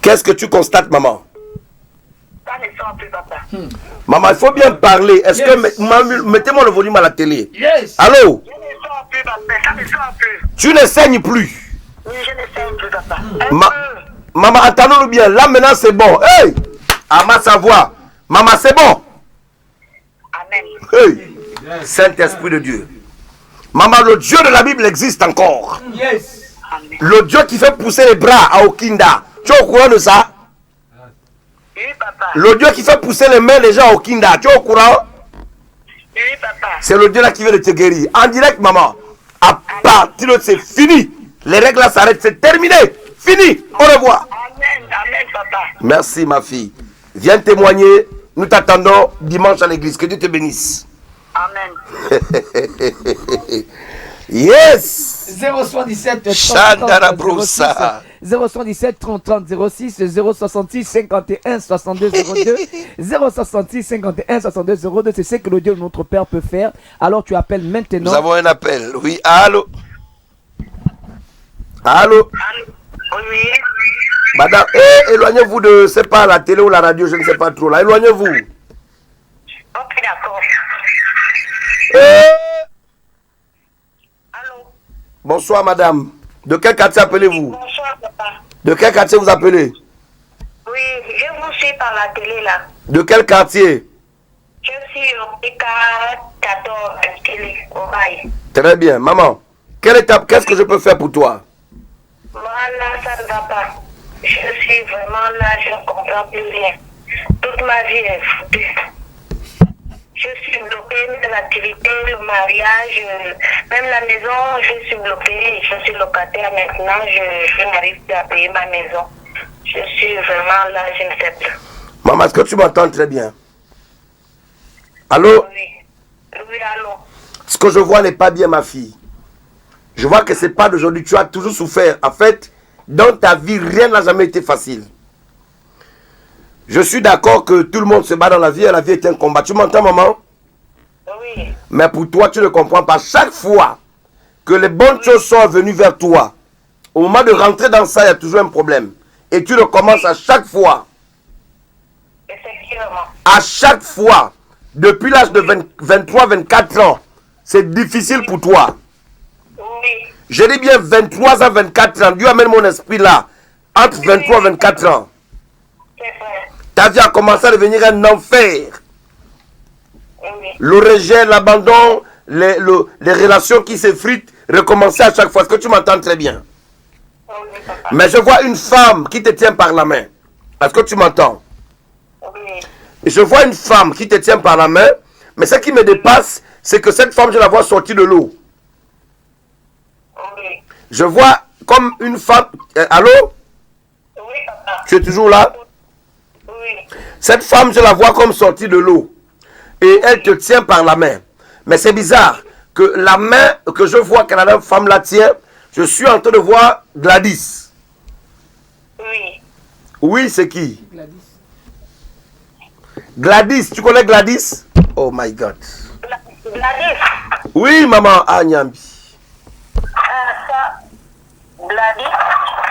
[SPEAKER 2] Qu'est-ce que tu constates, maman?
[SPEAKER 10] Ça ne sort plus, papa.
[SPEAKER 2] Maman, il faut bien parler. Est-ce que mettez-moi le volume à la télé?
[SPEAKER 1] Yes.
[SPEAKER 2] Allô?
[SPEAKER 10] Je ne sors plus, papa. Ça ne sort plus.
[SPEAKER 2] Tu ne saignes plus.
[SPEAKER 10] Oui, je ne sors plus, papa.
[SPEAKER 2] Maman, entendons-nous bien. Là, maintenant, c'est bon. Hey! À ma savoir. Maman, c'est bon.
[SPEAKER 10] Amen.
[SPEAKER 2] Hey! Saint-Esprit de Dieu. Maman, le Dieu de la Bible existe encore.
[SPEAKER 1] Yes.
[SPEAKER 10] Amen.
[SPEAKER 2] Le Dieu qui fait pousser les bras à Okinda. Tu es au courant de ça?
[SPEAKER 10] Oui, papa.
[SPEAKER 2] Le Dieu qui fait pousser les mains des gens à Okinda. Tu es au courant?
[SPEAKER 10] Oui, papa.
[SPEAKER 2] C'est le Dieu là qui vient de te guérir. En direct, maman. À partir de c'est fini. Les règles là s'arrêtent. C'est terminé. Fini. Au revoir.
[SPEAKER 10] Amen. Amen, papa.
[SPEAKER 2] Merci, ma fille. Viens témoigner. Nous t'attendons dimanche à l'église. Que Dieu te bénisse.
[SPEAKER 10] Amen.
[SPEAKER 2] Yes.
[SPEAKER 1] 077
[SPEAKER 2] Chandara Broussa.
[SPEAKER 1] 077 30 30 06 066 51 62 02 066 51 62 02. C'est ce que le Dieu de notre Père peut faire. Alors tu appelles maintenant.
[SPEAKER 2] Nous avons un appel. Oui, allô. Allô.
[SPEAKER 10] Oui.
[SPEAKER 2] Madame, éloignez-vous de, c'est pas la télé ou la radio, je ne sais pas trop là. Éloignez-vous.
[SPEAKER 10] Ok, d'accord. Allô.
[SPEAKER 2] Bonsoir madame. De quel quartier appelez-vous?
[SPEAKER 10] Bonsoir papa.
[SPEAKER 2] De quel quartier vous appelez?
[SPEAKER 10] Oui, je vous suis par la télé là.
[SPEAKER 2] De quel quartier?
[SPEAKER 10] Je suis au PK 14 à télé, au bail.
[SPEAKER 2] Très bien. Maman, quelle étape, qu'est-ce que je peux faire pour toi?
[SPEAKER 10] Voilà, ça ne va pas. Je suis vraiment là, je ne comprends plus rien. Toute ma vie est foutue. Je suis bloquée, même l'activité, le mariage, même la maison, je suis bloquée. Je suis locataire maintenant, je n'arrive plus à payer ma maison. Je suis vraiment là, je ne sais plus.
[SPEAKER 2] Maman, est-ce que tu m'entends très bien? Allô?
[SPEAKER 10] Oui. Oui, allô.
[SPEAKER 2] Ce que je vois n'est pas bien, ma fille. Je vois que ce n'est pas d'aujourd'hui. Tu as toujours souffert. En fait, dans ta vie, rien n'a jamais été facile. Je suis d'accord que tout le monde se bat dans la vie et la vie est un combat. Tu m'entends, maman?
[SPEAKER 10] Oui.
[SPEAKER 2] Mais pour toi, tu ne comprends pas. Chaque fois que les bonnes choses sont venues vers toi, au moment de rentrer dans ça, il y a toujours un problème. Et tu recommences à chaque fois.
[SPEAKER 10] Effectivement.
[SPEAKER 2] À chaque fois. Depuis l'âge de 23-24 ans, c'est difficile pour toi.
[SPEAKER 10] Oui.
[SPEAKER 2] Je dis bien 23 à 24 ans. Dieu amène mon esprit là. Entre 23 et 24 ans.
[SPEAKER 10] C'est vrai.
[SPEAKER 2] Ta vie a commencé à devenir un enfer.
[SPEAKER 10] Oui.
[SPEAKER 2] Le rejet, l'abandon, les relations qui s'effritent, recommencer à chaque fois. Est-ce que tu m'entends très bien?
[SPEAKER 10] Oui, papa.
[SPEAKER 2] Mais je vois une femme qui te tient par la main. Est-ce que tu m'entends?
[SPEAKER 10] Oui.
[SPEAKER 2] Je vois une femme qui te tient par la main. Mais ce qui me dépasse, c'est que cette femme, je la vois sortir de l'eau.
[SPEAKER 10] Oui.
[SPEAKER 2] Je vois comme une femme... allô?
[SPEAKER 10] Oui, papa.
[SPEAKER 2] Tu es toujours là?
[SPEAKER 10] Oui.
[SPEAKER 2] Cette femme, je la vois comme sortie de l'eau. Et elle te tient par la main. Mais c'est bizarre que la main que je vois que la femme la tient, je suis en train de voir Gladys.
[SPEAKER 10] Oui.
[SPEAKER 2] Oui, c'est qui? Gladys, tu connais Gladys? Oh my God.
[SPEAKER 10] Gladys.
[SPEAKER 2] Oui, maman Anyambi.
[SPEAKER 10] Ça, Gladys,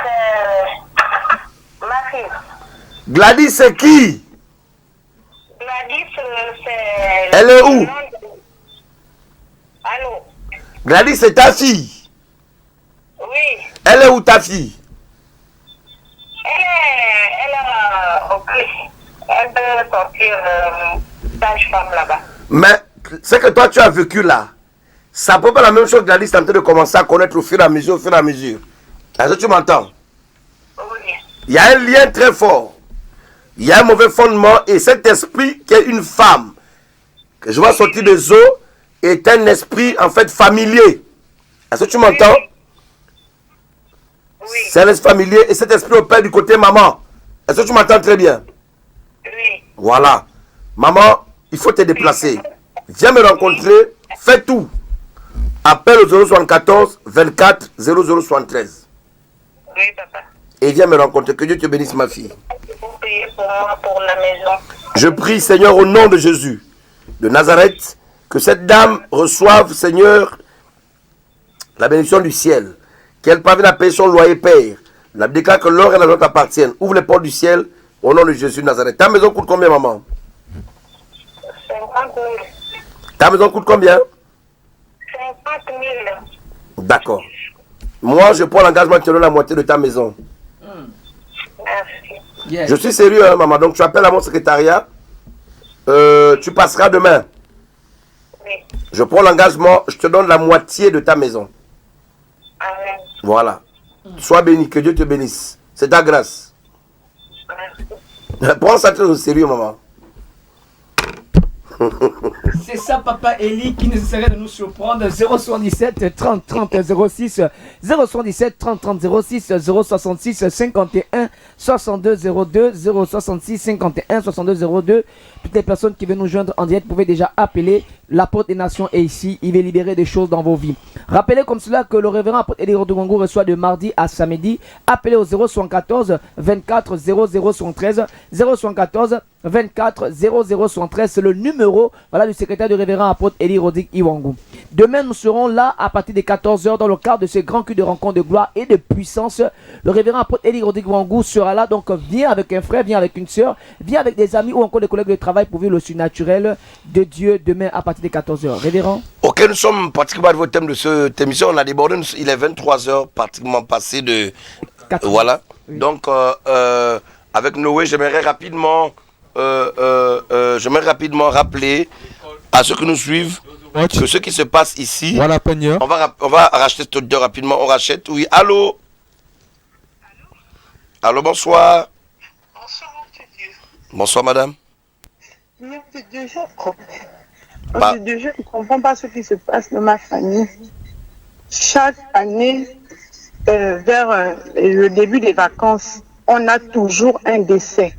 [SPEAKER 10] c'est ma fille.
[SPEAKER 2] Gladys, c'est qui?
[SPEAKER 10] Gladys, c'est...
[SPEAKER 2] Elle est où?
[SPEAKER 10] Allô?
[SPEAKER 2] Gladys, c'est ta fille?
[SPEAKER 10] Oui.
[SPEAKER 2] Elle est où ta fille?
[SPEAKER 10] Elle est au plus. Elle peut sortir sage-femme là-bas.
[SPEAKER 2] Mais ce que toi tu as vécu là, ça peut pas la même chose que Gladys est en train de commencer à connaître au fur et à mesure, Est-ce que tu m'entends?
[SPEAKER 10] Oui.
[SPEAKER 2] Il y a un lien très fort. Il y a un mauvais fondement et cet esprit qui est une femme que je vois sortir des eaux est un esprit en fait familier. Est-ce que tu m'entends?
[SPEAKER 10] Oui.
[SPEAKER 2] C'est un esprit familier et cet esprit opère du côté maman. Est-ce que tu m'entends très bien?
[SPEAKER 10] Oui.
[SPEAKER 2] Voilà. Maman, il faut te déplacer. Viens me rencontrer. Fais tout. Appelle au 074 24 0073.
[SPEAKER 10] Oui, papa.
[SPEAKER 2] Et viens me rencontrer. Que Dieu te bénisse, ma fille.
[SPEAKER 10] Vous priez pour moi, pour la maison.
[SPEAKER 2] Je prie, Seigneur, au nom de Jésus de Nazareth, que cette dame reçoive, Seigneur, la bénédiction du ciel. Qu'elle parvienne à payer son loyer, Père. La déclare que l'or et l'argent t'appartiennent. Ouvre les portes du ciel au nom de Jésus de Nazareth. Ta maison coûte combien, maman?
[SPEAKER 10] 50 000.
[SPEAKER 2] Ta maison coûte combien?
[SPEAKER 10] 50 000.
[SPEAKER 2] D'accord. Moi, je prends l'engagement de te donner la moitié de ta maison.
[SPEAKER 10] Merci.
[SPEAKER 1] Yes.
[SPEAKER 2] Je suis sérieux, hein, maman. Donc, tu appelles à mon secrétariat. Tu passeras demain.
[SPEAKER 10] Oui.
[SPEAKER 2] Je prends l'engagement. Je te donne la moitié de ta maison.
[SPEAKER 10] Amen.
[SPEAKER 2] Voilà. Sois béni. Que Dieu te bénisse. C'est ta grâce.
[SPEAKER 10] Merci.
[SPEAKER 2] Prends ça très au sérieux, maman.
[SPEAKER 1] C'est ça, papa Eli, qui nécessaire de nous surprendre. 077 30 30 06 077 30 30 06 066 51 62 02 066 51 62 02. Toutes les personnes qui veulent nous joindre en direct, vous pouvez déjà appeler. L'apôtre des nations est ici. Il va libérer des choses dans vos vies. Rappelez comme cela que le révérend apôtre Elie Rodongo reçoit de mardi à samedi. Appelez au 074 24 0073 074 24 0073. C'est le numéro du secrétaire du révérend apôtre Elie Rodongo Iwangu. Demain, nous serons là à partir de 14h dans le cadre de ce grand culte de rencontre de gloire et de puissance. Le révérend apôtre Elie Rodongo Iwangu sera là. Donc, viens avec un frère, viens avec une soeur, viens avec des amis ou encore des collègues de travail pour vivre le surnaturel de Dieu demain à partir de 14h. Révérend?
[SPEAKER 2] Ok, nous sommes pratiquement à votre thème de cette émission. On a débordé, il est 23h, pratiquement passé de... voilà. Oui. Donc, avec Noé, j'aimerais rapidement rappeler à ceux qui nous suivent que ce qui se passe ici, on va racheter cette odeur rapidement. On rachète, oui. Allô? Allô, bonsoir.
[SPEAKER 10] Bonsoir, Dieu.
[SPEAKER 2] Bonsoir, madame.
[SPEAKER 10] Je ne comprends pas ce qui se passe dans ma famille. Chaque année, vers le début des vacances, on a toujours un décès.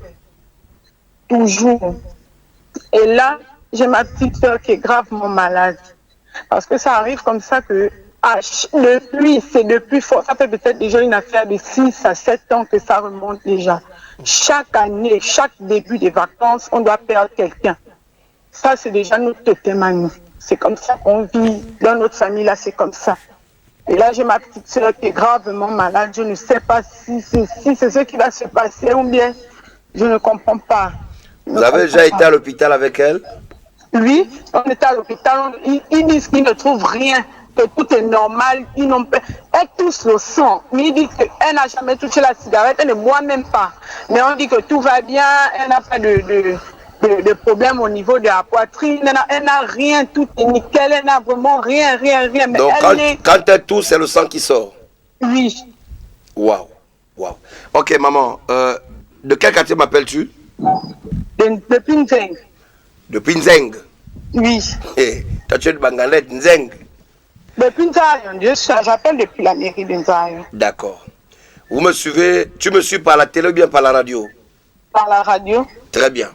[SPEAKER 10] Toujours. Et là, j'ai ma petite soeur qui est gravement malade. Parce que ça arrive comme ça que depuis fort. Ça fait peut-être déjà une affaire de 6 à 7 ans que ça remonte déjà. Chaque année, chaque début des vacances, on doit perdre quelqu'un. Ça, c'est déjà notre thème à nous. C'est comme ça qu'on vit dans notre famille, là, c'est comme ça. Et là, j'ai ma petite soeur qui est gravement malade. Je ne sais pas si c'est ce qui va se passer ou bien je ne comprends pas.
[SPEAKER 2] Vous avez déjà été à l'hôpital avec elle?
[SPEAKER 10] Oui, on était à l'hôpital. Ils disent qu'ils ne trouvent rien, que tout est normal. Elle touche le sang. Mais ils disent qu'elle n'a jamais touché la cigarette, elle ne boit même pas. Mais on dit que tout va bien, elle n'a pas de problème au niveau de la poitrine. Elle n'a rien, tout est nickel, elle n'a vraiment rien. Mais
[SPEAKER 2] donc quand elle touche, c'est le sang qui sort?
[SPEAKER 10] Oui.
[SPEAKER 2] Waouh. Ok, maman, de quel quartier m'appelles-tu?
[SPEAKER 10] De Pinzeng.
[SPEAKER 2] De Pinzeng?
[SPEAKER 10] Oui.
[SPEAKER 2] Hey, toi tu es de Bangalette, Nzeng?
[SPEAKER 10] De Pinzeng, j'appelle depuis la mairie de Nzeng.
[SPEAKER 2] D'accord. Vous me suivez, tu me suis par la télé ou bien par la radio?
[SPEAKER 10] Par la radio.
[SPEAKER 2] Très bien.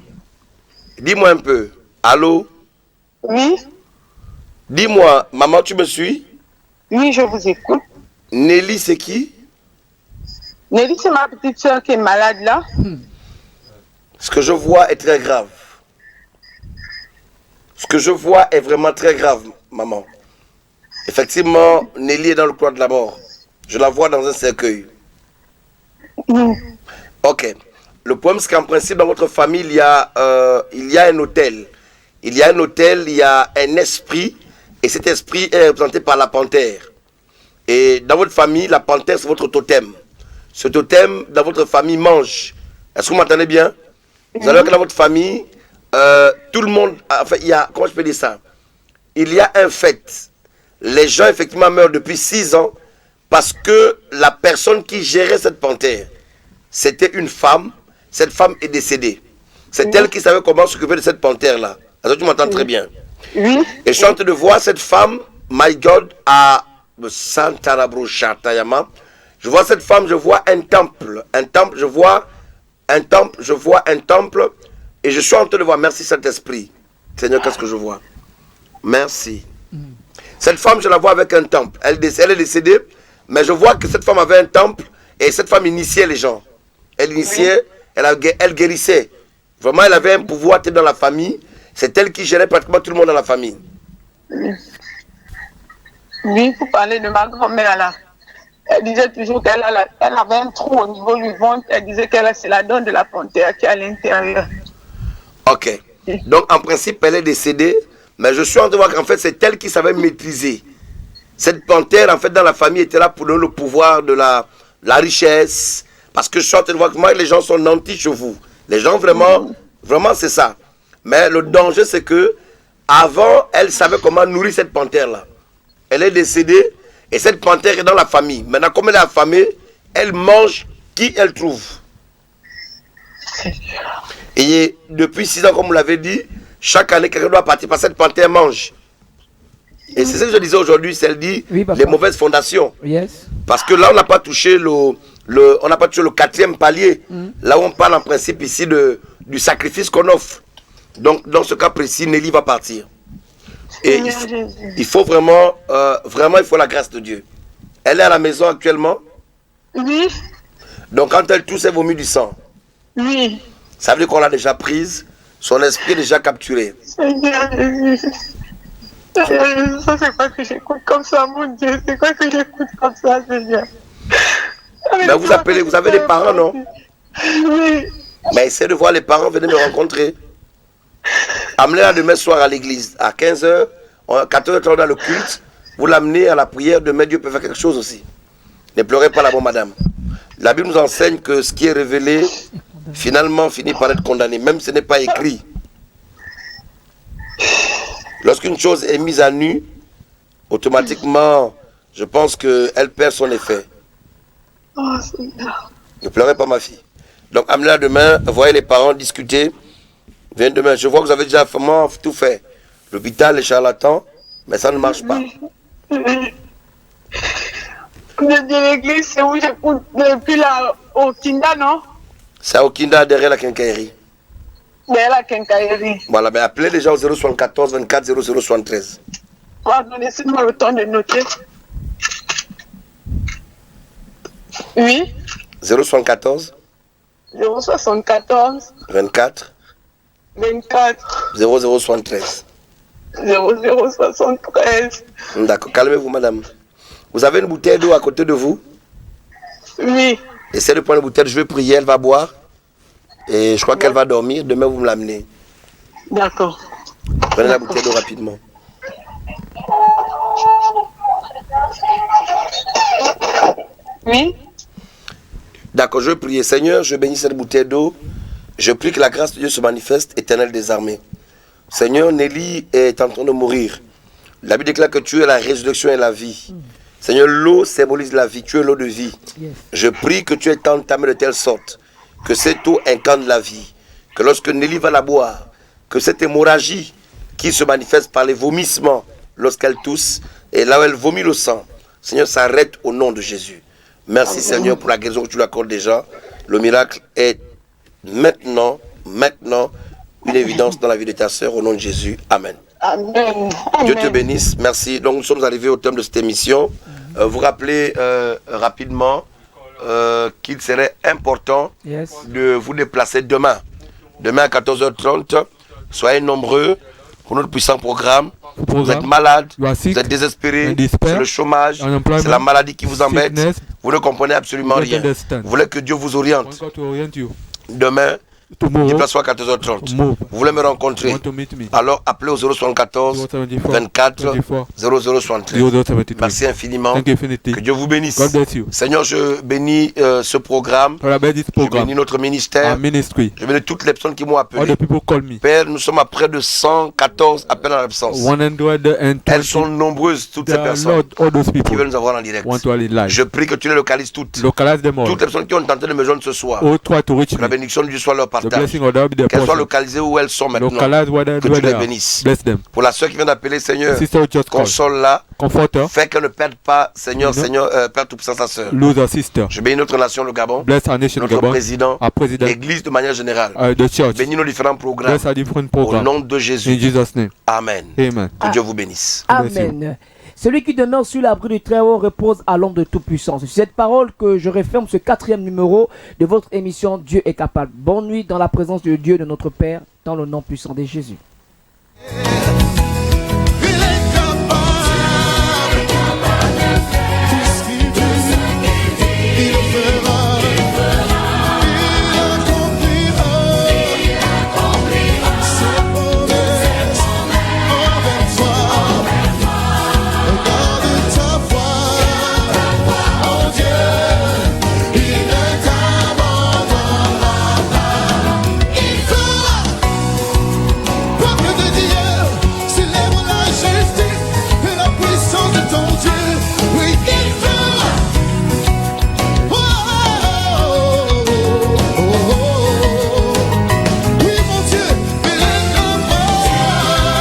[SPEAKER 2] Dis-moi un peu. Allô?
[SPEAKER 10] Oui.
[SPEAKER 2] Dis-moi, maman, tu me suis?
[SPEAKER 10] Oui, je vous écoute.
[SPEAKER 2] Nelly, c'est qui?
[SPEAKER 10] Nelly, c'est ma petite soeur qui est malade là.
[SPEAKER 2] Ce que je vois est très grave. Ce que je vois est vraiment très grave, maman. Effectivement, Nelly est dans le couloir de la mort. Je la vois dans un cercueil. Ok. Le problème, c'est qu'en principe, dans votre famille, il y a un hôtel. Il y a un hôtel, il y a un esprit. Et cet esprit est représenté par la panthère. Et dans votre famille, la panthère, c'est votre totem. Ce totem, dans votre famille, mange. Est-ce que vous m'entendez bien? Vous allez voir que dans votre famille, tout le monde, enfin, il y a, comment je peux dire ça? Il y a un fait. Les gens, effectivement, meurent depuis 6 ans parce que la personne qui gérait cette panthère, c'était une femme. Cette femme est décédée. C'est elle qui savait comment s'occuper de cette panthère-là. Alors, tu m'entends très bien.
[SPEAKER 10] Oui.
[SPEAKER 2] Et je suis en train de voir cette femme, my God, à Santarabro Chatayama. Je vois cette femme, je vois un temple. Je vois un temple. Et je suis en train de voir, merci Saint-Esprit. Seigneur, qu'est-ce que je vois? Merci. Cette femme, je la vois avec un temple. Elle est décédée, mais je vois que cette femme avait un temple et cette femme initiait les gens. Elle initiait, elle guérissait. Vraiment, elle avait un pouvoir dans la famille. C'est elle qui gérait pratiquement tout le monde dans la famille.
[SPEAKER 10] Oui, pour parler de ma grand-mère là. Elle disait toujours qu'elle avait un trou au niveau du ventre. Elle disait que c'est la dent de la panthère qui est à l'intérieur.
[SPEAKER 2] Ok. Donc, en principe, elle est décédée. Mais je suis en train de voir qu'en fait, c'est elle qui savait maîtriser. Cette panthère, en fait, dans la famille, était là pour donner le pouvoir de la richesse. Parce que je suis en train de voir que moi, les gens sont nantis chez vous. Les gens, vraiment, c'est ça. Mais le danger, c'est que avant, elle savait comment nourrir cette panthère-là. Elle est décédée et cette panthère est dans la famille. Maintenant, comme elle est affamée, elle mange qui elle trouve. Et depuis 6 ans, comme vous l'avez dit, chaque année, quelqu'un doit partir parce que cette panthère mange. Et c'est ce que je disais aujourd'hui, c'est dit les mauvaises fondations.
[SPEAKER 1] Yes.
[SPEAKER 2] Parce que là, on n'a pas touché le 4e palier. Là où on parle en principe ici du sacrifice qu'on offre. Donc, dans ce cas précis, Nelly va partir. Et il faut vraiment, il faut la grâce de Dieu. Elle est à la maison actuellement?
[SPEAKER 10] Oui.
[SPEAKER 2] Donc, quand elle tousse, elle vomit du sang?
[SPEAKER 10] Oui.
[SPEAKER 2] Ça veut dire qu'on l'a déjà prise, son esprit est déjà capturé.
[SPEAKER 10] Seigneur Jésus. Ça, c'est quoi que j'écoute comme ça, mon Dieu? C'est quoi que j'écoute comme ça, Seigneur?
[SPEAKER 2] Mais vous avez des parents, non?
[SPEAKER 10] Oui.
[SPEAKER 2] Mais essayez de voir les parents, venez me rencontrer. Amenez-la demain soir à l'église, à 15h, 14h30 dans le culte. Vous l'amenez à la prière, demain Dieu peut faire quelque chose aussi. Ne pleurez pas là-bas, madame. La Bible nous enseigne que ce qui est révélé, finalement, finit par être condamné, même si ce n'est pas écrit. Lorsqu'une chose est mise à nu, automatiquement, je pense qu'elle perd son effet.
[SPEAKER 10] Oh, Seigneur.
[SPEAKER 2] Ne pleurez pas, ma fille. Donc, amenez-la demain, voyez les parents discuter. Viens demain. Je vois que vous avez déjà vraiment tout fait. L'hôpital, les charlatans, mais ça ne marche pas.
[SPEAKER 10] De l'église, c'est où j'écoute depuis là, au Kinda, non?
[SPEAKER 2] C'est au Kinda, derrière la quincaillerie.
[SPEAKER 10] Derrière la quincaillerie.
[SPEAKER 2] Voilà, mais appelez déjà au 074 24 0073.
[SPEAKER 10] Laissez-moi le temps de noter. Oui.
[SPEAKER 2] 074
[SPEAKER 10] 074
[SPEAKER 2] 24 0073.
[SPEAKER 10] 0073.
[SPEAKER 2] D'accord, calmez-vous, madame. Vous avez une bouteille d'eau à côté de vous?
[SPEAKER 10] Oui.
[SPEAKER 2] Essayez de prendre une bouteille, je vais prier, elle va boire. Et je crois qu'elle va dormir. Demain, vous me l'amenez.
[SPEAKER 10] D'accord.
[SPEAKER 2] Prenez la bouteille d'eau rapidement.
[SPEAKER 10] Oui.
[SPEAKER 2] D'accord, je vais prier. Seigneur, je bénis cette bouteille d'eau. Je prie que la grâce de Dieu se manifeste, Éternel des armées. Seigneur, Nelly est en train de mourir. La Bible déclare que tu es la résurrection et la vie. Seigneur, l'eau symbolise la vie. Tu es l'eau de vie. Je prie que tu étendes ta main de telle sorte que cette eau incarne la vie. Que lorsque Nelly va la boire, que cette hémorragie qui se manifeste par les vomissements lorsqu'elle tousse, et là où elle vomit le sang, Seigneur, s'arrête au nom de Jésus. Merci Seigneur pour la guérison que tu lui accordes déjà. Le miracle est maintenant une évidence dans la vie de ta sœur au nom de Jésus. Amen.
[SPEAKER 10] Amen.
[SPEAKER 2] Dieu te bénisse. Merci. Donc nous sommes arrivés au terme de cette émission. Vous rappelez rapidement qu'il serait important de vous déplacer demain. Demain à 14h30. Soyez nombreux pour notre puissant programme. Vous êtes malade, vous êtes désespéré, c'est le chômage, c'est la maladie qui vous embête. Vous ne comprenez absolument rien. Vous voulez que Dieu vous oriente. Demain, déplace-toi à 14h30. Vous voulez me rencontrer? Alors appelez au 074 24 0073. Merci infiniment. Que Dieu vous bénisse. Seigneur, je bénis ce programme. Je bénis notre ministère. Je bénis toutes les personnes qui m'ont appelé. Père, nous sommes à près de 114 appels en absence. Elles sont nombreuses, toutes ces personnes qui veulent nous avoir en direct. Je prie que tu les localises toutes. Toutes les personnes qui ont tenté de me joindre ce soir. Que la bénédiction de Dieu soit leur partage. Qu'elles soient localisées où elles sont maintenant. Que tu les bénisses. Pour la soeur qui vient d'appeler, Seigneur, console-la. Fais qu'elle ne perde pas, Seigneur, perd tout puissant sa soeur. Je bénis notre nation, le Gabon, notre président, l'église de manière générale. Bénis nos différents programmes. Au nom de Jésus. Amen. Que Dieu vous bénisse.
[SPEAKER 1] Amen. Celui qui demeure sur l'abri du Très-Haut repose à l'ombre de Tout-Puissant. C'est cette parole que je referme ce 4e numéro de votre émission Dieu est capable. Bonne nuit dans la présence de Dieu, de notre Père, dans le nom puissant de Jésus.